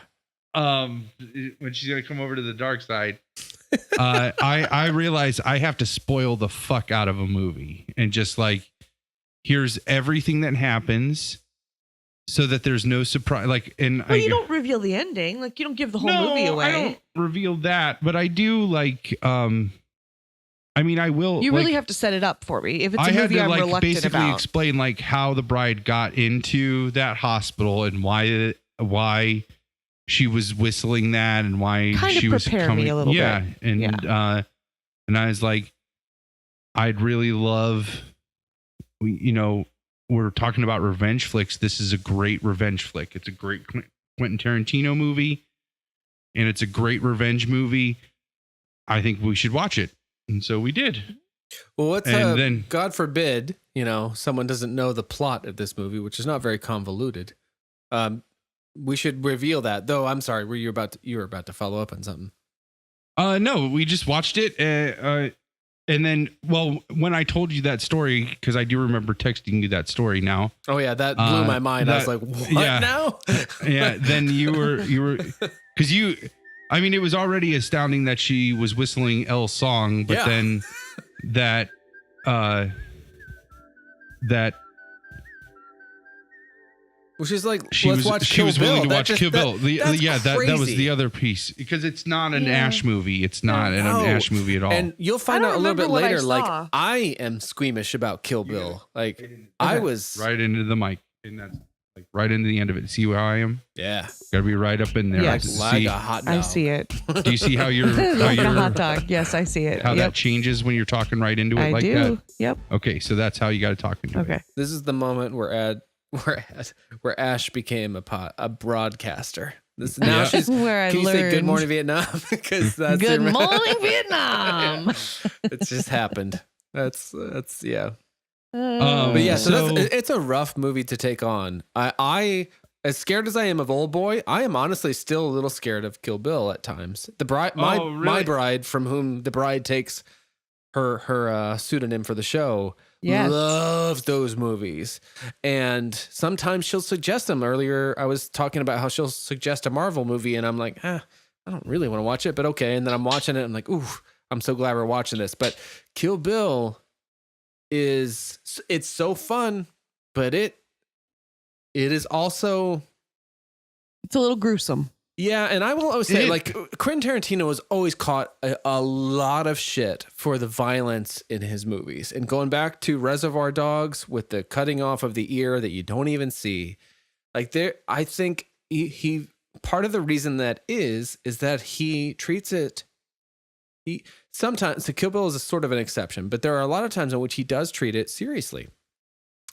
Yeah. When she's going to come over to the dark side, I realize I have to spoil the fuck out of a movie and just like, here's everything that happens so that there's no surprise. Like, and you don't reveal the ending. Like, you don't give the whole movie away. I don't reveal that, but I do like, I mean, I will. You really have to set it up for me. If it's a movie I'm reluctant basically about. Explain like how the bride got into that hospital and why she was whistling that and why she was coming. Me a little bit. And I was like, I'd really love. We're talking about revenge flicks. This is a great revenge flick. It's a great Quentin Tarantino movie, and it's a great revenge movie. I think we should watch it. And so we did. Well, then, God forbid, someone doesn't know the plot of this movie, which is not very convoluted. we should reveal that. Though I'm sorry, you were about to follow up on something. No, we just watched it. And then, well, when I told you that story, because I do remember texting you that story now. Oh yeah, that blew my mind. I was like, what now? Yeah. Then you were, because I mean, it was already astounding that she was whistling Elle's song, but then that Well, she's like, she let's was watch she Kill was Bill. willing to That watch just- Kill Bill. That was crazy. the other piece, because it's not an Ash movie. It's not an Ash movie at all. And you'll find I out a don't little bit remember what I later. Like saw. I am squeamish about Kill Bill. Like I was. right into the mic, and that's like right into the end of it. See how I am? Yeah. Got to be right up in there. Yes. Like a hot dog. I see it. Do you see how you're Like a hot dog. Yes, I see it. how that changes when you're talking right into it I like do. that? Yep. Okay, so that's how you got to talk into it. Okay. This is the moment where Ash became a broadcaster. This now Yeah. she's. Where I Can you say Good learned- Morning Vietnam? Because that's Good her- morning, Vietnam. It's just happened. That's yeah. Oh. But yeah, so, So- it's a rough movie to take on. I as scared as I am of Old Boy, I am honestly still a little scared of Kill Bill at times. The bride, my really? bride, from whom the bride takes her pseudonym for the show, Yes. loves those movies, and sometimes she'll suggest them. Earlier, I was talking about how she'll suggest a Marvel movie, and I'm like, I don't really want to watch it, but okay. And then I'm watching it, and I'm like, ooh, I'm so glad we're watching this. But Kill Bill it's so fun, but it is also It's a little gruesome. yeah. And I will always say, It- like, Quentin Tarantino has always caught a lot of shit for the violence in his movies. And going back to Reservoir Dogs with the cutting off of the ear that you don't even see, like I think he part of the reason that is that he treats it. Sometimes the Kill Bill is a sort of an exception, but there are a lot of times in which he does treat it seriously.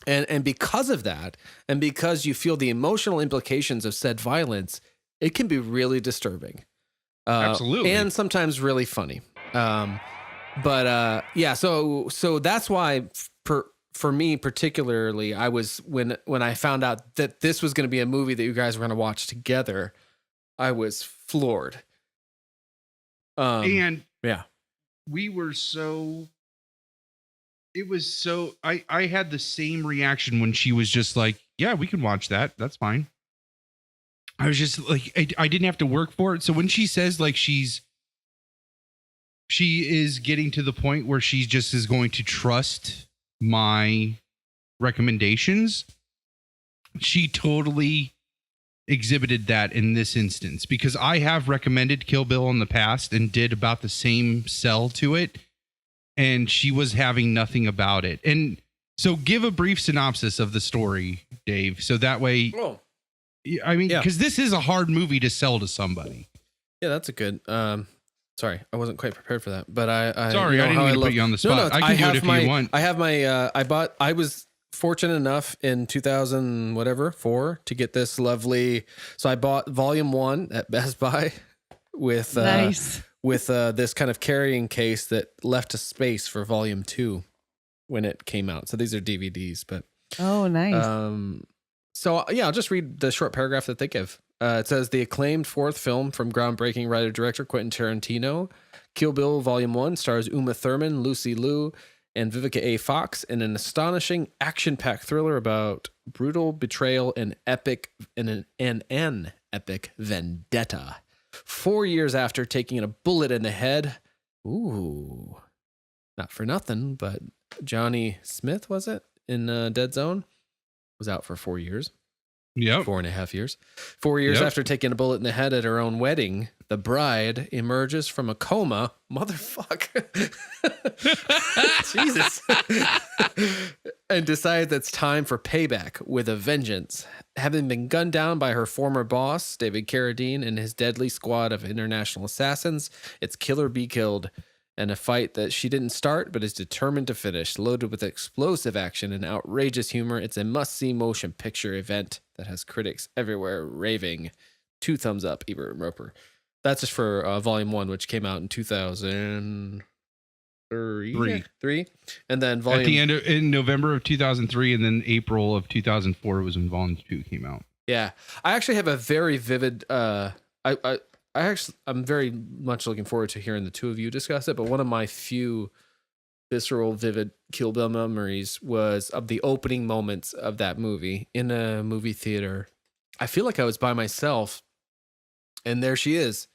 And because of that, and because you feel the emotional implications of said violence, it can be really disturbing. Absolutely. And sometimes really funny. But yeah, so that's why for me particularly, I was when I found out that this was going to be a movie that you guys were going to watch together, I was floored. And yeah. we were so it was so I had the same reaction when she was just like, yeah, we can watch that, that's fine. I was just like, I didn't have to work for it. So when she says like she is getting to the point where she just is going to trust my recommendations, she totally exhibited that in this instance, because I have recommended Kill Bill in the past and did about the same sell to it, and she was having nothing about it. And so give a brief synopsis of the story, Dave, so that way, Oh. I mean, Yeah. because this is a hard movie to sell to somebody. Yeah, that's a good. Sorry, I wasn't quite prepared for that. But I Sorry, I didn't mean to put you on the spot. I can do it if you want. I have my. I was fortunate enough in 2004 to get this lovely. So I bought Volume 1 at Best Buy with Nice. with this kind of carrying case that left a space for Volume 2 when it came out. So these are DVDs, but Oh, nice. so yeah, I'll just read the short paragraph that they give. It says, the acclaimed fourth film from groundbreaking writer-director Quentin Tarantino, Kill Bill Volume 1, stars Uma Thurman, Lucy Liu, and Vivica A. Fox in an astonishing action-packed thriller about brutal betrayal and an epic vendetta. 4 years after taking a bullet in the head, ooh, not for nothing, but Johnny Smith, was it, in Dead Zone? Was out for 4 years. Yep. 4.5 years. 4 years Yep. after taking a bullet in the head at her own wedding, the bride emerges from a coma. Motherfucker. Jesus. And decides it's time for payback with a vengeance. Having been gunned down by her former boss, David Carradine, and his deadly squad of international assassins, it's kill or be killed. And a fight that she didn't start, but is determined to finish. Loaded with explosive action and outrageous humor, it's a must-see motion picture event that has critics everywhere raving. 2 thumbs up, Ebert and Roper. That's just for Volume 1, which came out in 2003. And then Volume... At the end in November of 2003, and then April of 2004 was when Volume 2 came out. Yeah, I actually have a very vivid. I'm very much looking forward to hearing the two of you discuss it. But one of my few visceral, vivid Kill Bill memories was of the opening moments of that movie in a movie theater. I feel like I was by myself, and there she is,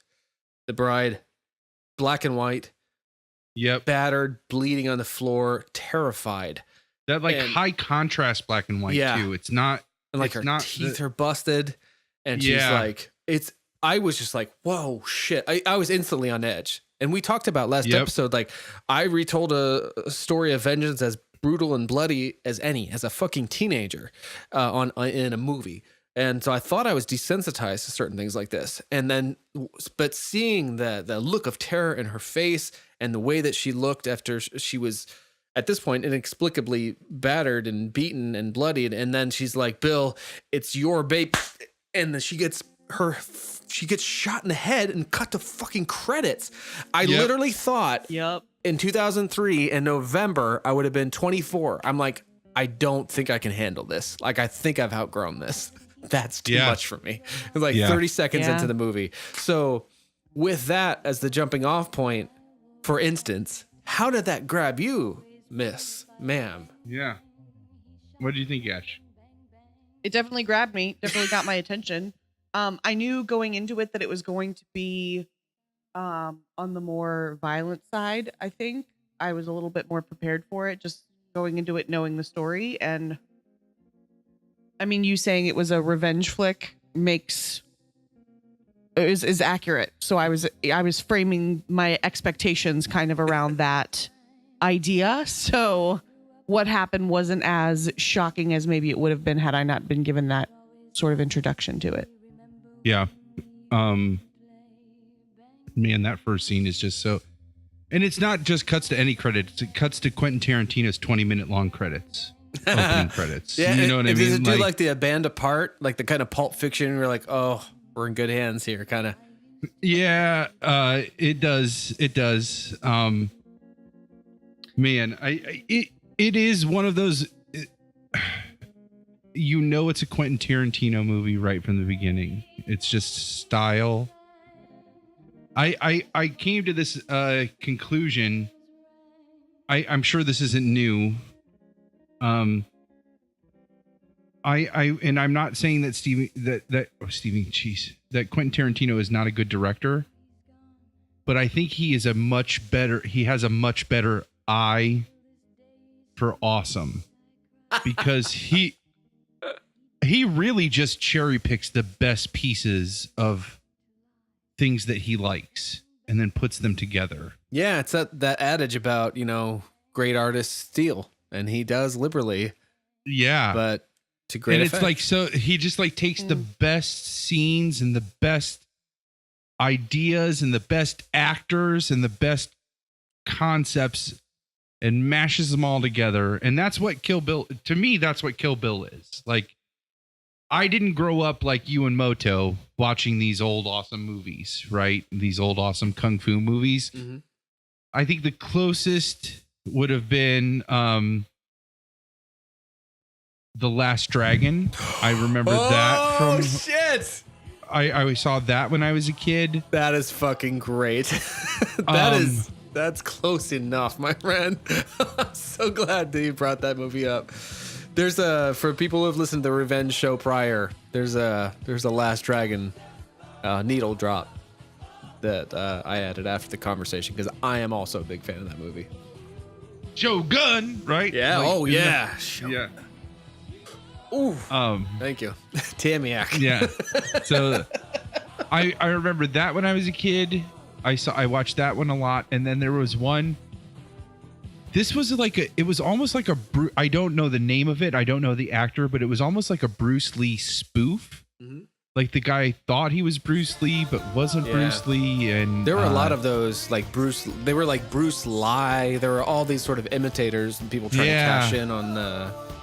the bride, black and white, Yep. battered, bleeding on the floor, terrified. That like And- high contrast black and white Yeah. too. It's not And like It's her not teeth the- are busted, and she's Yeah. like, I was just like, whoa, shit. I was instantly on edge. And we talked about last Yep. episode, like I retold a story of vengeance as brutal and bloody as any, as a fucking teenager, in a movie. And so I thought I was desensitized to certain things like this. And then, but seeing the look of terror in her face and the way that she looked after she was, at this point, inexplicably battered and beaten and bloodied. And then she's like, Bill, it's your babe. And then she gets shot in the head and cut to fucking credits. I Yep. literally thought Yep. in 2003 in November, I would have been 24. I'm like, I don't think I can handle this. Like, I think I've outgrown this. That's too Yeah. much for me. It was like Yeah. 30 seconds Yeah. into the movie. So with that as the jumping off point, for instance, how did that grab you, miss, ma'am? Yeah. What do you think, Ash? It definitely grabbed me. Definitely got my attention. I knew going into it that it was going to be on the more violent side. I think I was a little bit more prepared for it, just going into it knowing the story. And I mean, you saying it was a revenge flick is accurate. So I was framing my expectations kind of around that idea. So what happened wasn't as shocking as maybe it would have been had I not been given that sort of introduction to it. Yeah. Man, that first scene is just so, and it's not just cuts to any credits. It cuts to Quentin Tarantino's 20-minute long credits, opening credits. Yeah, You know what I does mean? it do like the band apart, like the kind of Pulp Fiction? We're like, oh, we're in good hands here, kind of. Yeah, it does. It does. Man, it is one of those. You know, it's a Quentin Tarantino movie right from the beginning. It's just style. I came to this conclusion. I'm sure this isn't new. And I'm not saying that that Quentin Tarantino is not a good director, but I think he has a much better eye for awesome, because he really just cherry picks the best pieces of things that he likes and then puts them together. Yeah, it's that adage about, great artists steal, and he does liberally, Yeah. but to great And effect. it's like, so he just like takes the best scenes and the best ideas and the best actors and the best concepts and mashes them all together. And that's what Kill Bill, to me, that's what Kill Bill is. Like, I didn't grow up like you and Moto watching these old awesome movies, right? These old awesome kung fu movies. Mhm. I think the closest would have been The Last Dragon. I remember that from shit! I saw that when I was a kid. That is fucking great. That's close enough, my friend. I'm so glad that you brought that movie up. There's for people who have listened to the Revenge show prior, there's a Last Dragon needle drop that I added after the conversation, because I am also a big fan of that movie. Shogun, right? Yeah. Like, isn't Yeah. that- yeah. Ooh. Um, Thank you, Tamiak. yeah. So I remember that when I was a kid. I watched that one a lot, and then there was one. This was it was almost like I don't know the name of it. I don't know the actor, but it was almost like a Bruce Lee spoof. Mhm. Like the guy thought he was Bruce Lee, but wasn't Yeah. Bruce Lee. And There were a lot of those, like Bruce. They were like Bruce Lee. There were all these sort of imitators and people trying Yeah. to cash in on.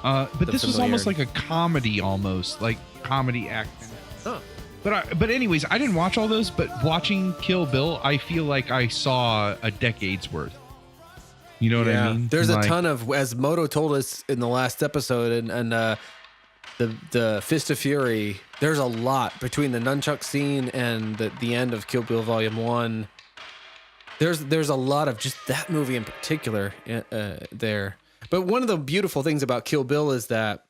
but the this was almost like familiar- a comedy, almost like comedy act. Huh. But anyways, I didn't watch all those. But watching Kill Bill, I feel like I saw a decade's worth. You know what I mean? There's Like, a ton of, as Moto told us in the last episode, and the Fist of Fury. There's a lot between the nunchuck scene and the end of Kill Bill Volume 1. There's a lot of just that movie in particular there. But one of the beautiful things about Kill Bill is that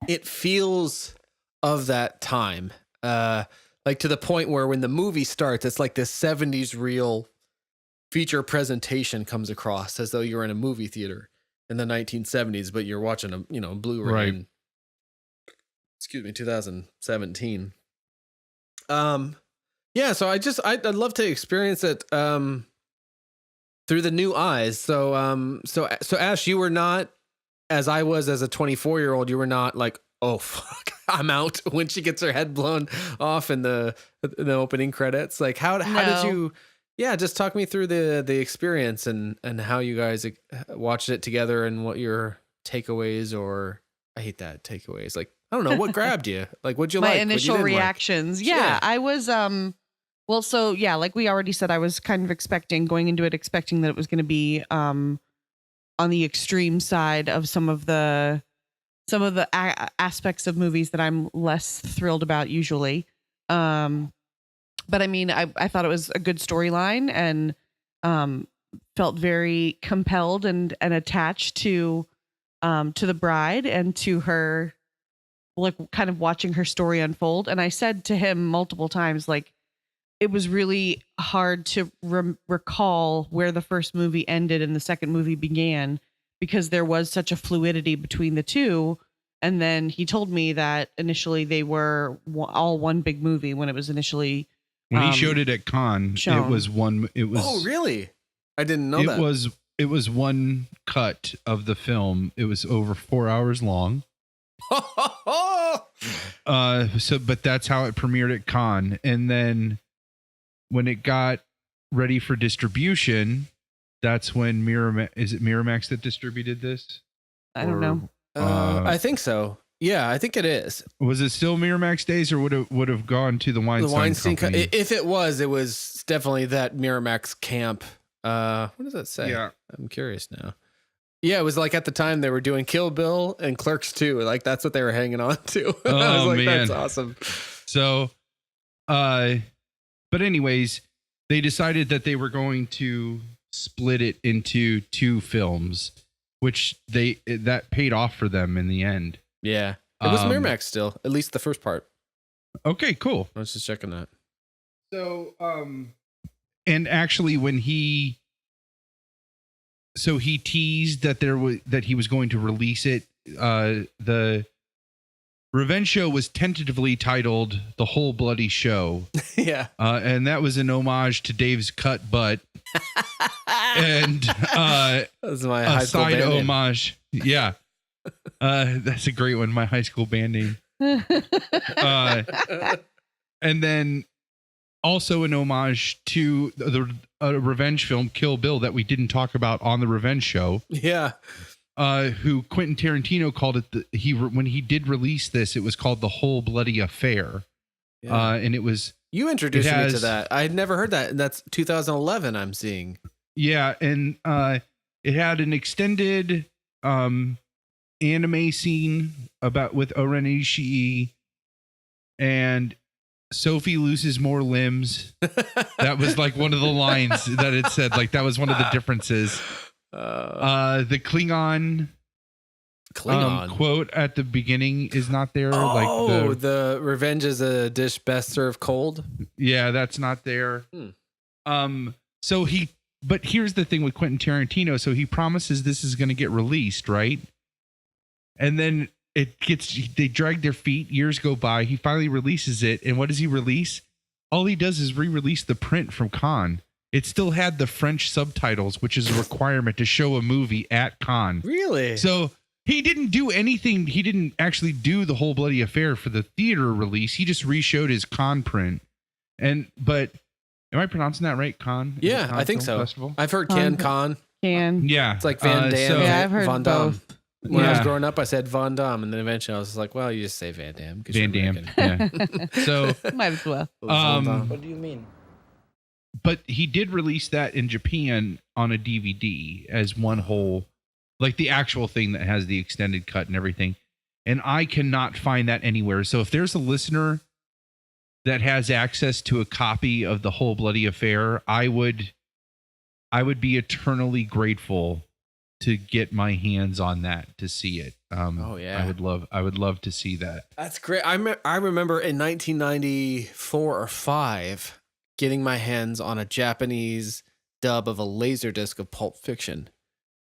it feels of that time. Like to the point where when the movie starts, it's like this 70s reel feature presentation comes across as though you're in a movie theater in the 1970s, but you're watching a Blu-ray Right. in, 2017. Yeah, so I'd love to experience it through the new eyes. So Ash, you were not, as I was as a 24-year-old, you were not like, oh fuck, I'm out when she gets her head blown off in the opening credits. Like how did you? Yeah, just talk me through the experience and how you guys watched it together and what your takeaways, or I hate that, takeaways. Like I don't know, what grabbed you? Like what'd you My like? initial what you didn't like? reactions. Yeah. Yeah, I was well, so yeah, like we already said, I was kind of expecting that it was going to be on the extreme side of some of the aspects of movies that I'm less thrilled about usually. But I mean, I thought it was a good storyline and felt very compelled and attached to the bride and to her, like kind of watching her story unfold. And I said to him multiple times, like, it was really hard to recall where the first movie ended and the second movie began because there was such a fluidity between the two. And then he told me that initially they were all one big movie when it was initially When he showed it at Cannes, shown. it was one. It was. Oh, really? I didn't know that. It was one cut of the film. It was over 4 hours long. But that's how it premiered at Cannes, and then when it got ready for distribution, that's when Miramax that distributed this? I don't know. I think so. Yeah, I think it is. Was it still Miramax days, or would have gone to the Weinstein Company? If it was definitely that Miramax camp. What does that say? Yeah. I'm curious now. Yeah, it was like at the time they were doing Kill Bill and Clerks 2. Like that's what they were hanging on to. I was like, man. that's awesome. So, but anyways, they decided that they were going to split it into two films, which that paid off for them in the end. Yeah. It was Miramax still, at least the first part. Okay, cool. I was just checking that. So, and actually when he teased that he was going to release it, the Revenge show was tentatively titled The Whole Bloody Show. Yeah. And that was an homage to Dave's cut butt. And That's my high a school side band name. homage. Yeah. That's a great one. My high school band name. And then also an homage to the revenge film Kill Bill that we didn't talk about on the Revenge show. Yeah. Who Quentin Tarantino called it when he did release this, it was called The Whole Bloody Affair. Yeah. And it was You introduced me to that. I had never heard that. And that's 2011 I'm seeing. Yeah, and it had an extended anime scene with Oren Ishii, and Sophie loses more limbs. That was like one of the lines that it said. Like that was one of the differences. The Klingon quote at the beginning is not there. Oh, the revenge is a dish best served cold. Yeah, that's not there. But here's the thing with Quentin Tarantino. So he promises this is going to get released, right? And then they drag their feet. Years go by. He finally releases it. And what does he release? All he does is re-release the print from Cannes. It still had the French subtitles, which is a requirement to show a movie at Cannes. Really? So he didn't do anything. He didn't actually do The Whole Bloody Affair for the theater release. He just re-showed his Cannes print. But am I pronouncing that right? Cannes? Yeah, I think so. Festival? I've heard Con. Yeah. It's like Van Damme. Yeah, I've heard Van Damme. both. When I was growing up, I said Van Damme, and then eventually I was like, well, you just say Van Damme. Van Damme. Yeah. So Might as well. What do you mean? but he did release that in Japan on a DVD as one whole, like the actual thing that has the extended cut and everything. And I cannot find that anywhere. So if there's a listener that has access to a copy of The Whole Bloody Affair, I would be eternally grateful to get my hands on that, to see it. Oh yeah, I would love to see that. That's great. I remember in 1994 or 5 getting my hands on a Japanese dub of a Laserdisc of Pulp Fiction.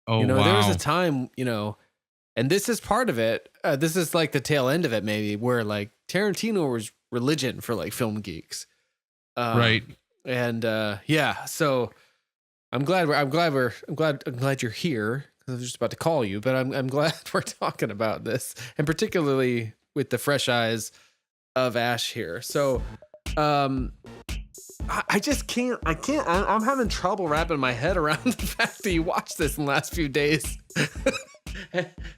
Oh, There wow. was a time, and this is part of it. This is like the tail end of it, maybe, where like Tarantino was religion for like film geeks, Right. And yeah, so I'm glad you're here. I was just about to call you, but I'm glad we're talking about this, and particularly with the fresh eyes of Ash here. So, I just can't. I'm having trouble wrapping my head around the fact that you watched this in the last few days.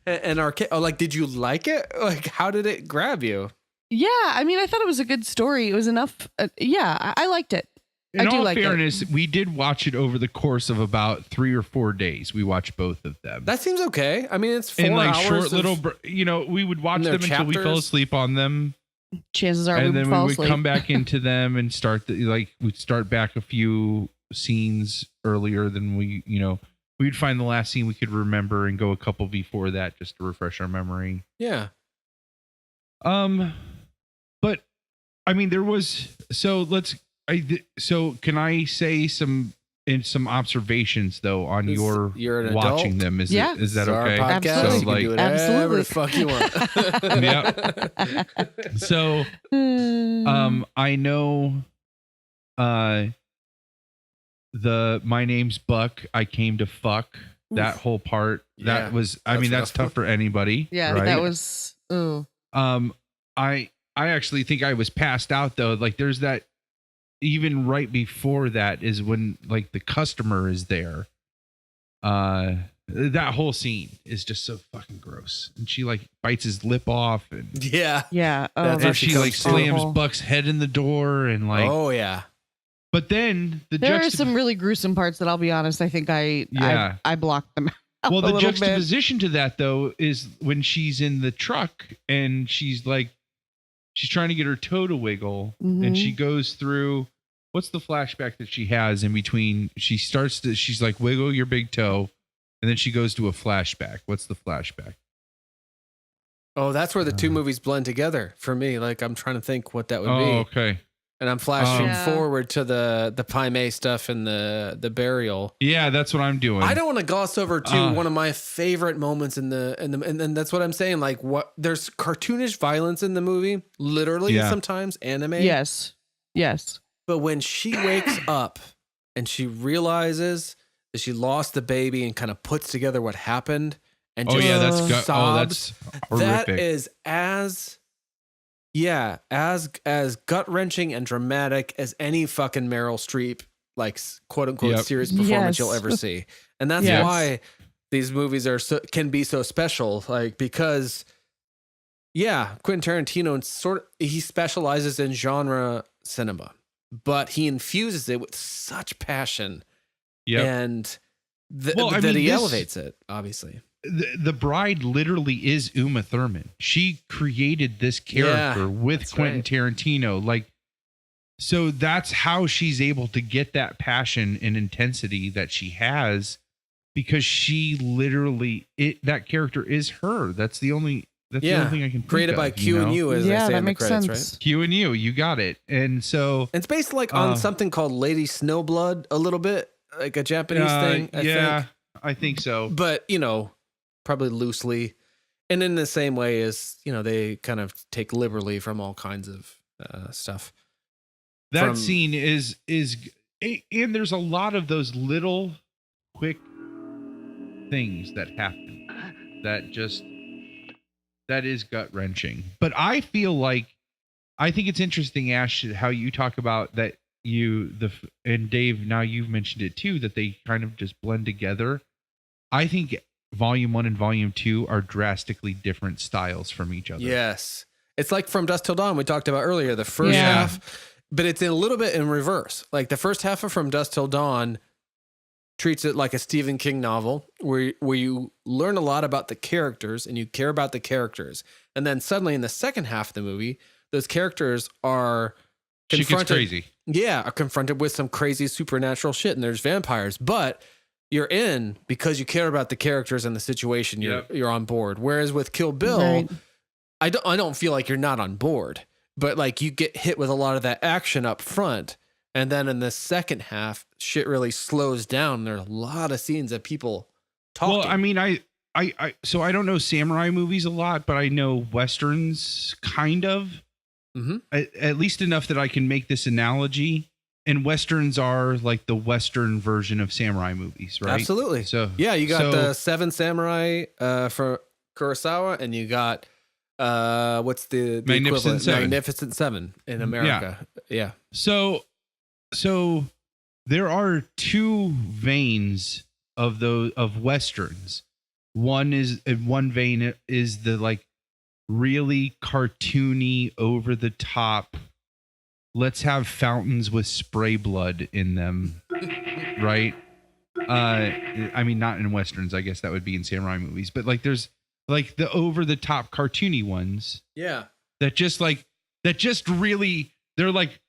And did you like it? Like, how did it grab you? Yeah, I mean, I thought it was a good story. It was enough. I liked it. In I do all like fairness, we did watch it over the course of about 3 or 4 days. We watched both of them. That seems okay. I mean, it's 4 in like hours. short little, we would watch and them they're until we fell chapters. asleep on them, Chances are we and would then fall we would asleep. come back into them and start we'd start back a few scenes earlier than we'd find the last scene we could remember and go a couple before that just to refresh our memory. Yeah. But I mean, there was so can I say some observations though on You're an watching adult. them? Is Yeah. is that It's our okay? podcast. Absolutely. You can do whatever Absolutely. the fuck you want. Yeah. So I know my name's Buck, I came to fuck, that whole part. Yeah, That was that's that's rough. tough for anybody. Yeah, right? that was. Ooh. I actually think I was passed out though. Like there's that, even right before that is when like the customer is there. That whole scene is just so fucking gross. And she like bites his lip off and Yeah. Yeah. Oh, That's and how that's she she like comes slams awful. Buck's head in the door and like, Oh yeah. but then There are some really gruesome parts that I'll be honest. I think I blocked them out well, a the little bit. juxtaposition to that though is when she's in the truck and she's trying to get her toe to wiggle and Mhm. she goes through, what's the flashback that she has in between? She's like, wiggle your big toe. And then she goes to a flashback. What's the flashback? Oh, that's where the two movies blend together for me. Like I'm trying to think what that would be. Okay. And I'm flashing Yeah. forward to the Pai Mei stuff and the burial. Yeah, that's what I'm doing. I don't want to gloss over one of my favorite moments in the and that's what I'm saying. Like there's cartoonish violence in the movie, literally Yeah. sometimes anime. Yes. But when she wakes up and she realizes that she lost the baby and kind of puts together what happened and Oh just yeah, that's sobs, horrific. that is as gut wrenching and dramatic as any fucking Meryl Streep like quote unquote Yep. serious performance Yes. you'll ever see, and that's Yes. why these movies can be so special. Like because Quentin Tarantino he specializes in genre cinema, but he infuses it with such passion, and he elevates it obviously. The bride literally is Uma Thurman. She created this character with that's Quentin right. Tarantino. Like, so that's how she's able to get that passion and intensity that she has, because she literally that character is her. That's the only thing I can think created by of, Q and U, as they Yeah, say that in the makes credits, sense. right? Q and U, you got it. And so It's based like on something called Lady Snowblood, a little bit like a Japanese thing. I think. I think so. But probably loosely, and in the same way as they kind of take liberally from all kinds of stuff. That scene is and there's a lot of those little quick things that happen that is gut wrenching. But I think it's interesting, Ash, how you talk about that and Dave, now you've mentioned it too, that they kind of just blend together. I think Volume 1 and Volume 2 are drastically different styles from each other. Yes, it's like From Dusk Till Dawn we talked about earlier. The first Yeah. half, but it's a little bit in reverse. Like the first half of From Dusk Till Dawn treats it like a Stephen King novel where you learn a lot about the characters and you care about the characters. And then suddenly in the second half of the movie, those characters are Shit gets crazy. Yeah, are confronted with some crazy supernatural shit, and there's vampires, but you're in because you care about the characters and the situation. You're on board. Whereas with Kill Bill, Right. I don't feel like you're not on board, but like you get hit with a lot of that action up front. And then in the second half, shit really slows down. There are a lot of scenes of people talking. Well, I mean, so I don't know samurai movies a lot, but I know Westerns kind of, at least enough that I can make this analogy. And Westerns are like the Western version of samurai movies, right? Absolutely. So yeah, you got the Seven Samurai for Kurosawa, and you got what's the Magnificent equivalent? Seven. Magnificent Seven in America. Yeah. So there are two veins of Westerns. One vein is the like really cartoony, over the top. Let's have fountains with spray blood in them, right? I mean, not in Westerns. I guess that would be in samurai movies. But like, there's like the over the top cartoony ones. Yeah. That just really, they're like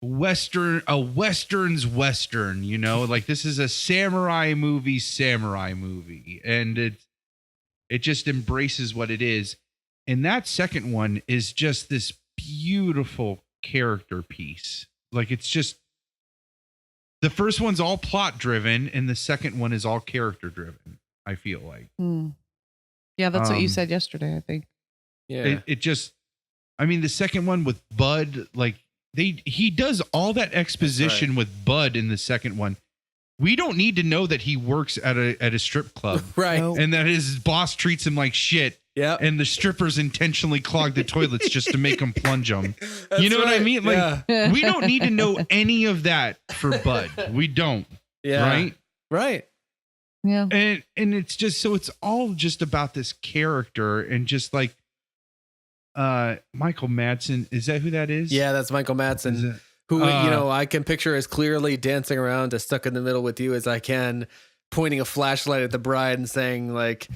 Western's Western, you know, like this is a samurai movie, and it just embraces what it is. And that second one is just this beautiful character piece. Like it's just, the first one's all plot driven and the second one is all character driven, I feel like. Yeah, that's what you said yesterday, I think. Yeah. It just, I mean, the second one with Bud, like he does all that exposition with Bud in the second one. We don't need to know that he works at a strip club, Right. No. and that his boss treats him like shit. Yeah. And the strippers intentionally clog the toilets just to make him plunge them. You know what I mean? Like we don't need to know any of that for Bud. We don't. Yeah. Right. Right. Yeah. And it's just, so it's all just about this character and just like Michael Madsen. Is that who that is? Yeah, that's Michael Madsen, who I can picture as clearly dancing around as Stuck in the Middle with You as I can, pointing a flashlight at the bride and saying like,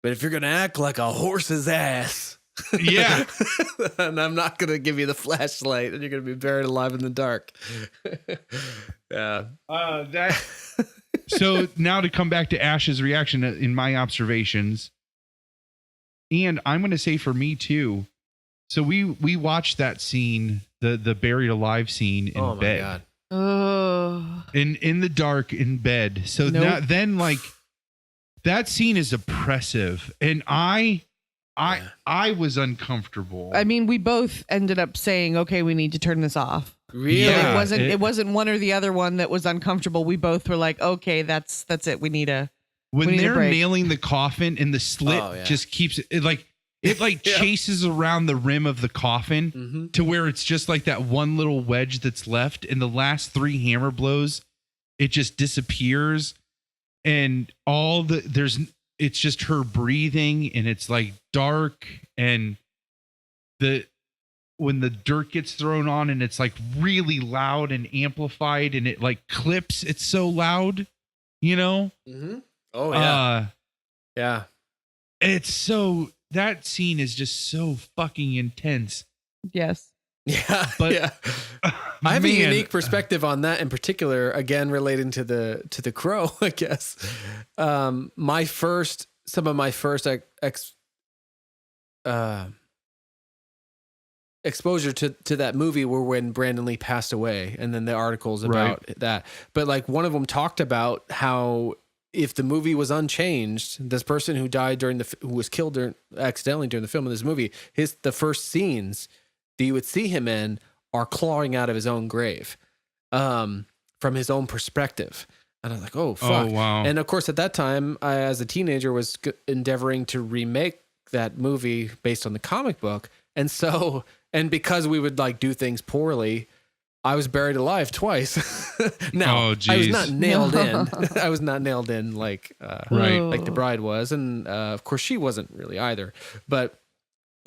but if you're going to act like a horse's ass, Yeah. and I'm not going to give you the flashlight and you're going to be buried alive in the dark. Yeah. So now to come back to Ash's reaction in my observations, and I'm going to say for me too. So we watched that scene, the buried alive scene in bed. God. Oh. In the dark in bed. So then like that scene is oppressive, and I was uncomfortable. I mean, we both ended up saying, "Okay, we need to turn this off." Really? Yeah. It wasn't one or the other one that was uncomfortable. We both were like, "Okay, that's it. We need a." When we need a they're break. nailing the coffin and the slit just keeps it like chases around the rim of the coffin to where it's just like that one little wedge that's left. And the last 3 hammer blows, it just disappears. And it's just her breathing, and it's like dark, and when the dirt gets thrown on and it's like really loud and amplified and it like clips, it's so loud, you know? Mm-hmm. Oh yeah. Yeah. It's so, that scene is just so fucking intense. Yes. Yeah. But yeah. I have a unique perspective on that in particular, again, relating to the crow, I guess. Some of my first exposure to that movie were when Brandon Lee passed away, and then the articles about that. But like one of them talked about how if the movie was unchanged, this person who died who was killed accidentally during the film of this movie, the first scenes that you would see him in are clawing out of his own grave, from his own perspective. And I was like, oh, fuck. Oh, wow. And of course, at that time, I, as a teenager, was endeavoring to remake that movie based on the comic book. And so, and because we would like do things poorly, I was buried alive twice. Now, I was not nailed in. I was not nailed in like the bride was. And of course, she wasn't really either. But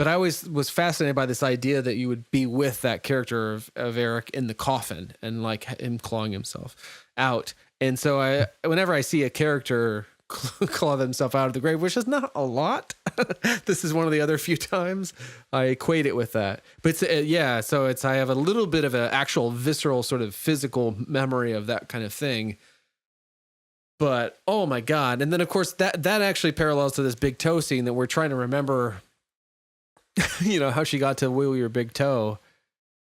I always was fascinated by this idea that you would be with that character of Eric in the coffin and like him clawing himself out. And so whenever I see a character claw themselves out of the grave, which is not a lot, this is one of the other few times I equate it with that. But yeah, so I have a little bit of an actual visceral sort of physical memory of that kind of thing. But oh my God. And then of course that actually parallels to this big toe scene that we're trying to remember, how she got to wiggle your big toe.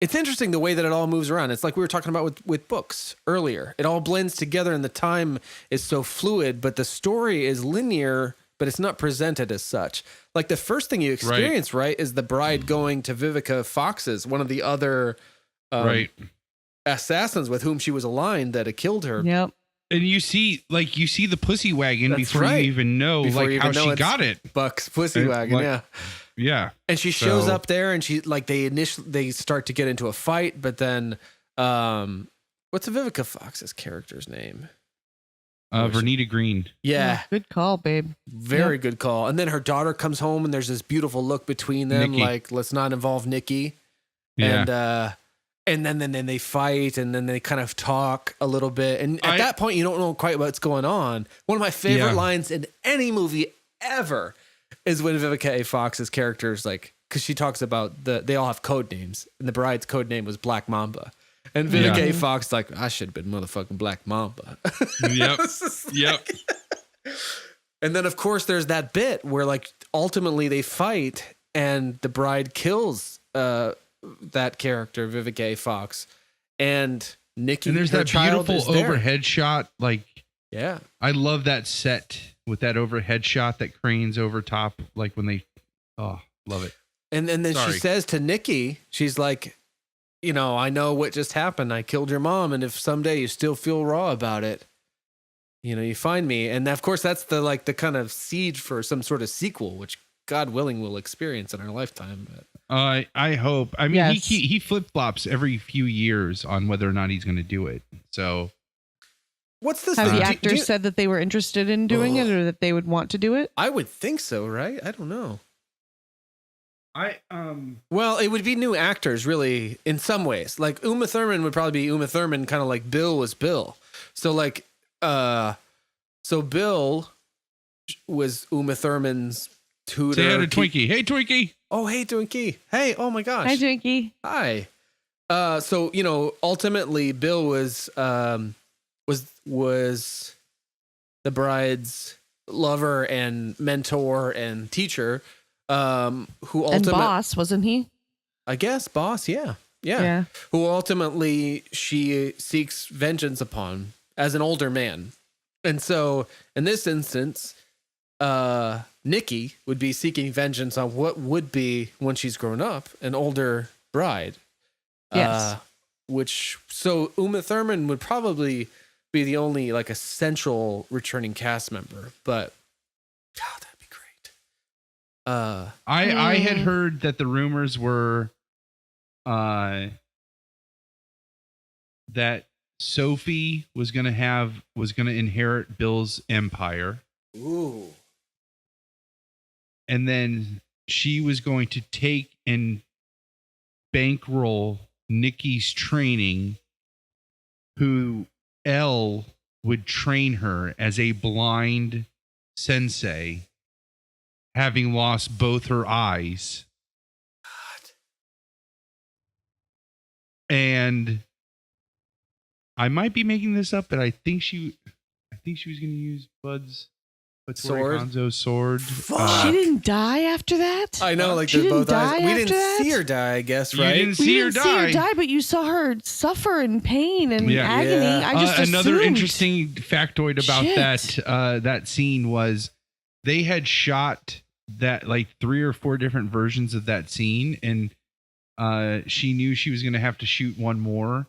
It's interesting the way that it all moves around. It's like we were talking about with books earlier. It all blends together and the time is so fluid, but the story is linear, but it's not presented as such. Like the first thing you experience, right, is the bride going to Vivica Fox's, one of the other assassins with whom she was aligned that had killed her. Yep. And you see the pussy wagon before you even know how she got it. Buck's pussy wagon, yeah. Yeah. And she shows up there and she they start to get into a fight, but then what's Vivica Fox's character's name? Vernita Green. Yeah. Good call, babe. Very good call. And then her daughter comes home and there's this beautiful look between them, Nikki. like, let's not involve Nikki. Yeah. And then they fight and then they kind of talk a little bit. And at that point, you don't know quite what's going on. One of my favorite lines in any movie ever is when Vivica A. Fox's character is like, because she talks about they all have code names, and the bride's code name was Black Mamba. And Vivica A. Fox is like, I should have been motherfucking Black Mamba. Yep. Yep. And then, of course, there's that bit where, like, ultimately they fight and the bride kills that character, Vivica A. Fox. And Nikki, and there's her that child, beautiful is there. overhead shot. Like, yeah. I love that set with that overhead shot that cranes over top. Like when they, love it. And then she says to Nikki, she's like, I know what just happened. I killed your mom. And if someday you still feel raw about it, you find me. And of course, that's the kind of siege for some sort of sequel, which God willing we'll experience in our lifetime. But I hope. I mean, Yes. he flip flops every few years on whether or not he's going to do it. So, what's this? Have thing? the Do actors you- said that they were interested in doing it or that they would want to do it? I would think so, right? I don't know. I Well, it would be new actors, really, in some ways. Like Uma Thurman would probably be Uma Thurman, kind of like Bill was Bill. So like, so Bill was Uma Thurman's tutor. say hi to Twinkie. Hey, Twinkie. Oh, hey, Twinkie. Hey, oh my gosh. Hi, Twinkie. Hi. So ultimately, Bill was the bride's lover and mentor and teacher. Who ultimately, And boss, wasn't he? I guess, boss. Yeah. Who ultimately she seeks vengeance upon as an older man. And so in this instance, Nikki would be seeking vengeance on what would be, when she's grown up, an older bride. Yes. So Uma Thurman would probably be the only like essential returning cast member, but God, that'd be great. I had heard that the rumors were that Sophie was going to inherit Bill's empire. Ooh. And then she was going to take and bankroll Nikki's training, who Elle would train her as a blind sensei, having lost both her eyes. God. And I might be making this up, but I think she was going to use Bud's Sword? Hanzo's sword. Fuck. She didn't die after that? I know, like She they're didn't both eyes. die We after didn't that? see her die, I guess, You right? didn't We see her didn't see her die. die, but you saw her suffer in pain and Yeah. agony. Yeah. I just Another assumed. interesting factoid about Shit. that scene was they had shot that like 3 or 4 different versions of that scene, and she knew she was going to have to shoot one more,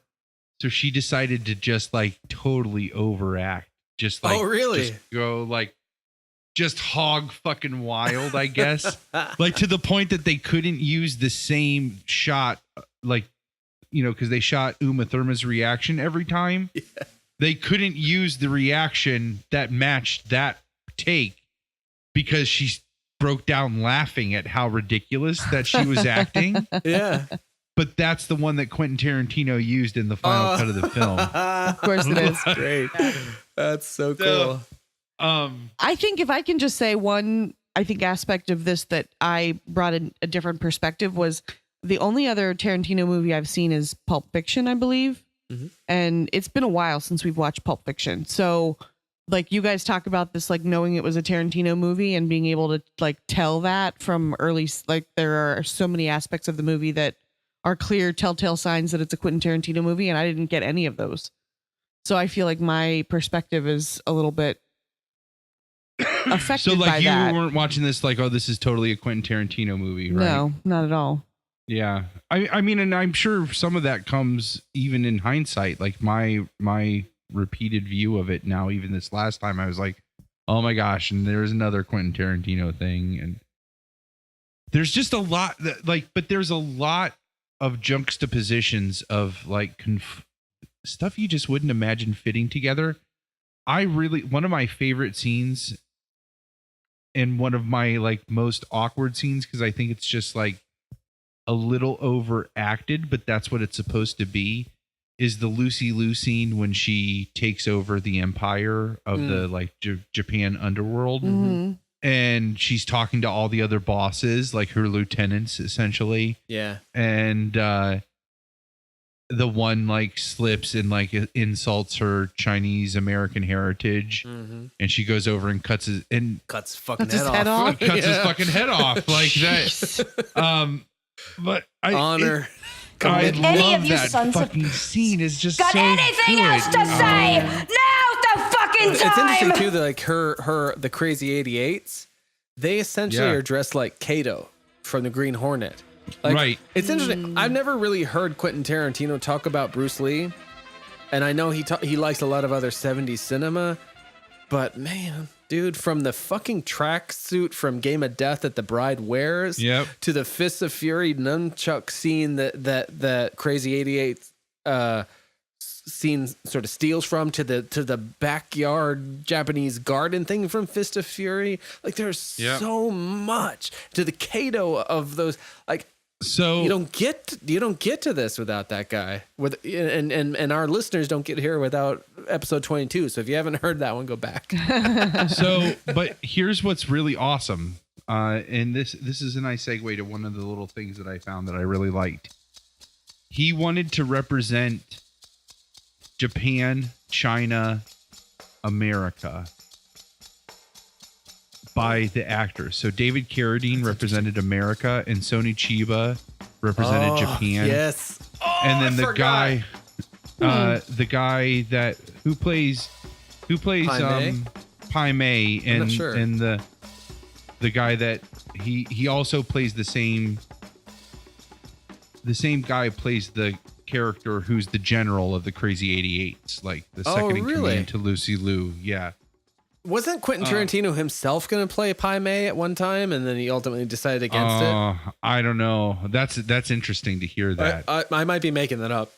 so she decided to just like totally overact, just like Oh, really? just go like just hog fucking wild, I guess. Like to the point that they couldn't use the same shot, like, because they shot Uma Thurman's reaction every time. Yeah. They couldn't use the reaction that matched that take because she broke down laughing at how ridiculous that she was acting. Yeah. but that's the one that Quentin Tarantino used in the final cut of the film. Of course it is. Great. That's so So, cool. I think if I can just say one, I think aspect of this that I brought in a different perspective was the only other Tarantino movie I've seen is Pulp Fiction, I believe. Mhm. And it's been a while since we've watched Pulp Fiction. So like you guys talk about this, like knowing it was a Tarantino movie and being able to like tell that from early, like there are so many aspects of the movie that are clear telltale signs that it's a Quentin Tarantino movie. And I didn't get any of those. So I feel like my perspective is a little bit affected so by like you that. weren't watching this like, oh, this is totally a Quentin Tarantino movie, right? No, not at all. Yeah. I mean, and I'm sure some of that comes even in hindsight. Like my repeated view of it now, even this last time, I was like, oh my gosh, and there's another Quentin Tarantino thing. And there's just a lot that but there's a lot of juxtapositions of like stuff you just wouldn't imagine fitting together. One of my favorite scenes and one of my like most awkward scenes, because I think it's just like a little overacted, but that's what it's supposed to be, is the Lucy Liu scene when she takes over the empire of the like Japan underworld. Mm-hmm. And she's talking to all the other bosses, like her lieutenants, essentially. Yeah. And the one like slips and like insults her Chinese American heritage, and she goes over and cuts his fucking his head head off. off? cuts his fucking head off like that. But Honor. I Any love of you that sons of- fucking scene. Is just Got so anything good. else to say? Now's the fucking It's interesting time! too that like the crazy 88s, they essentially Yeah. are dressed like Kato from the Green Hornet. Like, Right. It's interesting. I've never really heard Quentin Tarantino talk about Bruce Lee, and I know he likes a lot of other 70s cinema, but man, dude, from the fucking tracksuit from Game of Death that the bride wears, Yep. to the Fists of Fury nunchuck scene that Crazy 88 scene sort of steals from, to the backyard Japanese garden thing from Fist of Fury. Like there's so much to the Kato of those. Like So you don't get to this without that guy. And our listeners don't get here without episode 22. So if you haven't heard that one, go back. but here's what's really awesome. And this is a nice segue to one of the little things that I found that I really liked. He wanted to represent Japan, China, America by the actors. So David Carradine represented America, and Sonny Chiba represented Japan. Yes. And then the guy that who plays Pai Mei, I'm not and sure. and the guy that he also plays the same guy plays the character who's the general of the Crazy 88s, like the second in really? command to Lucy Liu. Yeah. Wasn't Quentin Tarantino himself going to play Pai Mei at one time, and then he ultimately decided against it? I don't know. That's interesting to hear that. I might be making that up,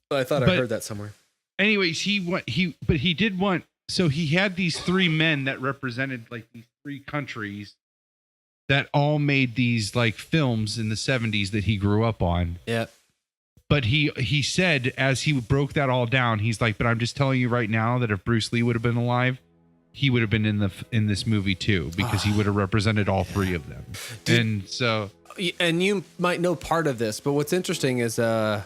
but I thought I But- heard that somewhere. Anyways, he did want, so he had these three men that represented like these three countries that all made these like films in the 70s that he grew up on. Yeah. But he said, as he broke that all down, he's like, but I'm just telling you right now that if Bruce Lee would have been alive, he would have been in this movie too, because he would have represented all three of them. And so, And you might know part of this, but what's interesting is, I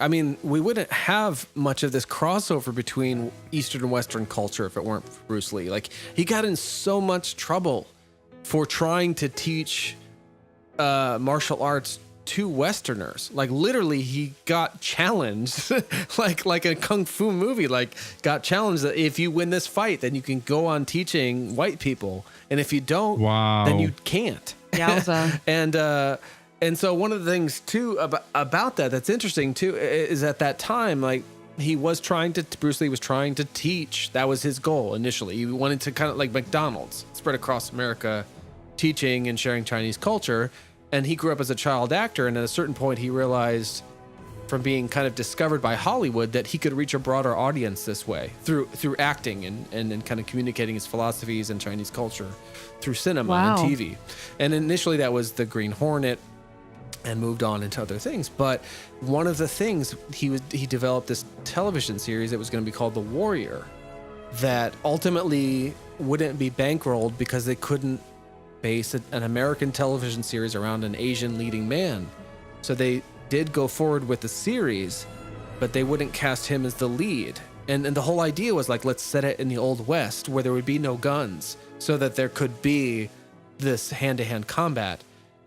mean, we wouldn't have much of this crossover between Eastern and Western culture if it weren't for Bruce Lee. Like, he got in so much trouble for trying to teach martial arts to Westerners. Like, literally, he got challenged, like a kung fu movie. Like, got challenged that if you win this fight, then you can go on teaching white people, and if you don't, then you can't. Yowza. And so one of the things too about that's interesting too is at that time, like Bruce Lee was trying to teach. That was his goal initially. He wanted to kind of like McDonald's spread across America, teaching and sharing Chinese culture. And he grew up as a child actor, and at a certain point he realized from being kind of discovered by Hollywood that he could reach a broader audience this way through acting and kind of communicating his philosophies and Chinese culture through cinema and TV. And initially that was the Green Hornet. and moved on into other things. But one of the things he developed this television series that was going to be called The Warrior, that ultimately wouldn't be bankrolled because they couldn't base an American television series around an Asian leading man. So they did go forward with the series, but they wouldn't cast him as the lead. And the whole idea was like, let's set it in the Old West where there would be no guns so that there could be this hand-to-hand combat.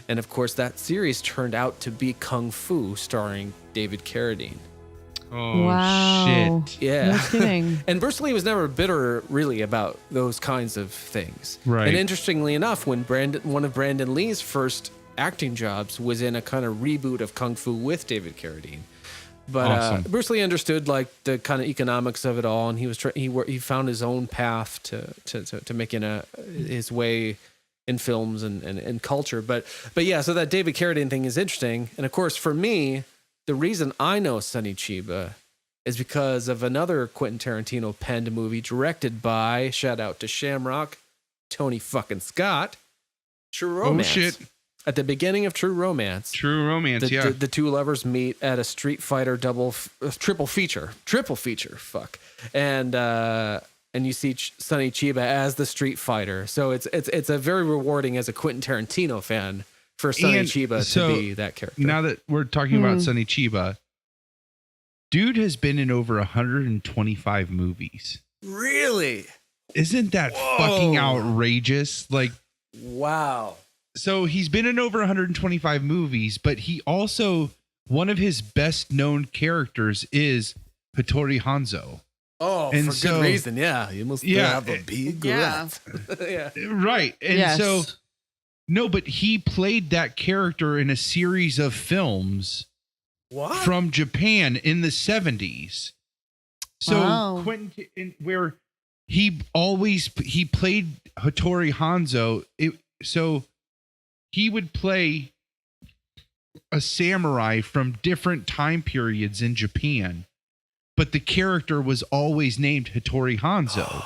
And of course, that series turned out to be Kung Fu, starring David Carradine. Oh, Wow. shit. Yeah. No kidding. And Bruce Lee was never bitter, really, about those kinds of things. Right. And interestingly enough, when one of Brandon Lee's first acting jobs was in a kind of reboot of Kung Fu with David Carradine. But Awesome. Bruce Lee understood like the kind of economics of it all, and he found his own path to making his way in films and culture. But yeah, so that David Carradine thing is interesting. And of course, for me, the reason I know Sonny Chiba is because of another Quentin Tarantino penned movie directed by, shout out to Shamrock, Tony fucking Scott, True Romance. Oh, shit. At the beginning of True Romance, True Romance, yeah. the two lovers meet at a Street Fighter triple feature, fuck. And you see Sonny Chiba as the Street Fighter. So it's a very rewarding as a Quentin Tarantino fan for Sonny And Chiba so, to be that character. Now that we're talking about Sonny Chiba, dude has been in over 125 movies. Really? Isn't that fucking outrageous? Like, Wow. so he's been in over 125 movies, but he also, one of his best known characters is Hattori Hanzo. Oh, And for so- good reason. Yeah, you must have a big Yeah. rat. Yeah. Right. And Yes. so, no, but he played that character in a series of films What? from Japan in the 70s. So Wow. Quentin, where he played Hattori Hanzo. So he would play a samurai from different time periods in Japan, but the character was always named Hattori Hanzo.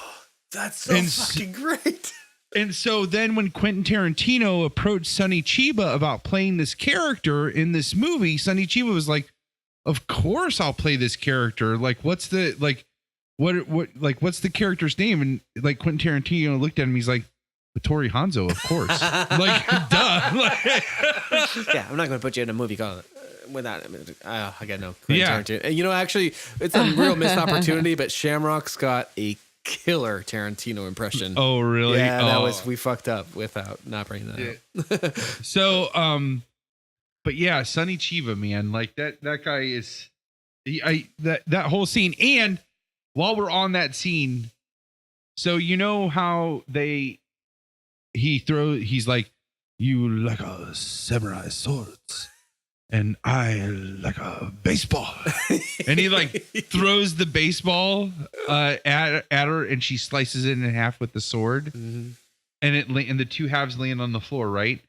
That's so And fucking great. And so then when Quentin Tarantino approached Sonny Chiba about playing this character in this movie, Sonny Chiba was like, of course I'll play this character. Like, what's the, like, what's the character's name? And like Quentin Tarantino looked at him, he's like, Hattori Hanzo, of course. Like, duh. Like, Yeah, I'm not going to put you in a movie called without. I got no. Quentin Yeah. Tarantino. And, actually, it's a real missed opportunity. But Shamrock's got a killer Tarantino impression. oh, really? Yeah, that Oh. was, we fucked up without not bringing that up. So, but yeah, Sonny Chiba, man, like that guy is, that whole scene. And while we're on that scene, so you know how he's like, you like a samurai swords and I like a baseball. And he like throws the baseball at her and she slices it in half with the sword. Mhm. And the two halves land on the floor, right?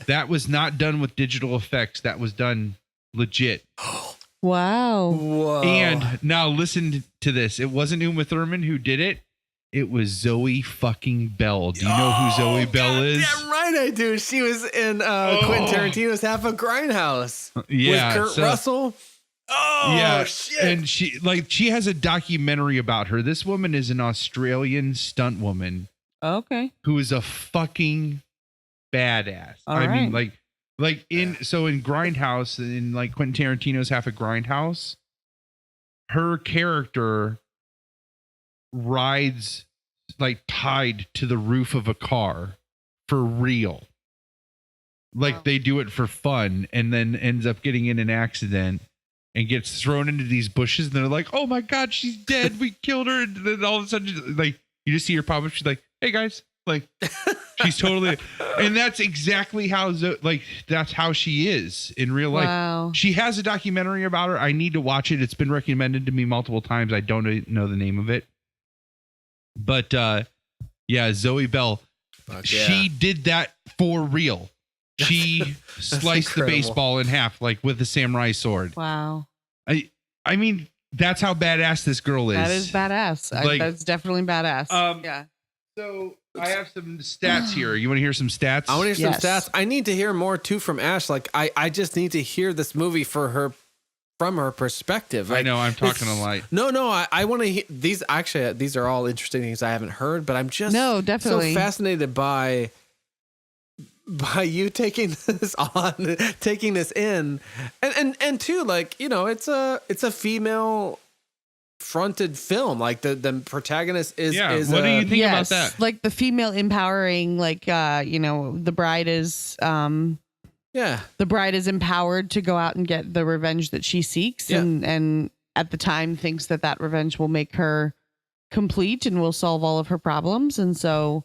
That was not done with digital effects. That was done legit. Wow. Whoa. And now listen to this. It wasn't Uma Thurman who did it. It was Zoe fucking Bell. Do you know who Zoe Bell is? Yeah, right, I do. She was in Quentin Tarantino's Half a Grindhouse. Yeah, With Kurt so- Russell. Oh, Yeah, shit. and she has a documentary about her. This woman is an Australian stunt woman Okay. who is a fucking badass. All I mean, right. like in Grindhouse, in like Quentin Tarantino's Half a Grindhouse, her character rides like tied to the roof of a car for real. Like Wow. they do it for fun and then ends up getting in an accident and gets thrown into these bushes and they're like, oh my God, she's dead. We killed her. And then all of a sudden, like you just see her pop up. She's like, hey guys, like she's totally, and that's exactly how, that's how she is in real life. Wow. She has a documentary about her. I need to watch it. It's been recommended to me multiple times. I don't know the name of it. But yeah, Zoe Bell, Fuck yeah. she did that for real. She sliced the incredible. baseball in half, like with a samurai sword. Wow. I mean, that's how badass this girl is. That is badass. Like- That's definitely badass. Um, yeah. So I have some stats here. You want to hear some stats? I want to hear some Yes. stats. I need to hear more too from Ash. Like I just need to hear this movie from her perspective. I Like, know I'm talking it's- a lot. No, I want to hear these. Actually, these are all interesting things I haven't heard, but I'm just No, definitely. so fascinated by you taking this on, taking this in, and too, like, you know, it's a female fronted film. Like the protagonist is Yeah, is what do a- you think about that? Like the female empowering, like you know, the bride is yeah. empowered to go out and get the revenge that she seeks, Yeah. and at the time thinks that revenge will make her complete and will solve all of her problems. And so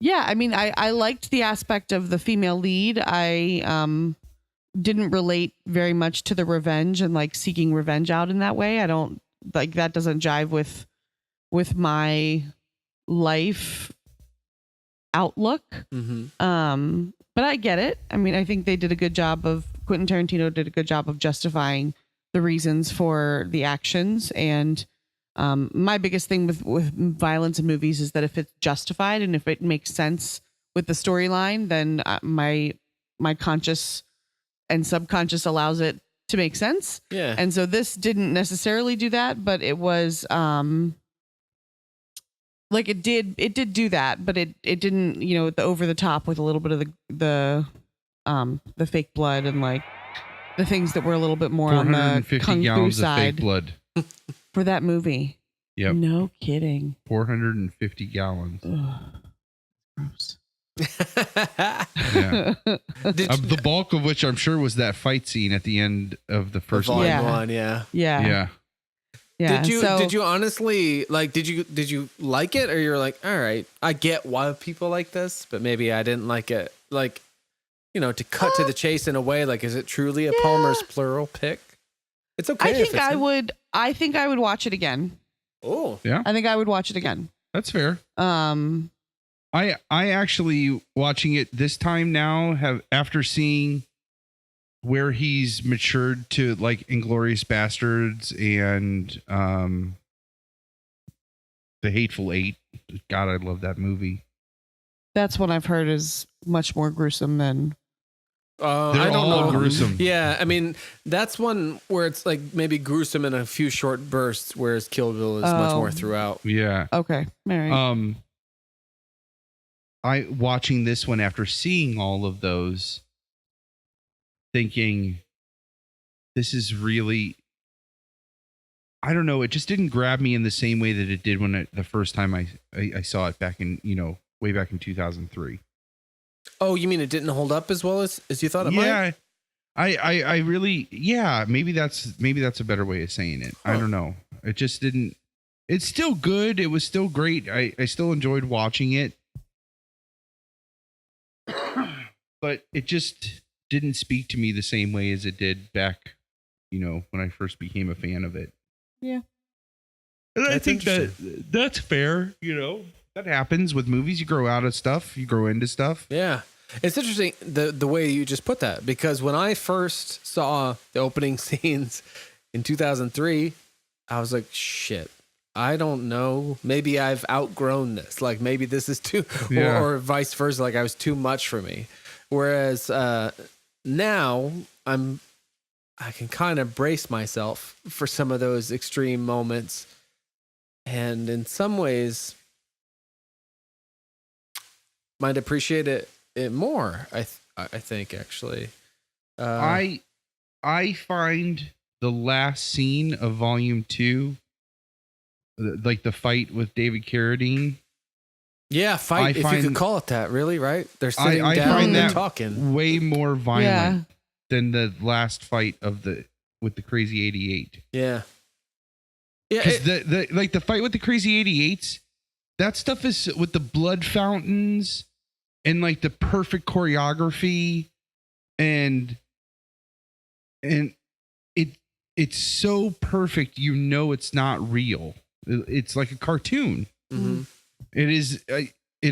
yeah, I mean, I liked the aspect of the female lead. I didn't relate very much to the revenge and like seeking revenge out in that way. I don't like that doesn't jive with my life outlook. But I get it. I mean, I think they did a good job Quentin Tarantino did a good job of justifying the reasons for the actions. And my biggest thing with violence in movies is that if it's justified and if it makes sense with the storyline, then my conscious and subconscious allows it to make sense. Yeah. And so this didn't necessarily do that, but it was like it did do that, but it didn't, you know, the over the top with a little bit of the fake blood and like the things that were a little bit more on the 450 kung fu gallons of side fake blood. for that movie. Yep. No kidding. 450 gallons. Ugh. Gross. Yeah. Did The bulk of which I'm sure was that fight scene at the end of the first volume Yeah. one, yeah. Yeah. Yeah. Did you honestly like? Did you like it, or you're like, all right, I get why people like this, but maybe I didn't like it. Like, you know, to cut to the chase in a way. Like, is it truly a Palmer's plural pick? It's okay. I if think it's I not. would. I think I would watch it again. Oh, Yeah. I think I would watch it again. That's fair. I I actually watching it this time now have after seeing where he's matured to like Inglorious Bastards and The Hateful Eight. God, I love that movie. That's one I've heard is much more gruesome than. They're I don't all know. gruesome. Yeah, I mean, that's one where it's like maybe gruesome in a few short bursts, whereas Kill Bill is much more throughout. Yeah. Okay, all right. I watching this one after seeing all of those, thinking this is really, I don't know, it just didn't grab me in the same way that it did when the first time I saw it back in, you know, way back in 2003. Oh, you mean it didn't hold up as well as you thought it might? Yeah. I really, yeah, maybe that's a better way of saying it. I don't know. It just didn't, it's still good. It was still great. I still enjoyed watching it. But it just didn't speak to me the same way as it did back, you know, when I first became a fan of it. Yeah. And I That's think that's fair, you know. That happens with movies. You grow out of stuff, you grow into stuff. Yeah. It's interesting the way you just put that, because when I first saw the opening scenes in 2003, I was like, shit, I don't know. Maybe I've outgrown this. Like maybe this is too, Yeah. or vice versa. Like I was too much for me. Whereas now I can kind of brace myself for some of those extreme moments. And in some ways, might appreciate it more. I think actually. I find the last scene of Volume 2, like the fight with David Carradine. Yeah, fight. If you could call it that, really, right? They're sitting I down find and they're that talking. way more violent Yeah. than the last fight of with the Crazy 88. Yeah. Yeah. Because the fight with the Crazy 88s, that stuff is with the blood fountains and like the perfect choreography and it's so perfect, you know, it's not real. It's like a cartoon. Mhm. It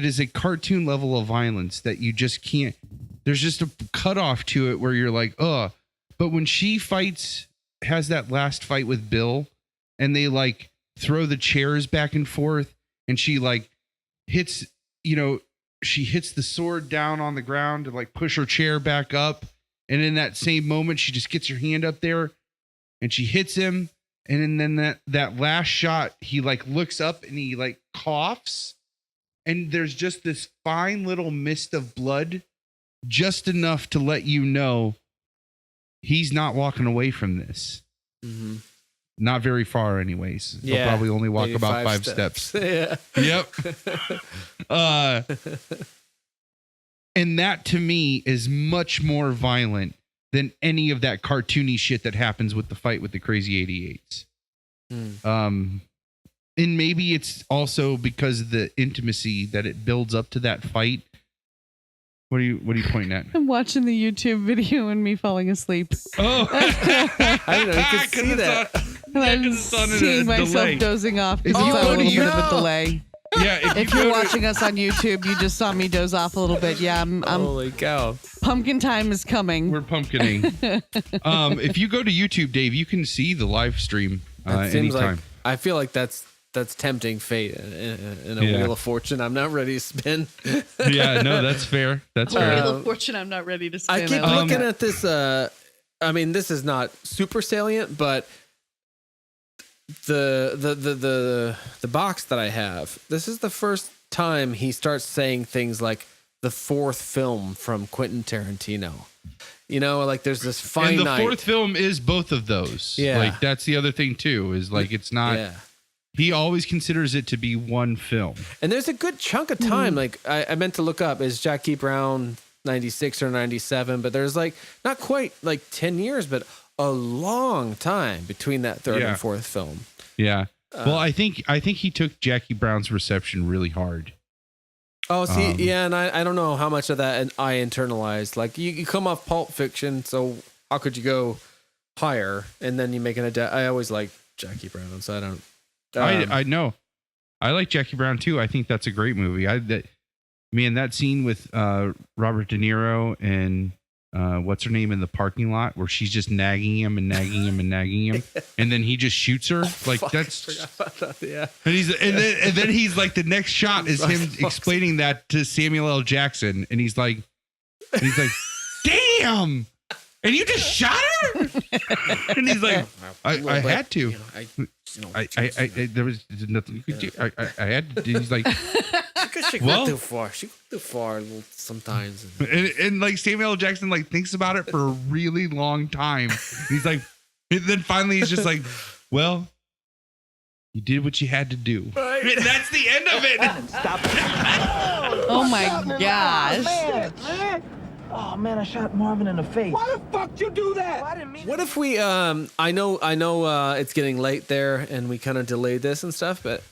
is a cartoon level of violence that you just can't. There's just a cutoff to it where you're like, ugh. But when she has that last fight with Bill, and they like throw the chairs back and forth, and she like hits, she hits the sword down on the ground to like push her chair back up. And in that same moment, she just gets her hand up there and she hits him. And then that last shot, he like looks up and he like coughs. And there's just this fine little mist of blood, just enough to let you know he's not walking away from this. Mm-hmm. Not very far, anyways. He'll probably only walk about 5 steps. Yeah. Yep. And that to me is much more violent than any of that cartoony shit that happens with the fight with the crazy 88s. And maybe it's also because of the intimacy that it builds up to that fight. What are you pointing at? I'm watching the YouTube video and me falling asleep. Oh, I don't know. You can see that. And I'm seeing myself dozing off because it's a little bit of a delay. Yeah, if you're watching us on YouTube, you just saw me doze off a little bit. Yeah, I'm holy cow. Pumpkin time is coming. We're pumpkining. If you go to YouTube, Dave, you can see the live stream anytime. Like, I feel like that's tempting fate in a Wheel of Fortune. I'm not ready to spin. Yeah, no, that's fair. That's fair. Wheel of Fortune, I'm not ready to spin. I keep looking at this. I mean, this is not super salient, but the box that I have, this is the first time he starts saying things like the 4th film from Quentin Tarantino. Like there's this finite. And the 4th film is both of those. Yeah. Like that's the other thing too, is like it's not. Yeah. He always considers it to be one film. And there's a good chunk of time. Like I meant to look up, is Jackie Brown 96 or 97? But there's like not quite like 10 years, but a long time between that 3rd and 4th film. Yeah. Well, I think he took Jackie Brown's reception really hard. Oh, see, and I don't know how much of that I internalized. Like you come off Pulp Fiction, so how could you go higher? And then you make I always like Jackie Brown, so I don't. I know. I like Jackie Brown too. I think that's a great movie. That scene with Robert De Niro and what's her name in the parking lot where she's just nagging him and nagging him and nagging him, and then he just shoots her. Like that's yeah. And then he's like, the next shot is him explaining that to Samuel L. Jackson, and he's like, damn. And you just shot her? And he's like, I had to. There was nothing you could do. I had to. He's like, she got too far. She got too far sometimes. And like Samuel L. Jackson like thinks about it for a really long time. He's like, and then finally he's just like, well, you did what you had to do. Right. And that's the end of it. Stop it. Oh my gosh. Man. Oh man, I shot Marvin in the face. Why the fuck you do that? I didn't mean what if we I know it's getting late there and we kind of delayed this and stuff, but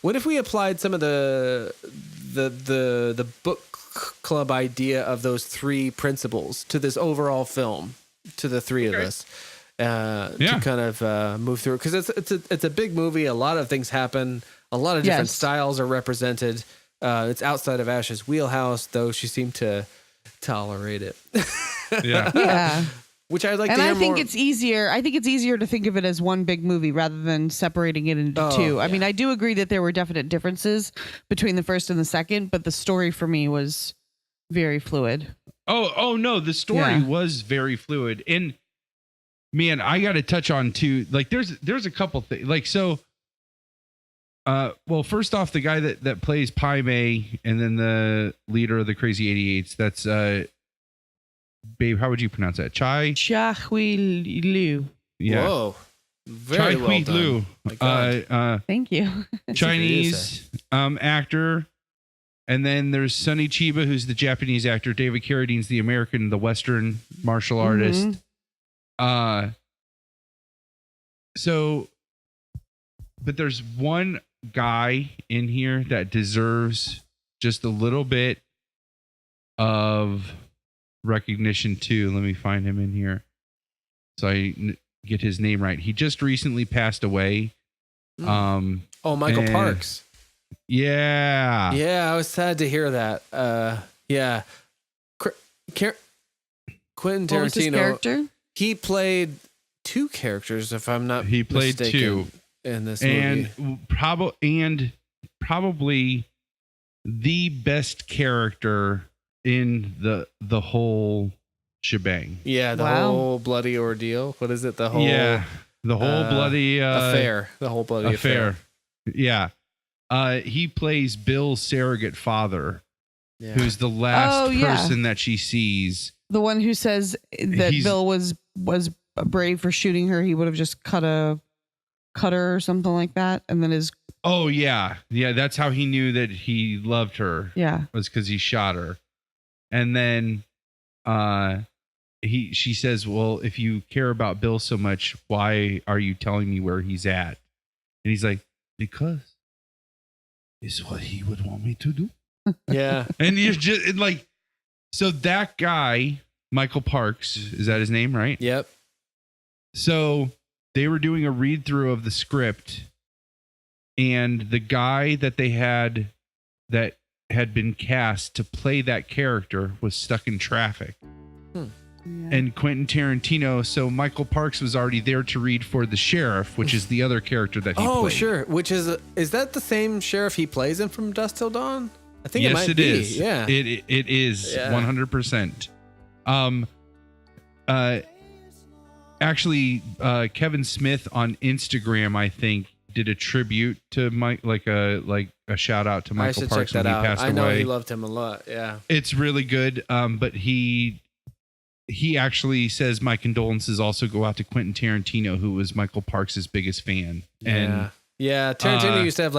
what if we applied some of the book club idea of those 3 principles to this overall film, to the 3 of us, to kind of move through, because it's a big movie. A lot of things happen. A lot of different styles are represented. It's outside of Ash's wheelhouse, though she seemed to tolerate it. Yeah. Which I'd like to hear more. And I think it's easier to think of it as one big movie rather than separating it into 2. I mean, I do agree that there were definite differences between the first and the second, but the story for me was very fluid. Oh no, the story was very fluid. And man, I got to touch on too, like there's a couple things, like, so well, first off, the guy that plays Pai Mei and then the leader of the Crazy 88s, that's babe, how would you pronounce that? Chia Hui Liu. Yeah. Whoa. Very Chai well Hui done. Liu. Thank you. Chinese actor. And then there's Sonny Chiba, who's the Japanese actor. David Carradine's the American, the Western martial artist. So, but there's one guy in here that deserves just a little bit of recognition too. Let me find him in here so I get his name right. He just recently passed away. Michael Parks. Yeah, I was sad to hear that. Quentin Tarantino. What was his character? He played 2 characters, if I'm not he played mistaken, 2 in this movie. And probably the best character in the whole shebang. Yeah, the Wow. whole bloody ordeal. What is it? The whole The whole bloody affair. The whole bloody affair. Yeah. He plays Bill's surrogate father, Yeah. who's the last Oh, yeah. person that she sees. The one who says that He's- Bill was brave for shooting her. He would have just cut her or something like that. And then Oh yeah. Yeah, that's how he knew that he loved her. yeah. Was because he shot her. And then she says, well, if you care about Bill so much, why are you telling me where he's at? And he's like, because it's what he would want me to do. Yeah. And you're just like, so that guy, Michael Parks, is that his name, right? Yep. So they were doing a read through of the script, and the guy that they had that had been cast to play that character was stuck in traffic. And Quentin Tarantino, so Michael Parks was already there to read for the sheriff, which is the other character that he played. Sure. Which is that the same sheriff he plays in From Dusk Till Dawn? I think Yes, it might it be. is. Yeah. It is Yeah. 100%. Actually, Kevin Smith on Instagram, I think, did a tribute to Mike, like a shout out to I Michael should Parks check that when he out. passed I know away. he loved him a lot. Yeah. It's really good. But he actually says my condolences also go out to Quentin Tarantino, who was Michael Parks' biggest fan. And Yeah. Tarantino used to have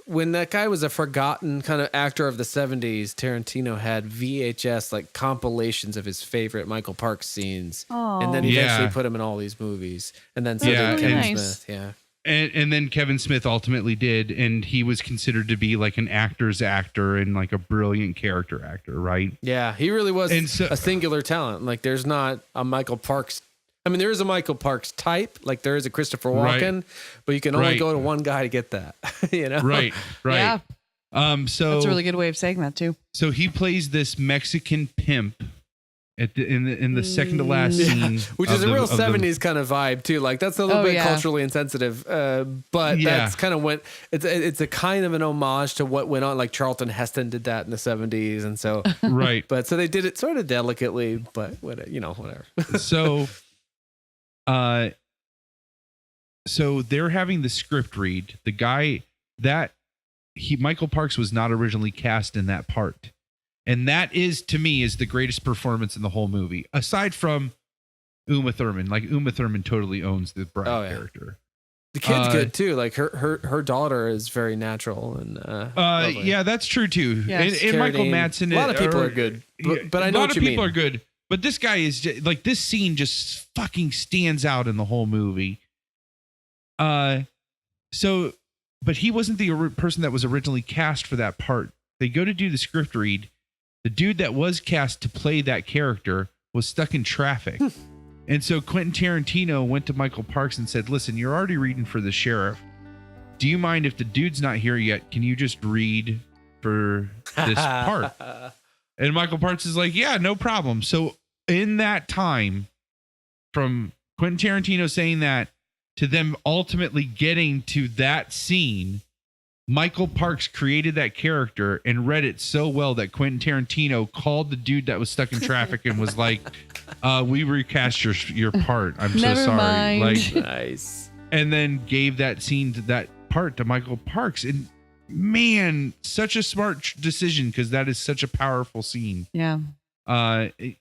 when that guy was a forgotten kind of actor of the 70s, Tarantino had VHS compilations of his favorite Michael Parks scenes. And then he eventually put him in all these movies. And then so Yeah, did Kevin and- Smith. Yeah. And then Kevin Smith ultimately did, and he was considered to be like an actor's actor and like a brilliant character actor, right? Yeah, he really was And so- a singular talent. Like, there's not a Michael Parks. I mean, there is a Michael Parks type, like there is a Christopher Walken, but you can only Right. go to one guy to get that. You know, Right. Yeah. So That's a really good way of saying that too. so he plays this Mexican pimp in the second to last scene, which is a real '70s kind of vibe too. Like that's a little Oh, bit yeah. culturally insensitive, but Yeah. that's kind of what it's a kind of an homage to what went on. Like Charlton Heston did that in the '70s, and so right. but so they did it sort of delicately, but whatever. So, so they're having the script read. The guy Michael Parks was not originally cast in that part. And that is, to me, is the greatest performance in the whole movie, aside from Uma Thurman. Like Uma Thurman totally owns the Bride Oh, yeah. character. The kid's good too. Like her daughter is very natural and lovely. Yeah, that's true too. Yes. And Michael Carradine. Madsen. A lot of people are good, but I know a lot what of you people mean. are good. But this guy is just, like, this scene just fucking stands out in the whole movie. So, but he wasn't the person that was originally cast for that part. They go to do the script read. The dude that was cast to play that character was stuck in traffic. And so Quentin Tarantino went to Michael Parks and said, listen, you're already reading for the sheriff. Do you mind if the dude's not here yet? Can you just read for this part? And Michael Parks is like, yeah, no problem. So in that time, from Quentin Tarantino saying that to them ultimately getting to that scene, Michael Parks created that character and read it so well that Quentin Tarantino called the dude that was stuck in traffic and was like, we recast your part. I'm so Never sorry. mind. Like, Nice. and then gave that scene to that part to Michael Parks. And man, such a smart decision, because that is such a powerful scene. Yeah.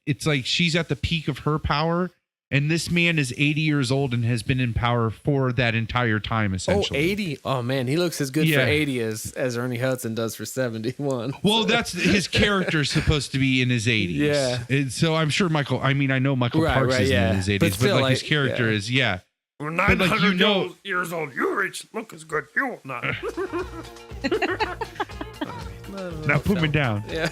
It's like she's at the peak of her power, and this man is 80 years old and has been in power for that entire time, essentially. 80. Oh man, he looks as good Yeah. for 80 as Ernie Hudson does for 71. Well, that's his character's supposed to be in his 80s. Yeah. And so I'm sure I know Michael Right, Parks right, is yeah. in his 80s, But but, still, like his like, character yeah. is, yeah. We're But, like, 900 years old. You rich look as good. You will not. Now put me down. Yeah.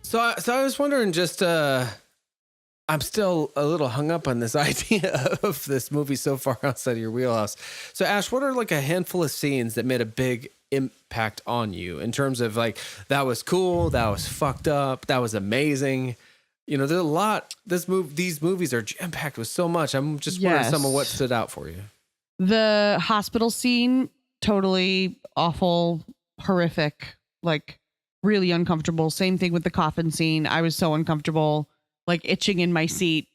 So I was wondering, just I'm still a little hung up on this idea of this movie so far outside of your wheelhouse. So Ash, what are like a handful of scenes that made a big impact on you in terms of like, that was cool, that was fucked up, that was amazing? you know, there's a lot. These movies are jam packed with so much. I'm just wondering some of what stood out for you. The hospital scene, totally awful, horrific, like really uncomfortable. Same thing with the coffin scene. I was so uncomfortable, like itching in my seat.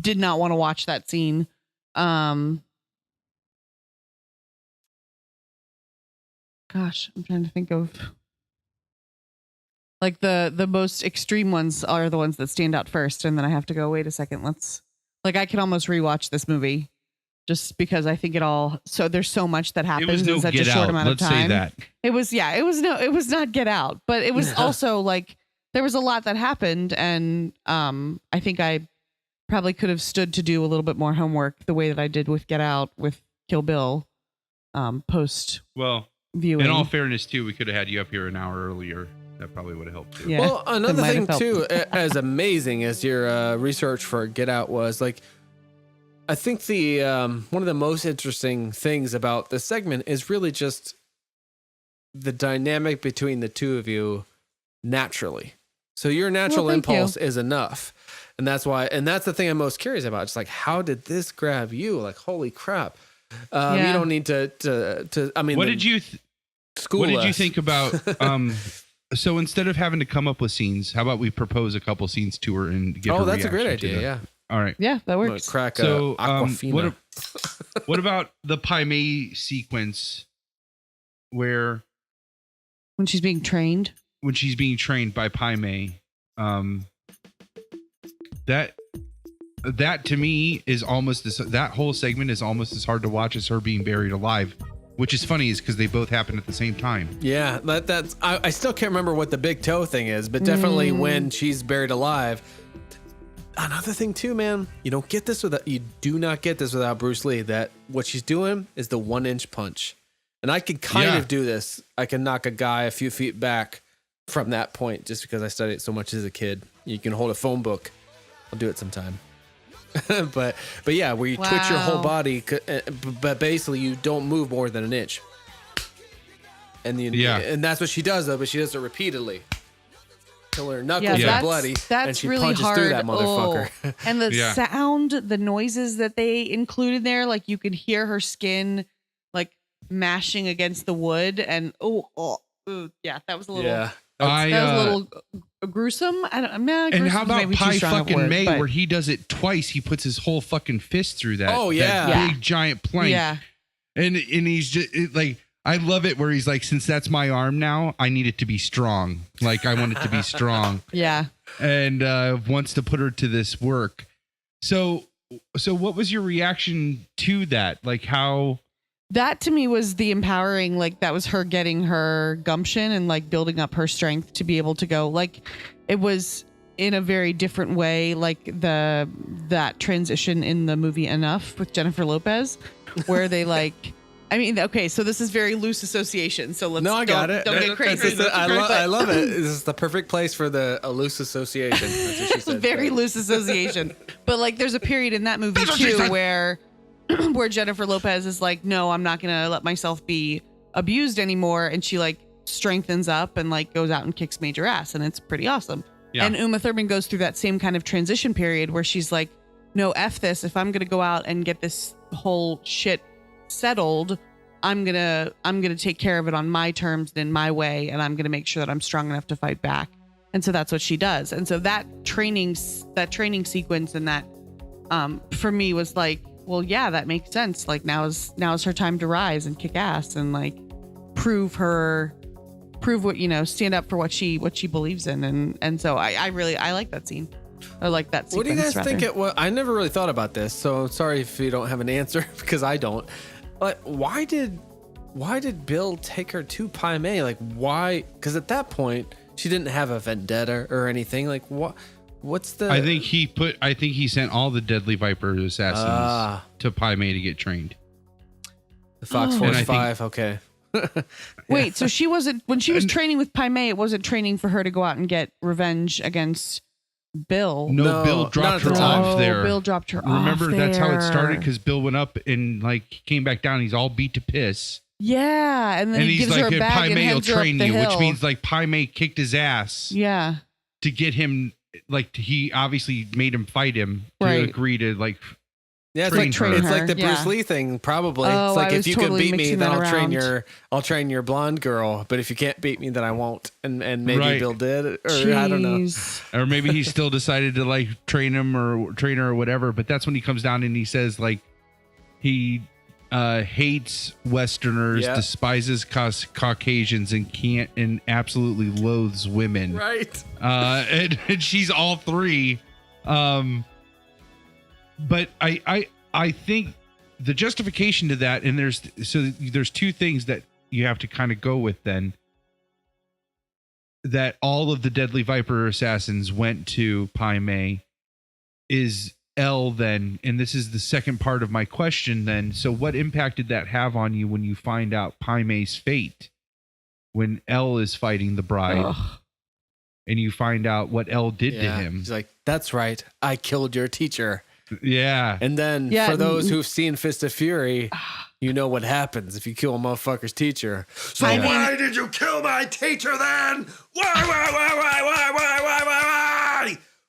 Did not want to watch that scene. Gosh, I'm trying to think of like the most extreme ones are the ones that stand out first, and then I have to go, wait a second, I could almost rewatch this movie just because I think there's so much that happens in such a short amount of time. Let's say that. It was not Get Out, but it was also like there was a lot that happened, and I think I probably could have stood to do a little bit more homework the way that I did with Get Out with Kill Bill post viewing. In all fairness, too, we could have had you up here an hour earlier. That probably would have helped too. Yeah, well, another thing too, as amazing as your research for Get Out was, like, I think the one of the most interesting things about this segment is really just the dynamic between the two of you naturally. So your natural impulse is enough. And that's the thing I'm most curious about. It's like, how did this grab you? Like, holy crap. You don't need to I mean, what did you think about, so instead of having to come up with scenes, how about we propose a couple scenes to her and give her that's a great reaction idea. Yeah. All right. Yeah, that works. Crack so, Aquafina. what about the Pai Mei sequence where when she's being trained by Pai Mei? That to me is that whole segment is almost as hard to watch as her being buried alive, which is funny is because they both happen at the same time. Yeah, that's I still can't remember what the big toe thing is, but definitely when she's buried alive. Another thing too, man, you do not get this without Bruce Lee, that what she's doing is the 1-inch punch. And I can kind of do this. I can knock a guy a few feet back from that point just because I studied it so much as a kid. You can hold a phone book. I'll do it sometime. but yeah, where you twitch your whole body, but basically you don't move more than an inch. And that's what she does though, but she does it repeatedly. Till her knuckles are bloody, that's and she really punches hard. through that motherfucker. And the sound, the noises that they included there, like you could hear her skin like mashing against the wood, and that was a little. Yeah. That was a little gruesome. I'm not. And how about Pai fucking Mei, where he does it twice? He puts his whole fucking fist through that. Oh yeah, that big giant plank. Yeah, and he's just like, I love it where he's like, since that's my arm now, I need it to be strong. Like I want it to be strong. Yeah, and wants to put her to this work. So what was your reaction to that? Like how? That to me was the empowering, like that was her getting her gumption and like building up her strength to be able to go. Like it was in a very different way, like that transition in the movie Enough with Jennifer Lopez, where they like, I mean, okay, so this is very loose association. So let's I got it. Don't get crazy. I love it. This is the perfect place for a loose association. That's what she said. Very loose association. But like there's a period in that movie too where Jennifer Lopez is like, no, I'm not gonna let myself be abused anymore, and she like strengthens up and like goes out and kicks major ass, and it's pretty awesome. Yeah. And Uma Thurman goes through that same kind of transition period where she's like, no, F this. If I'm gonna go out and get this whole shit settled, I'm gonna take care of it on my terms and in my way, and I'm gonna make sure that I'm strong enough to fight back. And so that's what she does. And so that training sequence and that for me was like, well, yeah, that makes sense. Like now is her time to rise and kick ass and like prove what, stand up for what she believes in. And so I like that scene. I like that sequence. What do you guys think I never really thought about this, so sorry if you don't have an answer because I don't. But why did Bill take her to Pai Mei? Like why? Because at that point she didn't have a vendetta or anything. Like what? What's the? I think he sent all the Deadly Viper assassins to Pai Mei to get trained. The Fox Force 5. Okay. Wait, so she wasn't when she was training with Pai Mei. It wasn't training for her to go out and get revenge against Bill. No, Bill dropped her off there. Bill dropped her off. Remember, that's how it started because Bill went up and like came back down. He's all beat to piss. Yeah, and then he he's gives her a bag Pai and Mei will heads her up train the you, hill. which means like Pai Mei kicked his ass. Yeah. To get him like he obviously made him fight him to Right. agree to like Yeah, it's train like her. it's like her, the Bruce yeah. Lee thing, probably. Oh, it's like I if was you totally can beat me, mixing then that I'll train your blonde girl. But if you can't beat me, then I won't. And maybe Right. Bill did, or I don't know. Jeez. or maybe he still decided to like train him or train her or whatever. But that's when he comes down and he says like he hates Westerners, Yeah. despises Caucasians, and absolutely loathes women. Right. And she's all three. But I think the justification to that, and there's two things that you have to kind of go with then. That all of the Deadly Viper assassins went to Pai Mei is L then, and this is the second part of my question then. So what impact did that have on you when you find out Pai Mei's fate? When L is fighting the bride, Ugh. and you find out what L did to him. He's like, "That's right, I killed your teacher." Yeah. And then Yeah, for those who've seen Fist of Fury, you know what happens if you kill a motherfucker's teacher. So why did you kill my teacher then? Why?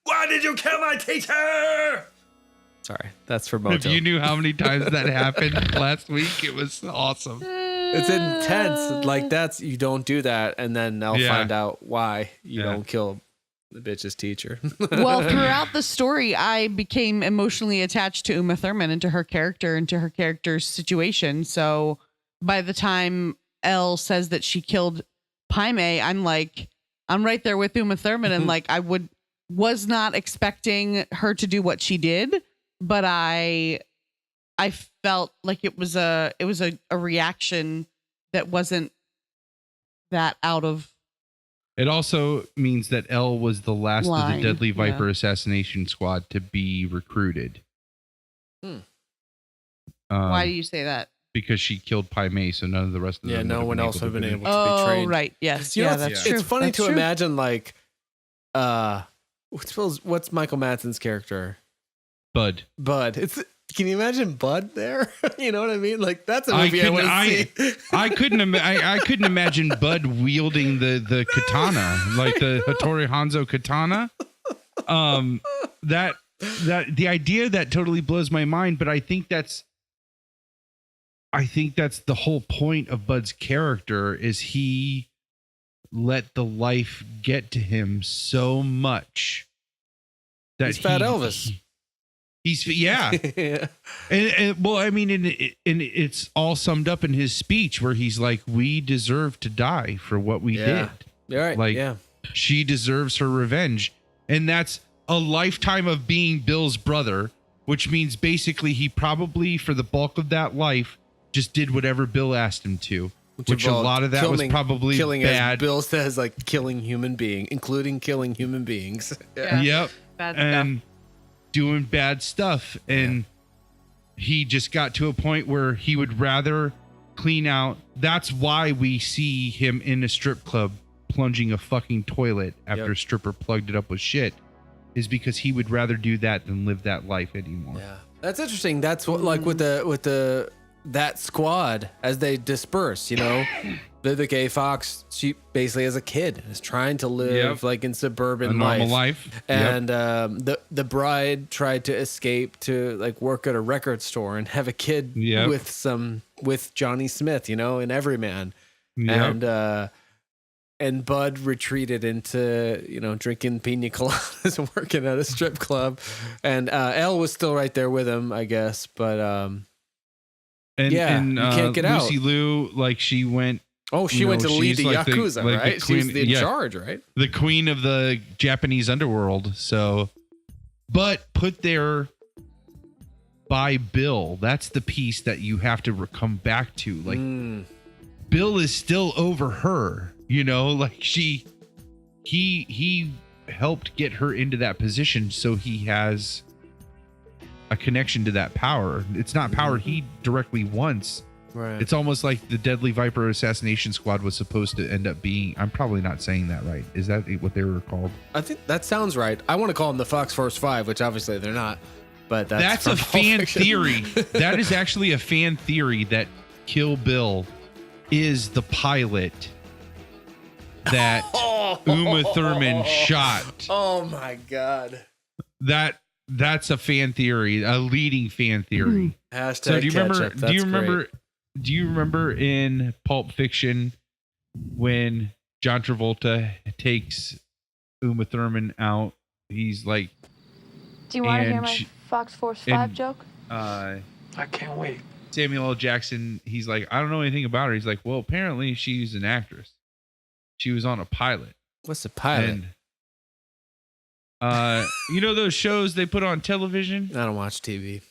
Why did you kill my teacher? Sorry, that's for If Moto. you knew how many times that happened last week, it was awesome. It's intense. Like you don't do that, and then I'll Yeah. find out why you Yeah. don't kill the bitch's teacher. Well, throughout the story, I became emotionally attached to Uma Thurman and to her character and to her character's situation. So by the time Elle says that she killed Pai Mei, I'm right there with Uma Thurman, and like was not expecting her to do what she did, but I felt like it was a reaction that wasn't that out of It also means that L was the last Line, of the Deadly Viper yeah. assassination squad to be recruited. why do you say that? Because she killed Pai Mei, so none of the rest of them. no would have one been else able would have to been be- able to be Oh, trained. right. Yes. You know, Yeah, it's, that's it's true. funny That's to true. imagine like what's Michael Madsen's character? Bud. Bud. Can you imagine Bud there? You know what I mean? Like that's a movie I want to see. I couldn't imagine Bud wielding the katana, like the Hattori Hanzo katana. That the idea that totally blows my mind, but I think that's the whole point of Bud's character is he let the life get to him so much that He's Fat Elvis. He's yeah. Yeah. And well, I mean, and it's all summed up in his speech where he's like, "We deserve to die for what we Yeah. did. You're right. Like, yeah. She deserves her revenge," and that's a lifetime of being Bill's brother, which means basically he probably, for the bulk of that life, just did whatever Bill asked him to. Which a involved lot of that was probably killing, bad. as Bill says, like killing human being, including killing human beings. Yeah. Yep, Bad and doing bad stuff, and he just got to a point where he would rather clean out. That's why we see him in a strip club plunging a fucking toilet after a stripper plugged it up with shit, is because he would rather do that than live that life anymore. Yeah, that's interesting. That's what like with the that squad as they disperse. You know, the gay fox, she basically as a kid is trying to live like in suburban A normal life. and the bride tried to escape to like work at a record store and have a kid with Johnny Smith, you know, in Everyman, and Bud retreated into, you know, drinking pina coladas and working at a strip club, and Elle was still right there with him, I guess, but And you can't get Lucy out. Liu, like she went. Oh, she went to lead she's the like Yakuza, like right? She's in charge, right? The queen of the Japanese underworld. So, but put there by Bill, that's the piece that you have to come back to. Like, Bill is still over her, you know, like he helped get her into that position. So he has a connection to that power. It's not power he directly wants. Right. It's almost like the Deadly Viper assassination squad was supposed to end up being. I'm probably not saying that right. Is that what they were called? I think that sounds right. I want to call them the Fox Force 5, which obviously they're not. But that's a from Pulp fan Fiction. theory. That is actually a fan theory that Kill Bill is the pilot that Uma Thurman shot. Oh my god. That's a fan theory, a leading fan theory. Hashtag So do you remember? ketchup. That's great. Do you remember in Pulp Fiction when John Travolta takes Uma Thurman out? He's like, Do you want to hear and my she- Fox Force 5 and- joke? I can't wait. Samuel L. Jackson, he's like, I don't know anything about her. He's like, well, apparently she's an actress. She was on a pilot. What's a pilot? And, you know those shows they put on television? I don't watch TV.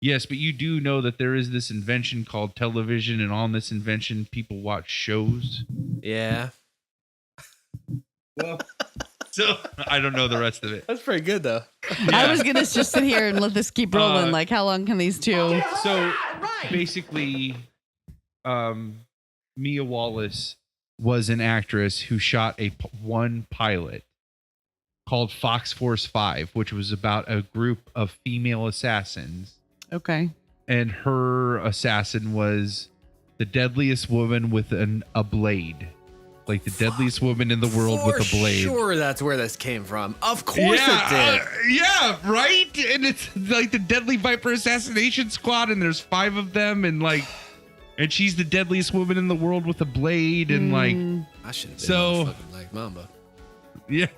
Yes, but you do know that there is this invention called television, and on this invention, people watch shows. Yeah. Well, so I don't know the rest of it. That's pretty good though. I was gonna just sit here and let this keep rolling. Like, how long can these two? So basically, Mia Wallace was an actress who shot one pilot called Fox Force 5, which was about a group of female assassins. Okay. And her assassin was the deadliest woman with a blade. Like the deadliest woman in the world with a blade. Sure, that's where this came from. Of course it did. Yeah, right? And it's like the Deadly Viper Assassination Squad, and there's 5 of them, and she's the deadliest woman in the world with a blade, and like, I should have been So- fucking like Mamba. yeah.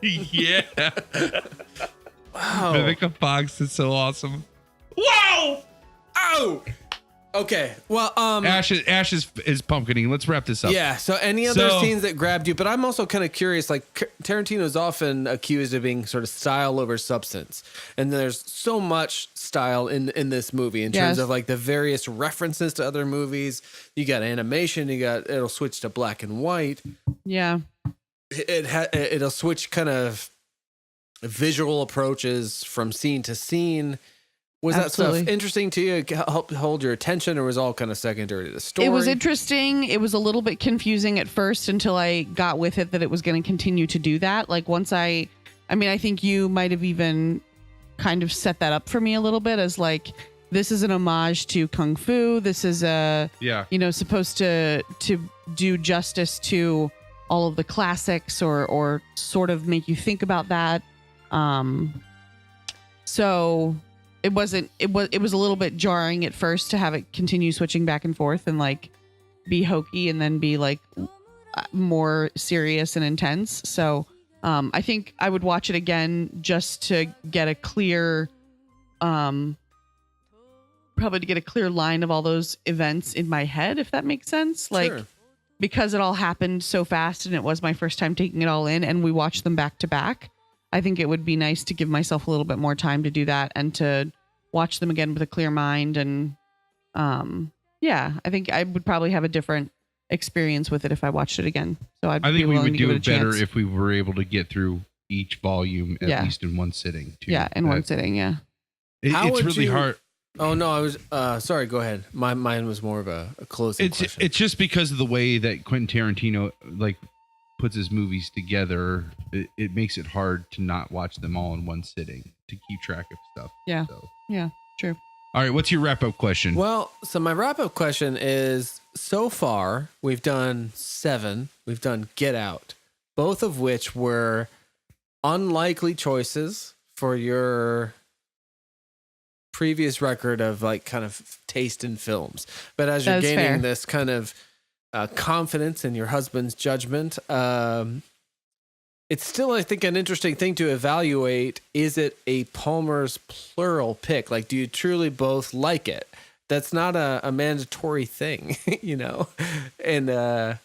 Wow. Vivica Fox is so awesome. Wow! Oh. Okay. Well, Ash is pumpkining. Let's wrap this up. yeah. So any other So- scenes that grabbed you? But I'm also kind of curious. Like Tarantino's often accused of being sort of style over substance, and there's so much style in this movie in terms Yes. of like the various references to other movies. You got animation. It'll switch to black and white. Yeah. It'll switch kind of visual approaches from scene to scene. Was Absolutely. that stuff interesting to you? Help hold your attention, or was it all kind of secondary to the story? It was interesting. It was a little bit confusing at first until I got with it that it was going to continue to do that. Like once I think you might have even kind of set that up for me a little bit as like, this is an homage to Kung Fu. This is supposed to do justice to all of the classics or sort of make you think about that. So it was a little bit jarring at first to have it continue switching back and forth and like be hokey and then be like more serious and intense. So I think I would watch it again just to get a clear probably to get a clear line of all those events in my head, if that makes sense. Like, Sure. because it all happened so fast and it was my first time taking it all in and we watched them back to back, I think it would be nice to give myself a little bit more time to do that and to watch them again with a clear mind. And I think I would probably have a different experience with it if I watched it again. So I I think we willing would to give do it a it better chance. if we were able to get through each volume at Yeah. least in one sitting. Too. Yeah, in one sitting. Yeah. How It's would really you- hard. Oh no, I was sorry. Go ahead. Mine was more of a closing question. It's just because of the way that Quentin Tarantino like puts his movies together. It makes it hard to not watch them all in one sitting to keep track of stuff. Yeah. So. Yeah. True. All right. What's your wrap up question? Well, so my wrap up question is: so far we've done 7. We've done Get Out, both of which were unlikely choices for your previous record of like kind of taste in films. But as you're That is gaining fair. this kind of confidence in your husband's judgment, it's still, I think, an interesting thing to evaluate. Is it a Palmer's plural pick? Like, do you truly both like it? That's not a mandatory thing, you know? And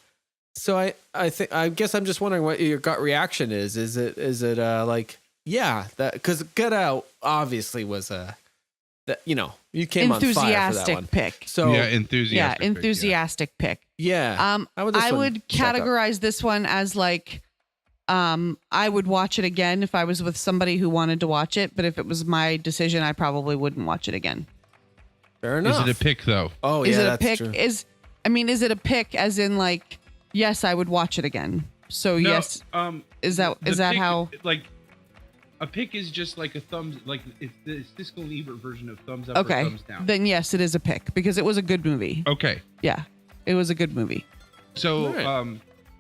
so I guess I'm just wondering what your gut reaction is. Is it like, yeah, that, because Get Out obviously was you came on fire for that Enthusiastic one. pick. So yeah, enthusiastic. Enthusiastic pick. yeah. How would this I one would stack up? categorize this one as like, I would watch it again if I was with somebody who wanted to watch it. But if it was my decision, I probably wouldn't watch it again. Fair Is enough. it a pick though? Oh, Is yeah, it a that's pick? true. Is it a pick as in like, yes, I would watch it again. So No, yes, is that the pick, how? like a pick is just like a thumbs, like it's the Siskel and Ebert version of thumbs up or Okay, thumbs down. then yes, it is a pick because it was a good movie. Okay, Yeah, it was a good movie. so All right.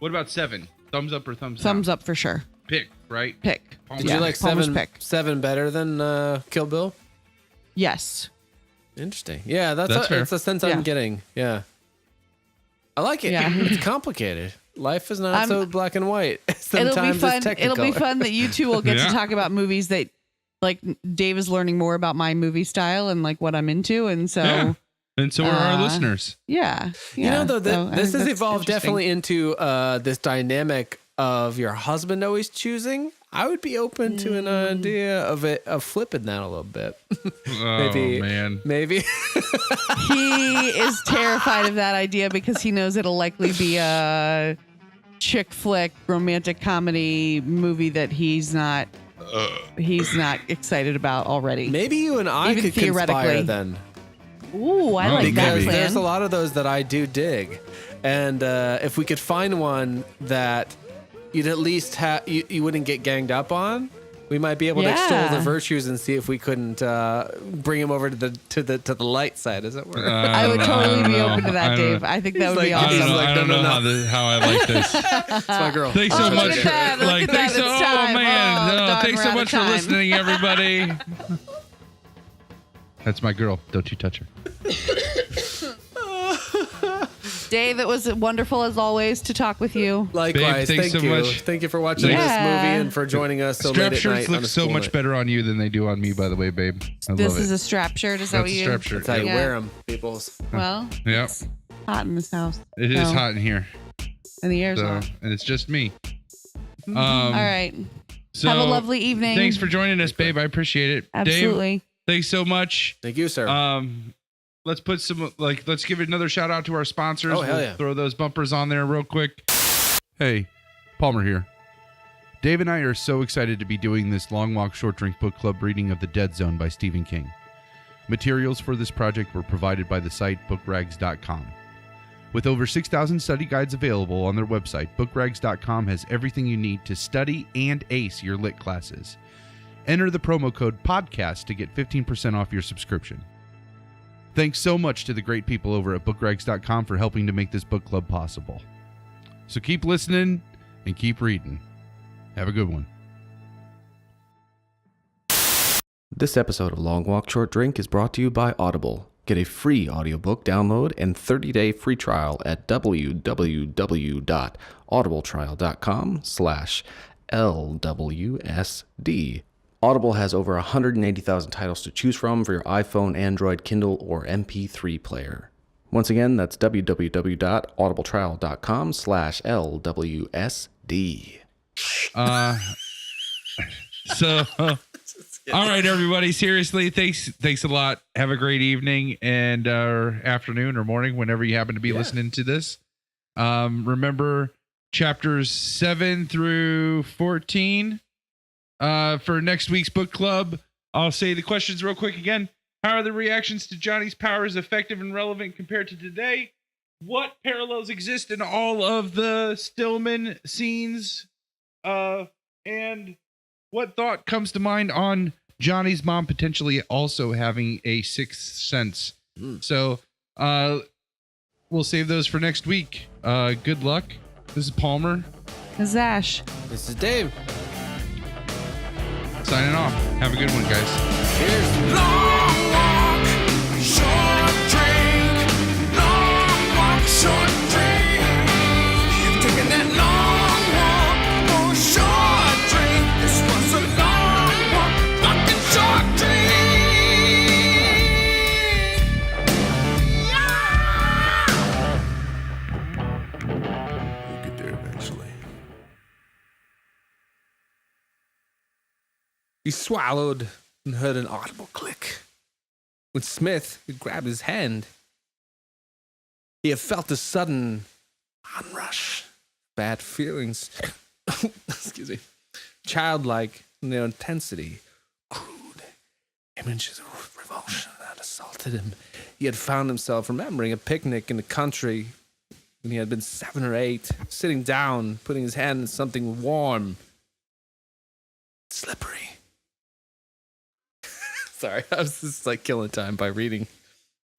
What about 7? Thumbs up or thumbs down? Thumbs up for sure. Pick, right? Pick. Palmer's Did Yeah. you like Palmer's seven? pick. 7 better than Kill Bill? Yes. Interesting. Yeah, That's fair. it's a sense Yeah. I'm getting. Yeah, I like it. Yeah. It's complicated. Life is not so black and white. It'll Sometimes be fun. it's technicolor. It'll be fun that you two will get Yeah. to talk about movies that, like, Dave is learning more about my movie style and like what I'm into, and so Yeah. And so are our listeners. yeah. You know, though, So I this think has that's evolved interesting. definitely into this dynamic of your husband always choosing. I would be open to an idea of flipping that a little bit. Oh, man. Maybe. He is terrified of that idea because he knows it'll likely be a chick flick romantic comedy movie that he's not excited about already. Maybe you and I Even could conspire theoretically. then. Ooh, I Oh, like that Because maybe. there's plan. a lot of those that I do dig. And if we could find one that you'd at least you wouldn't get ganged up on, we might be able to extol the Yeah. virtues and see if we couldn't bring him over to the light side, as it were. I would totally be open to I that, don't Dave. know. I think that He's would be like- I don't He's know. awesome. like, I don't no, know no. how I like this. It's my girl. Thanks so Oh, look much. at that. Look Like, at thanks that. so, It's time. man. Oh, No, darn, thanks we're so out of much for time. listening, everybody. That's my girl. Don't you touch her. Dave, it was wonderful as always to talk with you. Likewise, Babe, thanks thank so you. much. Thank you for watching Yeah. this movie and for joining us so Strap late at night shirts on look a so school much night. better on you than they do on me, by the way, babe. I This love is it. a strap shirt. Is that That's what a you? strap shirt. That's how you Yeah. wear them, peoples. Well, Yep. it's hot in this house. It is No. hot in here. And the air's So, on. and it's just me. All right. So Have a lovely evening. Thanks for joining us, babe. I appreciate it. Absolutely. Dave, thanks so much. Thank you, sir. Let's put some let's give another shout out to our sponsors. Oh, hell We'll yeah. throw those bumpers on there real quick. Hey, Palmer here. Dave and I are so excited to be doing this Long Walk Short Drink Book Club reading of The Dead Zone by Stephen King. Materials for this project were provided by the site bookrags.com. With over 6,000 study guides available on their website, bookrags.com has everything you need to study and ace your lit classes. Enter the promo code PODCAST to get 15% off your subscription. Thanks so much to the great people over at bookrags.com for helping to make this book club possible. So keep listening and keep reading. Have a good one. This episode of Long Walk Short Drink is brought to you by Audible. Get a free audiobook download and 30-day free trial at www.audibletrial.com/LWSD. Audible has over 180,000 titles to choose from for your iPhone, Android, Kindle, or MP3 player. Once again, that's www.audibletrial.com/LWSD. So, all right, everybody. Seriously, thanks a lot. Have a great evening and afternoon or morning, whenever you happen to be listening to this. Remember chapters 7 through 14 for next week's book club. I'll say the questions real quick again. How are the reactions to Johnny's powers effective and relevant compared to today? What parallels exist in all of the Stillman scenes? And what thought comes to mind on Johnny's mom potentially also having a sixth sense? So we'll save those for next week. Good luck. This is Palmer This is Ash. This is Dave. signing off. Have a good one, guys. Cheers. Long walk, short drink. Long walk, short drink. You've taken that long walk for a short drink. This was a long walk, fucking short drink. We'll get there eventually. He swallowed and heard an audible click. When Smith had grabbed his hand, he had felt a sudden onrush, bad feelings, excuse me, childlike in their intensity, crude images of revulsion that assaulted him. He had found himself remembering a picnic in the country when he had been 7 or 8, sitting down, putting his hand in something warm, slippery. Sorry, I was just like killing time by reading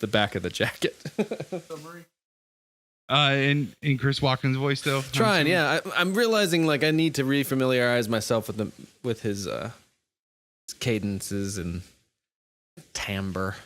the back of the jacket. In Chris Walken's voice, though. Trying, yeah. I'm realizing like I need to refamiliarize myself with his cadences and timbre.